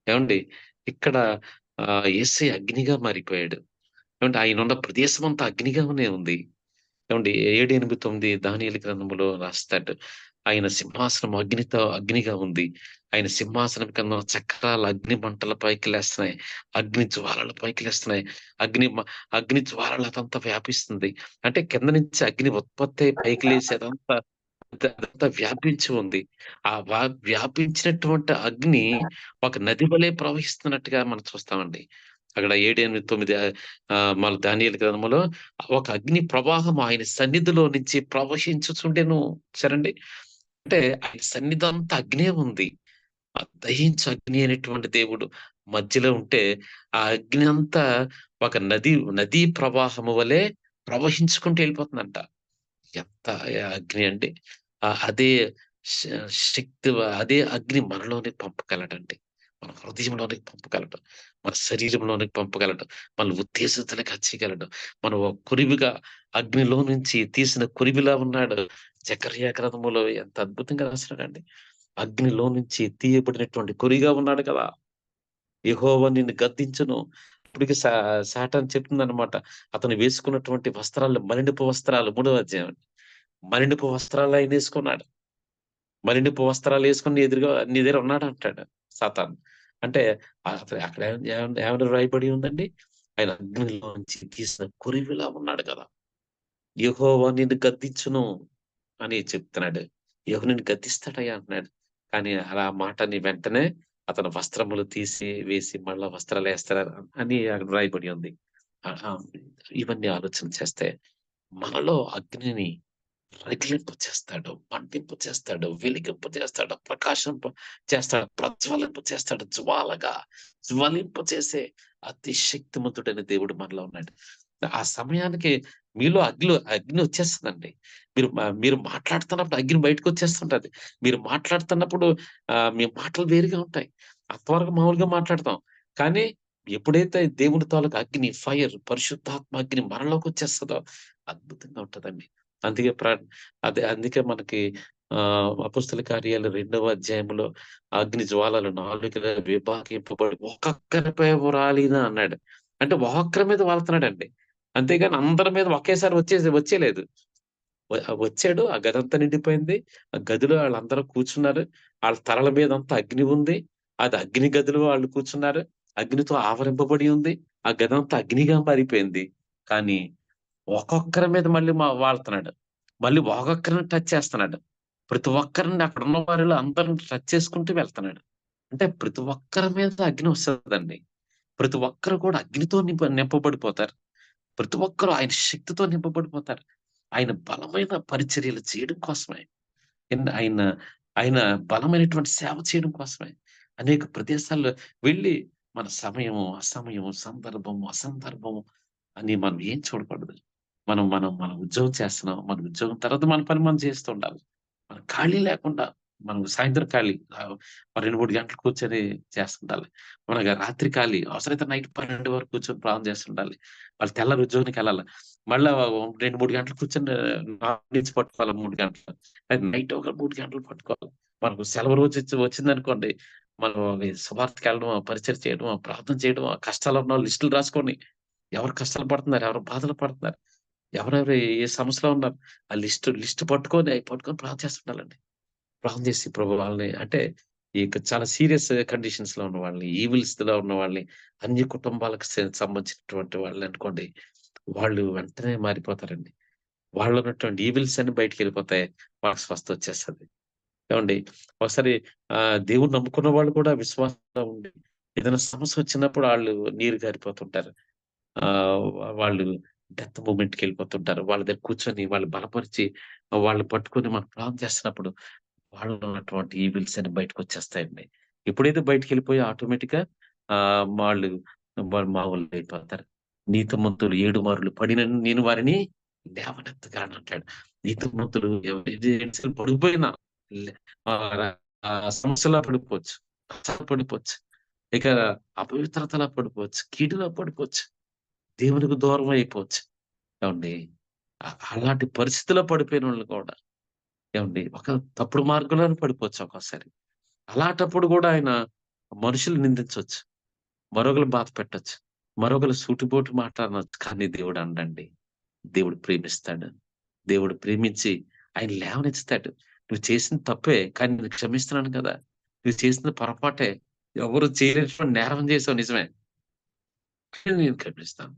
ఏమండి? ఇక్కడ యేసయ్య అగ్నిగా మారిపోయాడు. ఏమంటే ఆయనున్న ప్రదేశం అంతా అగ్నిగానే ఉంది. ఏమండి 7, 8, 9 దానియేలు గ్రంథంలో రాస్తాడు. ఆయన సింహాసనం అగ్నిగా ఉంది. ఆయన సింహాసనం కింద చక్రాలు అగ్ని మంటల పైకి లేస్తున్నాయి. అగ్ని జ్వాలలు పైకి లేస్తున్నాయి. అగ్ని మ అగ్ని జ్వాలలు అదంతా వ్యాపిస్తుంది. అంటే కింద నుంచి అగ్ని ఉత్పత్తి అయి పైకి లేసి అదంతా వ్యాపించి ఉంది. ఆ వ్యాపించినటువంటి అగ్ని ఒక నది వలె ప్రవహిస్తున్నట్టుగా మనం చూస్తామండి. అక్కడ 7, 8, 9 మళ్ళీ దానియేలు గ్రంథంలో ఒక అగ్ని ప్రవాహం ఆయన సన్నిధిలో నుంచి ప్రవహించుచుండెను. సరేండి. అంటే ఆయన సన్నిధంతా అగ్నే ఉంది. ఆ దహించు అగ్ని అనేటువంటి దేవుడు మధ్యలో ఉంటే, ఆ అగ్ని అంతా ఒక నదీ ప్రవాహము వలె ప్రవహించుకుంటూ వెళ్ళిపోతుందంట. ఎంత అగ్ని అండి. అదే శ శక్తి అదే అగ్ని మనలోనికి పంపగలడండి. మన హృదయంలోనికి పంపగలడు. మన శరీరంలోనికి పంపగలడు. మనల్ని ఉత్తేజితులుగా చేయగలడు. మనం ఒక కొరివిగా అగ్నిలో నుంచి తీసిన కొరివిలా ఉన్నాడు. జకర్యా గ్రంథములో ఎంత అద్భుతంగా రాసినాడండి. అగ్నిలో నుంచి తీయబడినటువంటి కొరివిగా ఉన్నాడు కదా! యెహోవా నిన్ను గద్దించును. ఇప్పటికి సాతాను చెప్తుందన్నమాట. అతను వేసుకున్నటువంటి వస్త్రాలు మలినపు వస్త్రాలు 3వ అధ్యాయం. మలినపు వస్త్రాలు ఆయనేసుకున్నాడు. మలినపు వస్త్రాలేసుకొని నీ దగ్గర ఉన్నాడంటాడు సాతాను. అంటే అక్కడ ఏమని రాయబడి ఉందండి? ఆయన అగ్నిలోంచి తీసిన కొరివిలా ఉన్నాడు కదా! యెహోవా నిన్ను గద్దించును అని చెప్తున్నాడు. యెహోవా నిన్ను గద్దిస్తాడయ్యా అంటున్నాడు. కానీ అలా మాటని వెంటనే అతను వస్త్రములు వేసి మళ్ళా వస్త్రాలేస్తారు అని అక్కడ రాయబడి ఉంది. ఆహ్, ఆహ్, ఇవన్నీ ఆలోచన చేస్తే మనలో అగ్నిని రగిలింపు చేస్తాడు, మంటింపు చేస్తాడు, వెలిగింపు చేస్తాడు, ప్రకాశింప చేస్తాడు, ప్రజ్వలింపు చేస్తాడు, జ్వలింపు చేసే అతి శక్తిమంతుడైన దేవుడు మనలో ఉన్నాడు. ఆ సమయానికి మీలో అగ్ని వచ్చేస్తుందండి. మీరు మాట్లాడుతున్నప్పుడు అగ్ని బయటకొచ్చేస్తుంటది. మీరు మాట్లాడుతున్నప్పుడు మీ మాటలు వేరుగా ఉంటాయి. అంతవరకు మామూలుగా మాట్లాడతాం. కానీ ఎప్పుడైతే దేవుని తాలూకు అగ్ని, పరిశుద్ధాత్మ అగ్ని మనలోకొచ్చేస్తదో అద్భుతంగా ఉంటదండి. అందుకే అందుకే మనకి అపోస్తల కార్యాలు 2వ అధ్యాయంలో అగ్ని జ్వాలలు నాలుకలుగా విభాగింపబడి ఒక్కొక్కరిపై రాలిన అన్నాడు. అంటే ఒక్కొక్కరి మీద వాలుతున్నాడండి. అంతేగాని అందరి మీద ఒకేసారి వచ్చేయలేదు. వచ్చాడు. ఆ గదంతా నిండిపోయింది. ఆ గదిలో ఆళ్ళందరూ కూర్చున్నారు. ఆళ్ళ తలల మీదంతా అగ్ని ఉంది. అది అగ్ని గదిలో వాళ్ళు కూర్చున్నారు. అగ్నితో ఆవరింపబడి ఉంది. ఆ గదంతా అగ్నిగా మారిపోయింది. కానీ ఒక్కొక్కరి మీద మళ్ళీ వాడుతున్నాడు. మళ్ళీ ఒక్కొక్కరిని టచ్ చేస్తున్నాడు. ప్రతి ఒక్కరిని అక్కడున్న వారిలో అందరిని టచ్ చేసుకుంటూ వెళ్తున్నాడు. అంటే ప్రతి ఒక్కరి మీద అగ్ని వస్తదండి. ప్రతి ఒక్కరు కూడా అగ్నితో నింపబడిపోతారు. ప్రతి ఒక్కరు ఆయన శక్తితో నింపబడిపోతారు. ఆయన బలమైన పరిచర్యలు చేయడం కోసమే. ఆయన ఆయన బలమైనటువంటి సేవ చేయడం కోసమే. అనేక ప్రదేశాల్లో వెళ్లి మన సమయము, అసమయము, సందర్భము, అసందర్భము అని మనం ఏం చూడకూడదు. మనం మనం మన ఉద్యోగం చేస్తున్నాం. మన ఉద్యోగం తర్వాత మన పని మనం చేస్తూ ఉండాలి. మనం ఖాళీ లేకుండా మనం సాయంత్రం ఖాళీ 2, 3 గంటలు కూర్చొని చేస్తుండాలి. మనకి రాత్రి ఖాళీ అవసరమైతే నైట్ 12 వరకు కూర్చొని ప్రార్థన చేస్తుండాలి. వాళ్ళు తెల్లారి ఉద్యోగానికెళ్ళాలి. మళ్ళా 2, 3 గంటలు కూర్చొని నాన్ వెజ్ పట్టుకోవాలి 3 గంటలు. నైట్ ఒక 3 గంటలు పట్టుకోవాలి. మనకు సెలవు రోజు వచ్చిందనుకోండి, మనం సువార్తకెళ్ళడమో, పరిచర్య చేయడమో, ప్రార్థన చేయడమో, కష్టాలు ఉన్నోళ్ళు లిస్టులు రాసుకొని, ఎవరు కష్టాలు పడుతున్నారు, ఎవరు బాధలు పడుతున్నారు, ఎవరెవరు ఏ సమస్యలో ఉన్నారు, ఆ లిస్ట్ పట్టుకొని అయి పట్టుకొని ప్రార్థన చేస్తుండాలండి. ప్రార్థన చేసి ప్రభు వాళ్ళని అంటే ఇక చాలా సీరియస్ కండిషన్స్‌లో ఉన్న వాళ్ళని, ఈవిల్స్‌లో ఉన్న వాళ్ళని, అన్య కుటుంబాలకు సంబంధించినటువంటి వాళ్ళనుకోండి, వాళ్ళు వెంటనే మారిపోతారండి. వాళ్ళలో ఉన్నటువంటి ఈవిల్స్ అన్ని బయటికెళ్ళిపోతాయి. వాళ్ళకి స్వస్థత వచ్చేస్తది. ఏవండీ ఒకసారి దేవుడిని నమ్ముకున్న వాళ్ళు కూడా విశ్వాసంలో ఉండి ఏదైనా సమస్య వచ్చినప్పుడు ఆళ్ళు నీరు గారిపోతుంటారు. ఆహ్, వాళ్ళు డెత్ మూవ్‌మెంట్‌కెళ్ళిపోతుంటారు. వాళ్ళ దగ్గర కూర్చొని వాళ్ళు బలపరిచి, వాళ్ళు పట్టుకొని మనం ప్రార్థన చేస్తున్నప్పుడు వాళ్ళలో ఉన్నటువంటి ఈవిల్స్ అన్ని బయటకొచ్చేస్తాయండి. ఎప్పుడైతే బయటికెళ్ళిపోయి ఆటోమేటిక్‌గా వాళ్ళు మామూలయిపోతారు. నీతిమంతులు 7 మారులు పడినను నేను వారిని లేవనెత్తగలనంటాడు. నీతిమంతులు పడిపోయినా లే- ఆ, సమస్యలో పడిపోవచ్చు, కష్టాల్లో పడిపోవచ్చు, ఇక అపవిత్రతలో పడిపోవచ్చు, కీడులో పడిపోవచ్చు, దేవునికి దూరం అయిపోవచ్చు. ఏమండి అలాంటి పరిస్థితిలో పడిపోయిన వాళ్ళు కూడా ఏమండి ఒక తప్పుడు మార్గంలో పడిపోవచ్చు ఒక్కోసారి. అలాంటప్పుడు కూడా ఆయన మనుషులు నిందించవచ్చు, మరొకరు బాధ పెట్టొచ్చు, మరొకరు సూటిపోటు మాట్లాడనొచ్చు. కానీ దేవుడు అండండి, దేవుడు ప్రేమిస్తాడు. దేవుడు ప్రేమించి ఆయన లేవనెత్తుతాడు. నువ్వు చేసింది తప్పే, కానీ నేను క్షమిస్తున్నాను కదా! నువ్వు చేసింది పొరపాటే. ఎవరు చేయనటువంటి నేరం చేసావు నిజమే. అయినా నేను క్షమిస్తాను.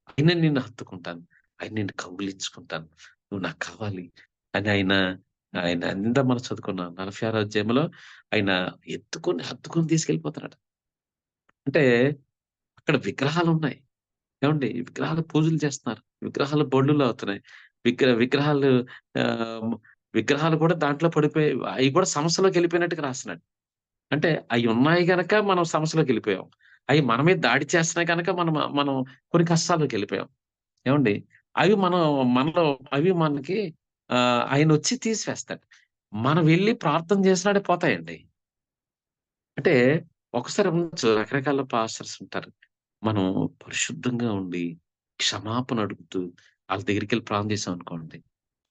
అయినా నిన్ను హత్తుకుంటాను. అయినా నిన్ను కౌగిలించుకుంటాను. నువ్వు నాకు కావాలి అని ఆయన ఆయన ఇందా మనం చదువుకున్న 46 అధ్యాయంలో ఆయన ఎత్తుకొని, హత్తుకొని తీసుకెళ్ళిపోతున్నాడు. అంటే అక్కడ విగ్రహాలున్నాయి. ఏవండీ విగ్రహాలు పూజలు చేస్తున్నారు. విగ్రహాలు బలులు అవుతున్నాయి. విగ్రహాలు ఆహ్, విగ్రహాలు కూడా దాంట్లో పడిపోయి అయి కూడా సమస్యలోకెళ్ళిపోయినట్టుగా రాస్తున్నాడు. అంటే అయున్నాయి గనక మనం సమస్యలోకెళ్ళిపోయాం. అయి మన మీద దాడి చేస్తున్నాయి గనక మనం కొన్ని కష్టాల్లోకెళ్ళిపోయాం. ఏవండీ అవి మనలో అవి మనకి ఆయనొచ్చి తీసివేస్తాడు. మనం వెళ్లి ప్రార్థన చేసినాడే పోతాయండి. అంటే ఒకసారి ఉండొచ్చు, రకరకాల పాస్టర్స్ ఉంటారు. మనం పరిశుద్ధంగా ఉండి, క్షమాపణ అడుగుతూ, ఆళ్ళ దగ్గరికెళ్ళి ప్రార్థన చేశామనుకోండి.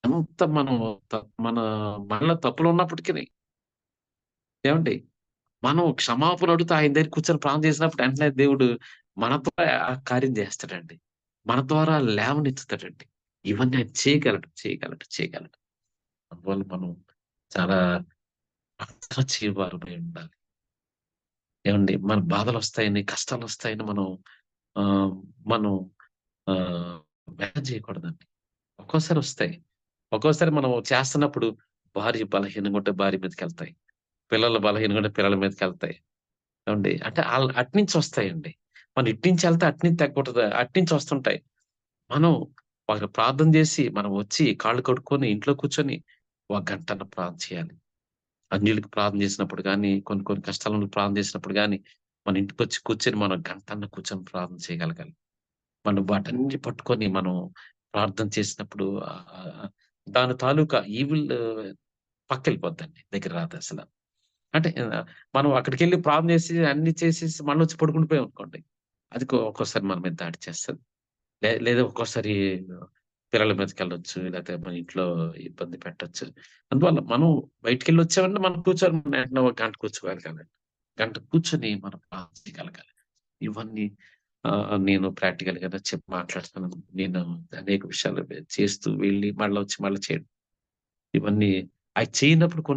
అంత మనం త మన మనలో తప్పులున్నప్పటికిని ఏవండీ మనం క్షమాపణ అడుగుతూ ఆయన దగ్గర కూర్చొని ప్రార్థన చేసినప్పుడు వెంటనే దేవుడు మన ద్వారా ఆ కార్యం చేస్తాడండి. మన ద్వారా లేవనెత్తుతాడండి. ఇవన్నీ ఆయన చేయగలడు, చేయగలడు, చేయగలడు. అందువల్ల మనం చాలా ప్రార్థన చేయవారమై ఉండాలి. ఏవండీ మన బాధలొస్తాయని, కష్టాలొస్తాయని ఆహ్, మనం వెంట చేయకూడదండి. ఒక్కోసారి ఒస్తాయి. ఒక్కోసారి మనం చేస్తున్నప్పుడు భార్య బలహీనంగా ఉంటే భార్య మీదకెళ్తాయి. పిల్లలు బలహీనంగా ఉంటే పిల్లల మీదకెళ్తాయి. ఏవండీ అంటే అటునుంచి ఒస్తాయండి. మనం ఇటునుంచెళ్తే అటునుంచి తగ్గకూడదు. అటునుంచి ఒస్తుంటాయి. మనం ఒక ప్రార్థన జేసి, మనం వచ్చి కాళ్ళు కడుక్కొని ఇంట్లో కూర్చొని ఒక గంటన్న ప్రార్థన చేయాలి. అన్యులకి ప్రార్థన చేసినప్పుడు గాని, కొన్ని కొన్ని కష్టాలను ప్రార్థన చేసినప్పుడు గాని, మన ఇంటికొచ్చి కూర్చొని మనం గంటన్న కూర్చొని ప్రార్థన చేయగలగాలి. మనం వాటన్ని పట్టుకొని మనం ప్రార్థన చేసినప్పుడు దాని తాలూకా ఈవిల్ పక్కెళ్ళిపోద్దండి. దగ్గర రాదసల. అంటే మనం అక్కడికెళ్ళి ప్రార్థన చేసి అన్ని చేసేసి మళ్ళొచ్చి పడుకుండి పోయామనుకోండి. అది ఒక్కోసారి మన మీద దాడి చేస్తది. లేదా ఒక్కోసారి పిల్లల మీదకెళ్ళొచ్చు. లేతే మన ఇంట్లో ఇబ్బంది పెట్టొచ్చు. అందువల్ల మనం బయటికెళ్ళొచ్చామంటే మనం కూర్చొని వెంటనే ఒక గంట కూర్చోగలగాలి. గంట కూర్చొని మనం ప్రార్థన చేయగలగాలి. ఇవన్నీ నేను ప్రాక్టికల్‌గానే మాట్లాడుతున్నాను. నేను అనేక విషయాలు చేస్తూ వెళ్ళి మళ్ళొచ్చి మళ్ళీ చేయడం. ఇవన్నీ అయి చేయనప్పుడు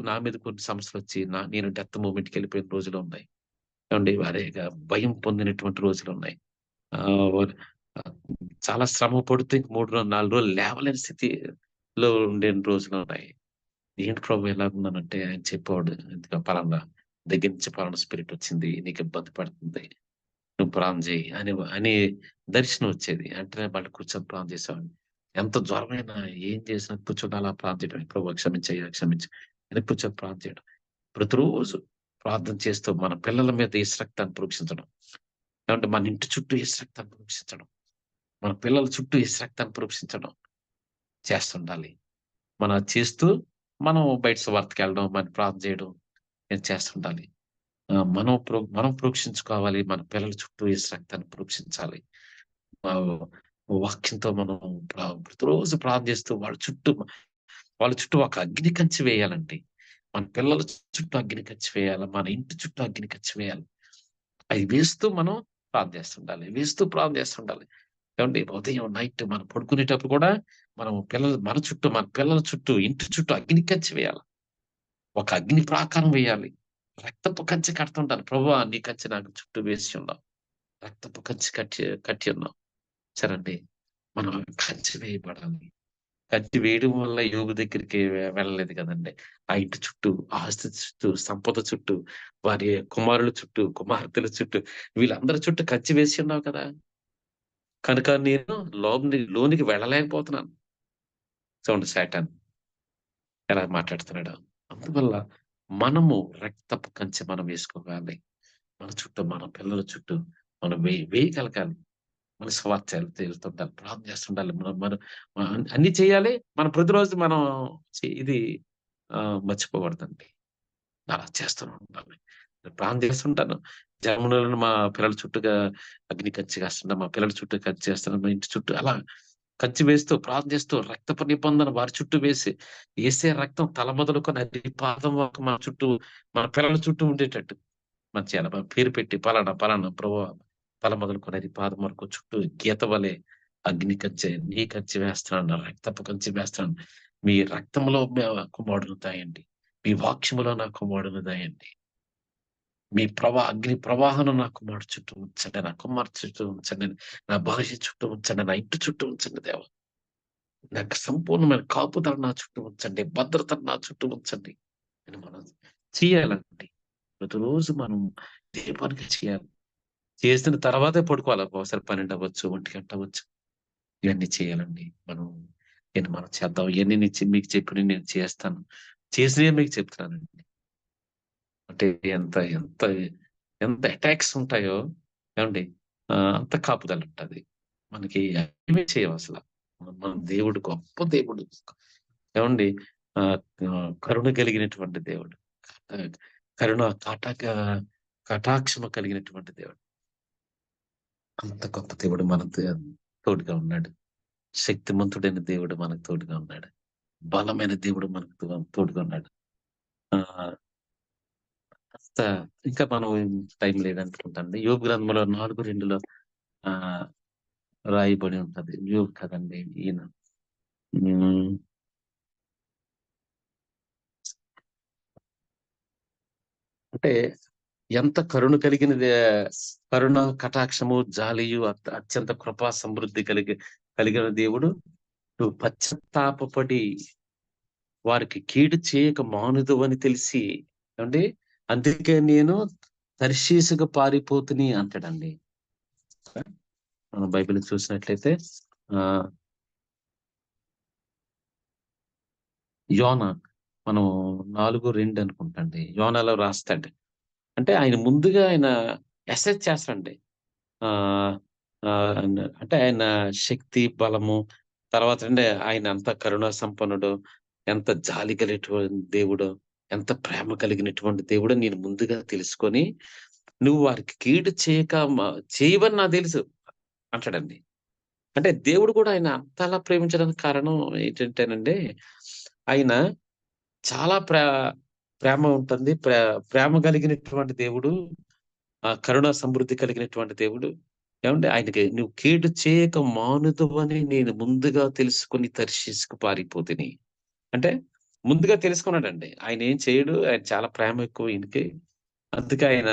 నా మీద కొన్ని సమస్యలొచ్చి నేను డెత్ మూవ్‌మెంట్‌కెళ్ళిపోయిన రోజులున్నాయి. ఏవండీ అరేగా భయం పొందినటువంటి రోజులున్నాయి. ఆహ్, ఆహ్, చాలా శ్రమ పడితే ఇంక 4 రోజులు లేవలేని స్థితిలో ఉండే రోజులున్నాయి. ఏంటి ప్రభు ఇలాగున్నానంటే ఆయన చెప్పేవాడు, "ఇదిగో పలానా దగ్గర నుంచి పలానా స్పిరిట్ వచ్చింది. నీకు ఇబ్బంది పడుతుంది. నువ్వు ప్రార్థన చెయ్యి" అని దర్శనం వచ్చేది. వెంటనే మళ్ళీ కూర్చొని ప్రార్థన చేసేవాడిని. ఎంత జ్వరమైనా ఏం చేసినా కూర్చొని అలా ప్రార్థన చేయడమే. "ప్రభువా క్షమించయ్యా క్షమించు" అని కూర్చొని ప్రార్థన చేయడం. ప్రతిరోజు ప్రార్థన చేస్తూ మన పిల్లల మీద యేసు రక్తాన్ని ప్రోక్షించడం. ఏమంటే మన ఇంటి చుట్టూ యేసు రక్తాన్ని ప్రోక్షించడం. మన పిల్లల చుట్టూ యేసు రక్తాన్ని ప్రోక్షించడం చేస్తుండాలి. మనం అది చేస్తూ మనం బయట సువార్తకెళ్ళడం, మరి ప్రార్థన చేయడం ఇది చేస్తుండాలి. మనం ప్రోక్షించుకోవాలి. మన పిల్లల చుట్టూ యేసు రక్తాన్ని ప్రోక్షించాలి. ఆహ్, వాక్యంతో మనం ప్రతిరోజు ప్రార్థన చేస్తూ వాళ్ళ చుట్టూ ఒక అగ్ని కంచె వేయాలండి. మన పిల్లల చుట్టూ అగ్ని కంచె వేయాలి. మన ఇంటి చుట్టూ అగ్ని కంచె వేయాలి. అయి వేస్తూ మనం ప్రార్థన చేస్తుండాలి. వేస్తూ ప్రార్థన చేస్తుండాలి. ఏవండీ ఉదయం, నైట్ మనం పడుకునేటప్పుడు కూడా మన పిల్లల చుట్టూ, ఇంటి చుట్టూ అగ్ని కంచె వేయాలి. ఒక అగ్ని ప్రాకారం వేయాలి. రక్తపు కంచె కడుతుంటాను. ప్రభువా! నీ కంచె నాకు చుట్టూ వేసి ఉన్నావు. రక్తపు కంచె కట్టి ఉన్నావు. సరేండి. మనం కంచె వేయబడాలి. కంచె వేయడం వల్ల యోబు దగ్గరికి వెళ్ళలేదు కదండీ. ఆ ఇంటి చుట్టూ, ఆస్తి చుట్టూ, సంపద చుట్టూ, వారి కుమారుల చుట్టూ, కుమార్తెల చుట్టూ వీళ్ళందరి చుట్టూ కంచె వేసి ఉన్నావు కదా! కనుక నేను లోనికి వెళ్ళలేకపోతున్నాను. చూడండి సాతాను ఎలా మాట్లాడుతున్నాడో. అందువల్ల మనము రక్తపు కంచె మనం వేసుకోవాలి. మన చుట్టూ, మన పిల్లల చుట్టూ మనం వేయగలగాలి. మన సువార్త వెళ్తుండాలి. ప్రార్థన చేస్తుండాలి. మనం మనం అన్నీ చేయాలి. మనం ప్రతిరోజు మనం ఇది మర్చిపోకూడదండి. అలా చేస్తూనే ఉండాలి. నేను ప్రార్థన చేస్తుంటాను. జనములను మా పిల్లల చుట్టూగా అగ్ని కంచె వేస్తున్నా, మా పిల్లల చుట్టూ కంచె వేస్తున్నా, మా ఇంటి చుట్టూ అలా కంచె వేస్తూ, ప్రార్థన చేస్తూ, రక్తపు నిబంధన వారి చుట్టూ వేసి, యేసయ్య రక్తం తల మొదలుకొని అరి పాదం వరకు మన చుట్టూ, మన పిల్లల చుట్టూ ఉండేటట్టు మనం చేయాలి. మన పేరు పెట్టి పలానా, పలానా ప్రభువా తల మొదలుకొని అరి పాదం వరకు చుట్టూ గీత వలె అగ్ని కంచె, నీ కంచె వేస్తున్నాను, రక్తపు కంచె వేస్తున్నాను. మీ రక్తంలో కుమారుడును దాయండి. మీ వాక్యములో నా కుమారుడును దాయండి. మీ అగ్ని ప్రవాహం నా కుమారుడు చుట్టూ ఉంచండి. నా కుమార్తె చుట్టూ ఉంచండి. నా భార్య చుట్టూ ఉంచండి. నా ఇంటి చుట్టూ ఉంచండి దేవా. నాకు సంపూర్ణమైన కాపుదల నా చుట్టూ ఉంచండి. భద్రత నా చుట్టూ ఉంచండి అని మనం చేయాలండి. ప్రతిరోజు మనం దీపానికి చేయాలి. చేసిన తర్వాతే పడుకోవాలి. ఒకసారి 12 అవ్వచ్చు, 1 గంట అవ్వచ్చు. ఇవన్నీ చేయాలండి. మనం చేద్దాం. ఇయన్నీ మీకు చెప్పినవి నేను చేస్తాను. చేసినవే మీకు చెప్తున్నానండి. అంటే ఎంత ఎంత ఎంత అటాక్స్ ఉంటాయో ఏమండి అంత కాపుదల ఉంటది. మనకి ఏమీ చేయమసల. మన దేవుడు గొప్ప దేవుడు. ఏవండి ఆహ్, కరుణ కలిగినటువంటి దేవుడు. ఆహ్, కరుణ కటాక్షము కలిగినటువంటి దేవుడు. అంత గొప్ప దేవుడు మనకు తోడుగా ఉన్నాడు. శక్తిమంతుడైన దేవుడు మనకు తోడుగా ఉన్నాడు. బలమైన దేవుడు మనకు తోడుగా ఉన్నాడు. ఆహ్, అంత ఇంకా మనం టైం లేదనుకుంటాండి. యోబు గ్రంథంలో 4:2లో ఆహ్, రాయబడి ఉంటది. యోబు కదండీ ఈయన. హ్మ్. అంటే ఎంత కరుణ కలిగినది కరుణ, కటాక్షము, జాలియు అత్యంత కృపా సమృద్ధి కలిగిన దేవుడు. నువ్వు పశ్చాత్తాపపడి వారికి కీడు చేయక మానుదువని తెలిసి ఏవండీ అందుకే నేను తర్షీషుకు పారిపోతుని అంటాడండి. మనం బైబిల్ చూసినట్లయితే ఆహ్, యోన మనం 4:2 అనుకుంటండి. యోనాలో రాస్తాడు. అంటే ఆయన ముందుగా అసెస్ చేస్తాడండి. ఆహ్, ఆహ్, అంటే ఆయన శక్తి, బలము తర్వాతండి ఆయన ఎంత కరుణా సంపన్నుడో, ఎంత జాలి కలిగినటువంటి దేవుడో, ఎంత ప్రేమ కలిగినటువంటి దేవుడో నేను ముందుగా తెలుసుకొని, నువ్వు వారికి కీడు చేయవని నాకు తెలుసు అంటాడండి. అంటే దేవుడు కూడా ఆయన అంతలా ప్రేమించడానికి కారణం ఏంటంటేనండి, ఆయన చాలా ప్రేమ ఉంటుంది. ప్రేమ కలిగినటువంటి దేవుడు. కరుణా సమృద్ధి కలిగినటువంటి దేవుడు. ఏవండీ ఆయనకి "నువ్వు కీడు చేయక మానుదువని నేను ముందుగా తెలుసుకొని తర్షీషుకు పారిపోతిని." అంటే ముందుగా తెలుసుకున్నాడండి. ఆయనేం చేయడు. ఆయన చాలా ప్రేమ ఎక్కువ ఈయనకి. అందుకే ఆయన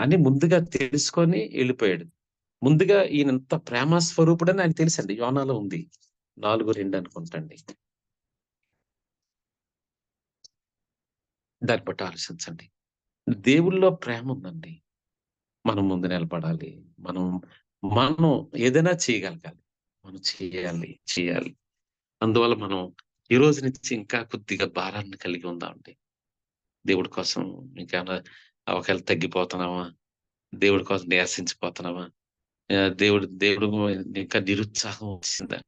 అని ముందుగా తెలుసుకొని ఎళ్ళిపోయాడు. ముందుగా ఈయనంత ప్రేమ స్వరూపుడని ఆయనకు తెలుసండి. యోనాలో ఉంది. 4:2 అనుకుంటండి. దాన్ని బట్టి ఆలోచించండి. దేవుడిలో ప్రేముందండి. మనం ముందు నిలబడాలి. మనం మనం ఏదైనా చేయగలగాలి. మనం చేయాలి. అందువల్ల మనం ఈ రోజు నుంచి ఇంకా కొద్దిగా భారాన్ని కలిగి ఉందామండి. దేవుడి కోసం ఇంకేమైనా ఒకవేళ తగ్గిపోతున్నామా? దేవుడి కోసం నీరసించిపోతున్నామా? దేవుడు దేవుడు ఇంకా నిరుత్సాహం వచ్చిందా?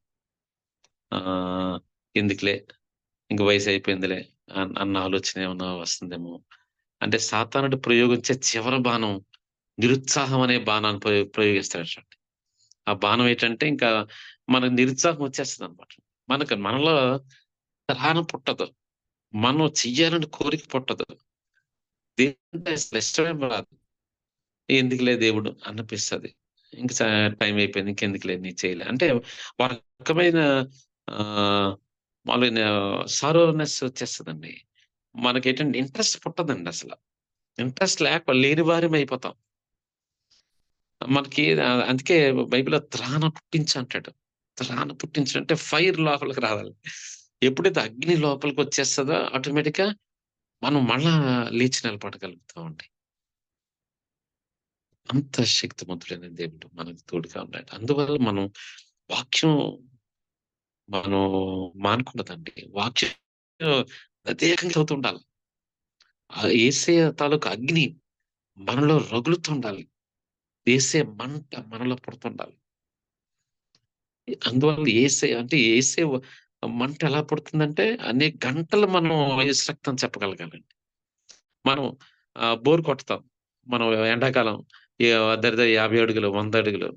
ఆహ్, ఎందుకులే ఇంక వయసయిపోయిందిలే అన్న ఆలోచన ఏమన్నా వస్తుందేమో. అంటే సాతానుడు ప్రయోగించే చివరి బాణం నిరుత్సాహం అనే బాణాన్ని ప్రయోగిస్తాడట. ఆ బాణం ఏంటంటే ఇంకా మనకు నిరుత్సాహం వచ్చేస్తదనమాట. మనలో త్రాణ పుట్టదు. మనం చెయ్యాలని కోరిక పుట్టదు. దేవుడంటే అసలు ఇష్టమే రాదు. ఎందుకులే దేవుడు అనిపిస్తది. ఇంక టైం అయిపోయింది. ఇంకెందుకులే నేను చేయలే. అంటే ఒక రకమైన ఆహ్, మామూలుగా సారోనెస్ వచ్చేస్తదండి. మనకేంటంటే ఇంట్రెస్ట్ పుట్టదండి అసల. ఇంట్రెస్ట్ లేని వారిమైపోతాం. మనకి అందుకే బైబిల్‌లో త్రాణ పుట్టించంటాడు. త్రాణ పుట్టించడంటే ఫైర్ లోపలికి రావాలి. ఎప్పుడైతే అగ్ని లోపలికొచ్చేస్తదో ఆటోమేటిక్‌గా మనం మళ్ళా లేచి నిలబడగలుగుతామండి. అంత శక్తిమంతుడైన దేవుడు మనకు తోడుగా ఉన్నాడు. అందువల్ల వాక్యం మనం మానకూడదండి. వాక్యం ప్రత్యేకంగా చదువుతుండాలి. యేసయ్య తాలూకు అగ్ని మనలో రగులుతుండాలి. యేసయ్య మంట మనలో పుడుతుండాలి. అందువల్ల యేసయ్య అంటే యేసే మంట ఎలా పుడుతుందంటే అనేక గంటలు మనం యేసు రక్తం చెప్పగలగాలండి. మనం బోర్ కొడతాం. మనం ఎండాకాలం దరిదా 50 అడుగులు, 100 అడుగులు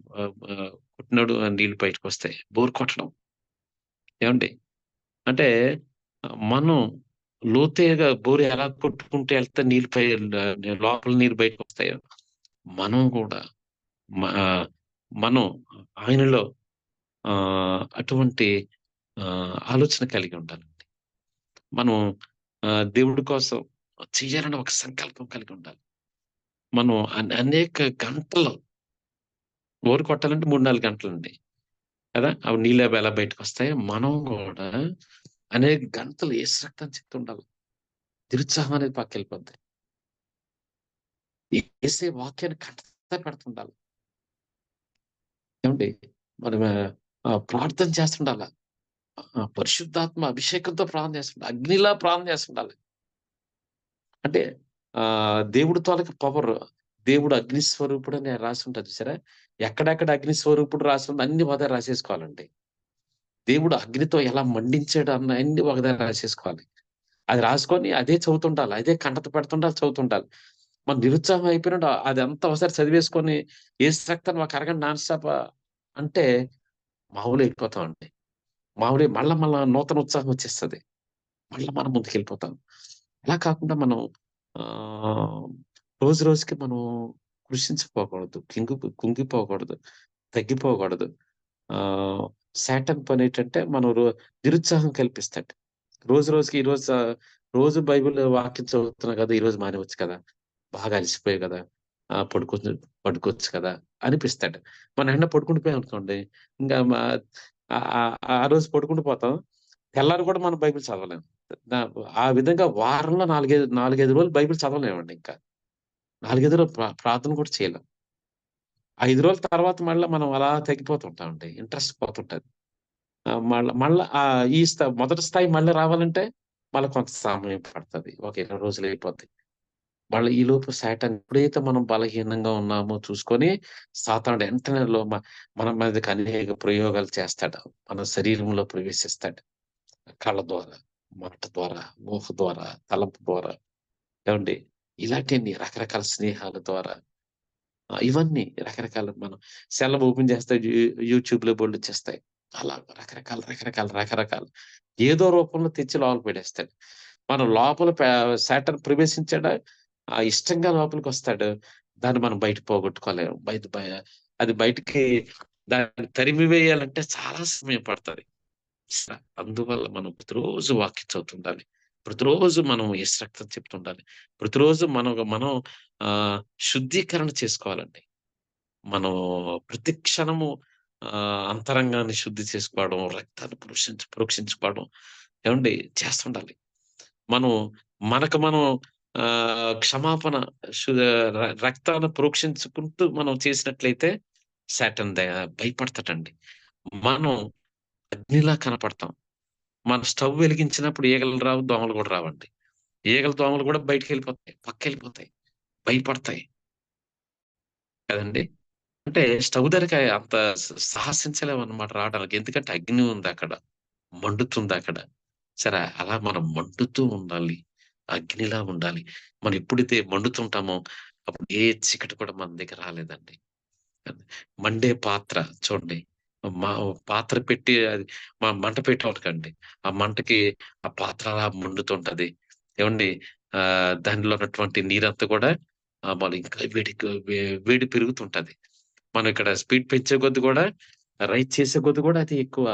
కొట్టినోడు నీళ్ళు బయటకొస్తాయి. బోర్ కొట్టడం. ఏవండి? అంటే మనం లోతుగా బోర్ ఎలా కొట్టుకుంటూ ఎళ్తే నీళ్ళు లోపల నీరు బయటకొస్తాయో, మనం కూడా మ మనం ఆయనలో అటువంటి ఆలోచన కలిగి ఉండాలండి. మనం దేవుడి కోసం చెయ్యాలని ఒక సంకల్పం కలిగి ఉండాలి. మనం అనేక గంటలు బోర్ కొట్టాలంటే 3, 4 గంటలండి. కదా! అవి నీళ్ళు ఎలా బయటకొస్తాయో మనం గూడా అనేక గంటలు యేసు రక్తం చెప్తుండాలి. నిరుత్సాహం అనేది పక్కకెళ్ళిపోద్ది. యేసే వాక్యాన్ని కంటత పెడుతుండాలి. ఏవండి? మనం ప్రార్థన చేస్తుండాల. పరిశుద్ధాత్మ అభిషేకంతో ప్రార్థన చేస్తుండాలి. అగ్నిలా ప్రార్థన చేస్తుండాలి. అంటే దేవుడి తాలూకు పవర్, దేవుడు అగ్ని స్వరూపుడని రాసుంటది చూసారా? ఎక్కడెక్కడ అగ్ని స్వరూపుడు రాసుందో అన్ని ఒక దగ్గర రాసేసుకోవాలండి. దేవుడు అగ్నితో ఎలా మండించాడు అన్నీ ఒక దగ్గర రాసేసుకోవాలి. అది రాసుకొని అదే చదువుతుండాలి. అదే కంటత పెడుతుండాలి, చదువుతుండాలి. మన నిరుత్సాహం అయిపోయినట్టు అదంతా ఒకసారి చదివేసుకొని యేసు రక్తాన్ని ఒక అరగంట నాన్ స్టాప్ అంటే మామూలుగా అయిపోతామండి. మామూలుగా మళ్ళా నూతన ఉత్సాహం వచ్చేస్తది. మళ్ళా మనం ముందుకెళ్ళిపోతాం. అలా కాకుండా మనం ఆహ్, రోజు రోజుకి మనం కృషించిపోకూడదు. కుంగిపోకూడదు. తగ్గిపోకూడదు. ఆహ్, సాతాను పనేంటంటే మనం నిరుత్సాహం కల్పిస్తాడు. రోజు రోజుకి రోజు బైబిల్ వాక్యం చదువుతున్నా కదా! ఈరోజు మానేయవచ్చు కదా! బాగా అలసిపోయావు కదా! పడుకోవచ్చు కదా! అనిపిస్తాడు. మనం వెంటనే పడుకుండిపోయామనుకోండి, ఇంకా ఆ రోజు పడుకుంటూ పోతాం. తెల్లారి కూడా మనం బైబిల్ చదవలేం. ద ఆ విధంగా వారంలో 4, 5 రోజులు బైబిల్ చదవలేమండి ఇంకా. 4, 5 రోజులు ప్రార్థన కూడా చేయలేం. 5 రోజుల తర్వాత మళ్ళా మనం అలా తగ్గిపోతుంటామండి. ఇంట్రెస్ట్ పోతుంటది. మళ్ళా మొదటి స్థాయి మళ్ళీ రావాలంటే మళ్ళా కొంత సమయం పడతది. ఒక 20 రోజులు అయిపోద్ది. మళ్ళీ ఈలోపు సాతాను ఎప్పుడైతే మనం బలహీనంగా ఉన్నామో చూసుకొని సాతానుడు వెంటనే మన మీదకి అనేక ప్రయోగాలు చేస్తాడు. మన శరీరంలో ప్రవేశిస్తాడు. కళ్ళ ద్వారా, మాట ద్వారా, ఊహ ద్వారా, తలంపు ద్వారా ఏవండి? ఇలాంటియన్ని రకరకాల స్నేహాల ద్వారా ఇవన్నీ రకరకాల మనం సెల్ ఓపెన్ చేస్తే యూట్యూబ్‌లో బోలెడొచ్చేస్తాయి. అలా రకరకాలు ఏదో రూపంలో తెచ్చి లోపల పడేస్తాడు. మనం లోపల సాతాను ప్రవేశించాడా ఇష్టంగా లోపలికొస్తాడు. దాన్ని మనం బయట పోగొట్టుకోలేము. అది బయటికి దాన్ని తరిమి వేయాలంటే చాలా సమయం పడతది. అందువల్ల మనం ప్రతిరోజు వాక్యం చదువుతుండాలి. ప్రతిరోజు మనం యేసు రక్తం చెప్తుండాలి. ప్రతిరోజు మనం శుద్ధీకరణ చేసుకోవాలండి. మనం ప్రతి క్షణము అంతరంగాన్ని శుద్ధి చేసుకోవడం, రక్తాన్ని ప్రోక్షించుకోవడం ఏవండీ చేస్తుండాలి. మనం మనకు మనం క్షమాపణ శు రక్తాన్ని ప్రోక్షించుకుంటూ మనం చేసినట్లయితే సాతాను భయపడతాడండి. మనం అగ్నిలా కనపడతాం. మనం స్టవ్ వెలిగించినప్పుడు ఈగలు రావు, దోమలు గూడా రావండి. ఈగలు, దోమలు గూడా బయటికెళ్ళిపోతాయి. పక్కకెళ్ళిపోతాయి. భయపడతాయి. కదండీ! అంటే స్టవ్ దగ్గరకి అంత సాహసించలేమన్నమాట రావడానికి. ఎందుకంటే అగ్ని ఉందక్కడ. మండుతుందక్కడ. సరే అలా మనం మండుతూ ఉండాలి. అగ్నిలా ఉండాలి. మనం ఎప్పుడైతే మండుతుంటామో అప్పుడు ఏ చీకటి కూడా మన దగ్గర రాలేదండి. మండే పాత్ర చూడండి. మా పాత్ర పెట్టి అది మంట పెట్టామనుకోండి. ఆ మంటకి ఆ పాత్ర అలా మండుతుంటది. ఏవండీ దానిలో ఉన్నటువంటి నీరంతా కూడా మళ్ళీ ఇంకా వేడి పెరుగుతుంటది. మనం ఇక్కడ స్పీడ్ పెంచే కొద్దీ కూడా రైస్ చేసే కొద్దీ కూడా అది ఎక్కువ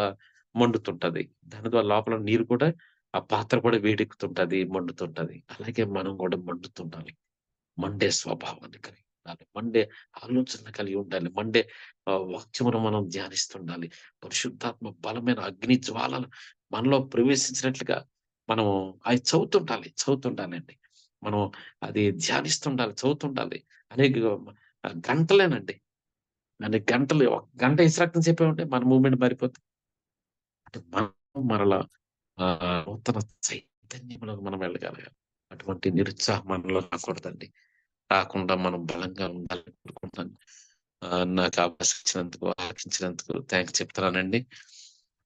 మండుతుంటది. దాని ద్వారా లోపల నీరు కూడా ఆ పాత్ర కూడా వేడెక్కుతుంటది, మండుతుంటది. అలాగే మనం కూడా మండుతుండాలి. మండే స్వభావాన్ని కలిగి ఉండాలి. మండే ఆలోచనలు కలిగి ఉండాలి. మండే వాక్యమును మనం ధ్యానిస్తుండాలి. పరిశుద్ధాత్మ బలమైన అగ్ని జ్వాలలు మనలో ప్రవేశించినట్లుగా మనం అయి చదువుతుండాలండి. మనం అది ధ్యానిస్తుండాలి, చదువుతుండాలి. అనేక గంటలేనండి. అనేక గంటలు ఒక గంట ఇస్రాక్తం చెప్పామంటే మన మూవ్‌మెంట్ మారిపోద్ది. అంటే మనం మరలా నూతన చైతన్యంలోకి మనం వెళ్ళగలగాలి. అటువంటి నిరుత్సాహం మనలో రాకూడదండి. రాకుండా మనం బలంగా ఉండాలని కోరుకుంటున్నాను. నాకు అవకాశం ఇచ్చినందుకు, ఆలకించినందుకు థాంక్స్ చెప్తున్నానండి.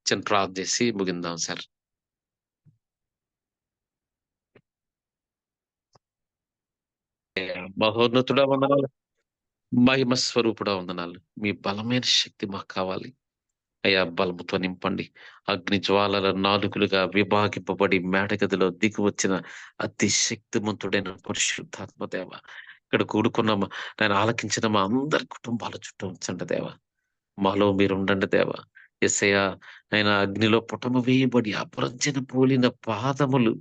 చిన్న ప్రార్థన చేసి ముగిందాం సార్. మహోన్నతుడా వందనాలు, మహిమ స్వరూపుడా వందనాలు. మీ బలమైన శక్తి మాకు కావాలి అయ్యా. బలముతో నింపండి. అగ్ని జ్వాలల నాలుకలుగా విభాగింపబడి మేడగదిలో దిగి వచ్చిన అతి శక్తిమంతుడైన పరిశుద్ధాత్మ దేవ, ఇక్కడ కూడుకున్న నేను ఆలకించిన మా అందరి కుటుంబాల చుట్టూ ఉంచండి దేవ. మాలో మీరు ఉండండి దేవ. యేసయ్యా, ఆయన అగ్నిలో పుటము వేయబడి అపరంజన పోలిన పాదములు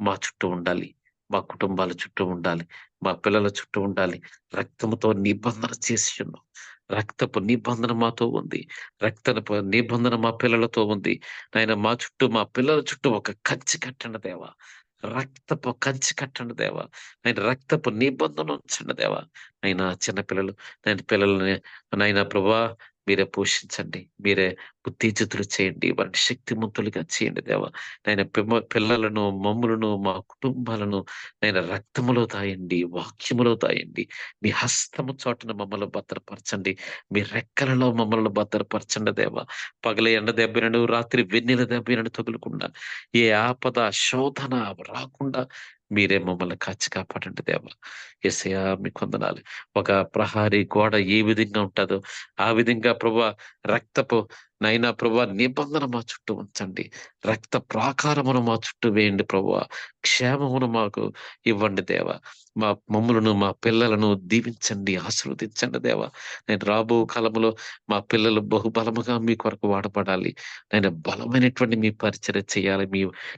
మా చుట్టూ ఉండాలి, మా కుటుంబాల చుట్టూ ఉండాలి, మా పిల్లల చుట్టూ ఉండాలి. రక్తముతో నిబంధన చేసి ఉన్నాం. రక్తపు నిబంధన మాతో ఉంది. రక్తపు నిబంధన మా పిల్లలతో ఉంది. నాయన మా చుట్టూ, మా పిల్లల చుట్టూ ఒక కంచి కట్టండి దేవా. రక్తపు కంచి కట్టండి దేవా. ఆయన రక్తపు నిబంధన ఉంచండి దేవా. అయినా చిన్నపిల్లలు, నేను పిల్లలని నాయన ప్రభా మీరే పోషించండి, మీరే ఉత్తేజితులు చేయండి, వారిని శక్తిమంతులుగా చేయండి దేవా. నేను పిల్లలను, మమ్ములను, మా కుటుంబాలను నేను రక్తములో తాయండి, వాక్యములో తాయండి. మీ హస్తము చోటున మమ్మల్ని భద్రపరచండి, మీ రెక్కలలో మమ్మల్ని భద్రపరచండి దేవా. పగల ఎండ దెబ్బనను, రాత్రి వెన్నెల దెబ్బనను తగులకుండా, ఏ ఆపద శోధన రాకుండా మీరే మమ్మల్ని కాచి కాపాడండి దేవా. యేసయ్యా మీకు వందనాలు. ఒక ప్రహారీ గోడ ఏ విధంగా ఉంటుందో ఆ విధంగా ప్రభా రక్తపు నైనా ప్రభా నిబంధన మా చుట్టూ ఉంచండి. రక్త ప్రాకారమును మా చుట్టూ వేయండి ప్రభా. క్షేమమును మాకు ఇవ్వండి దేవా. మా మమ్ములను, మా పిల్లలను దీవించండి, ఆశీర్వదించండి దేవా. నేను రాబో కాలంలో మా పిల్లలు బహుబలముగా మీ కొరకు వాడపడాలి. నేను బలమైనటువంటి మీ పరిచర్య చేయాలి.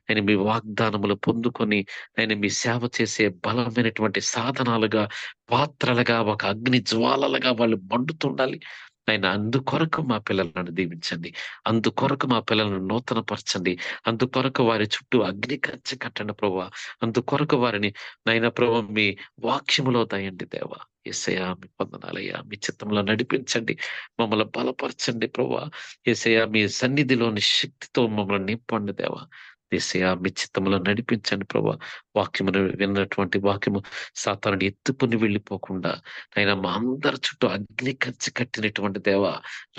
నేను మీ వాగ్దానములు పొందుకొని నేను మీ సేవ చేసే బలమైనటువంటి సాధనాలుగా, పాత్రలుగా, ఒక అగ్ని జ్వాలలుగా వాళ్ళు మండుతుండాలి. ఆయన అందుకొరకు మా పిల్లలను దీవించండి. అందుకొరకు మా పిల్లలను నూతనపరచండి. అందుకొరకు వారి చుట్టూ అగ్ని కంచె కట్టండి ప్రభువా. అందుకొరకు వారిని నైనా ప్రభు మీ వాక్యములో దయండి దేవా. యేసయ్యా మీకు వందనాలయ్యా. మీ చిత్తంలో నడిపించండి, మమ్మల్ని బలపరచండి ప్రభువా. యేసయ్యా మీ సన్నిధిలోని శక్తితో మమ్మల్ని నింపండి దేవా. యేసయ్యా మీ చిత్తంలో నడిపించండి ప్రభా. వాక్యమును విన్నటువంటి వాక్యము సాతానుడు ఎత్తుకుని వెళ్ళిపోకుండా ఆయన మా అందరి చుట్టూ అగ్ని కంచి కట్టినటువంటి దేవ,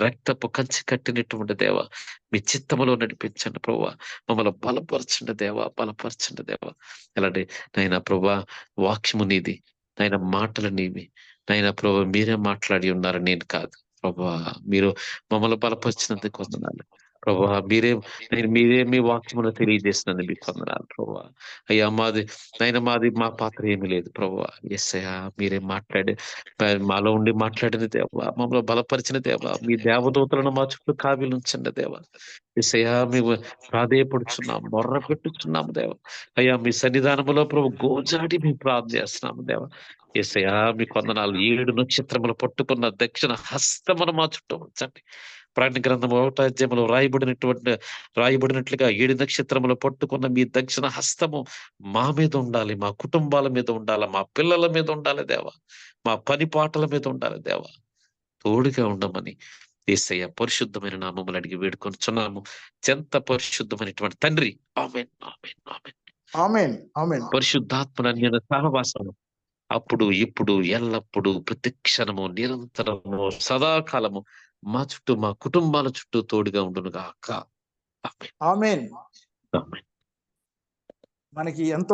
రక్తపు కంచి కట్టినటువంటి దేవ, మీ చిత్తములో నడిపించండి ప్రభా. మమ్మల్ని బలపరచండి దేవా, బలపరచండి దేవా. ఎలాంటి నైనా ప్రభా వాక్యము నీది, నైనా మాటలు నీవి. నైనా ప్రభా మీరే మాట్లాడి ఉన్నారు, నేను కాదు ప్రభా. మీరు మమ్మల్ని బలపరిచినందుకు వందనాలు ప్రభా. మీరే మీ వాక్యమును తెలియజేసినందుకు మీకు వందనాలు ప్రభా. అయ్యా మాది మా పాత్ర ఏమీ లేదు ప్రభా. యేసయ్యా మీరే మాలో ఉండి మాట్లాడిన దేవా, మమ్మల్ని బలపరిచిన దేవా. మీ దేవదూతలను మా చుట్టూ కావిలుంచండి దేవా. యేసయ్యా మేము ప్రాధేయపడుచున్నాము, మొర్ర పెట్టుచున్నాము దేవా. అయ్యా మీ సన్నిధానములో ప్రభు గోజాడి మేము ప్రార్థన చేస్తున్నాము దేవా. యేసయ్యా మీకు వందనాలు. 7 నక్షత్రములు పట్టుకున్న దక్షిణ హస్తమును మా చుట్టూ ఉంచండి. ప్రకటన గ్రంథం 1వ అధ్యాయములో రాయబడినట్లుగా 7 నక్షత్రములు పట్టుకున్న మీ దక్షిణ హస్తము మా మీద ఉండాలి, మా కుటుంబాల మీద ఉండాలి, మా పిల్లల మీద ఉండాలి దేవా, మా పని పాటల మీద ఉండాలి దేవా. తోడుగా ఉండమని యేసయ్య పరిశుద్ధమైన నామములు అడిగి వేడుకొనుచున్నాము. ఎంత పరిశుద్ధమైనటువంటి తండ్రి. ఆమేన్, ఆమేన్, ఆమేన్. ఆమేన్, ఆమేన్. పరిశుద్ధాత్మ అన్యన సహవాసము అప్పుడు, ఇప్పుడు, ఎల్లప్పుడూ, ప్రతి క్షణము, నిరంతరము, సదాకాలము మా చుట్టూ, మా కుటుంబాల చుట్టూ తోడుగా ఉండును గాక. ఆమేన్, ఆమేన్. ఆమేన్. మనకి ఎంతో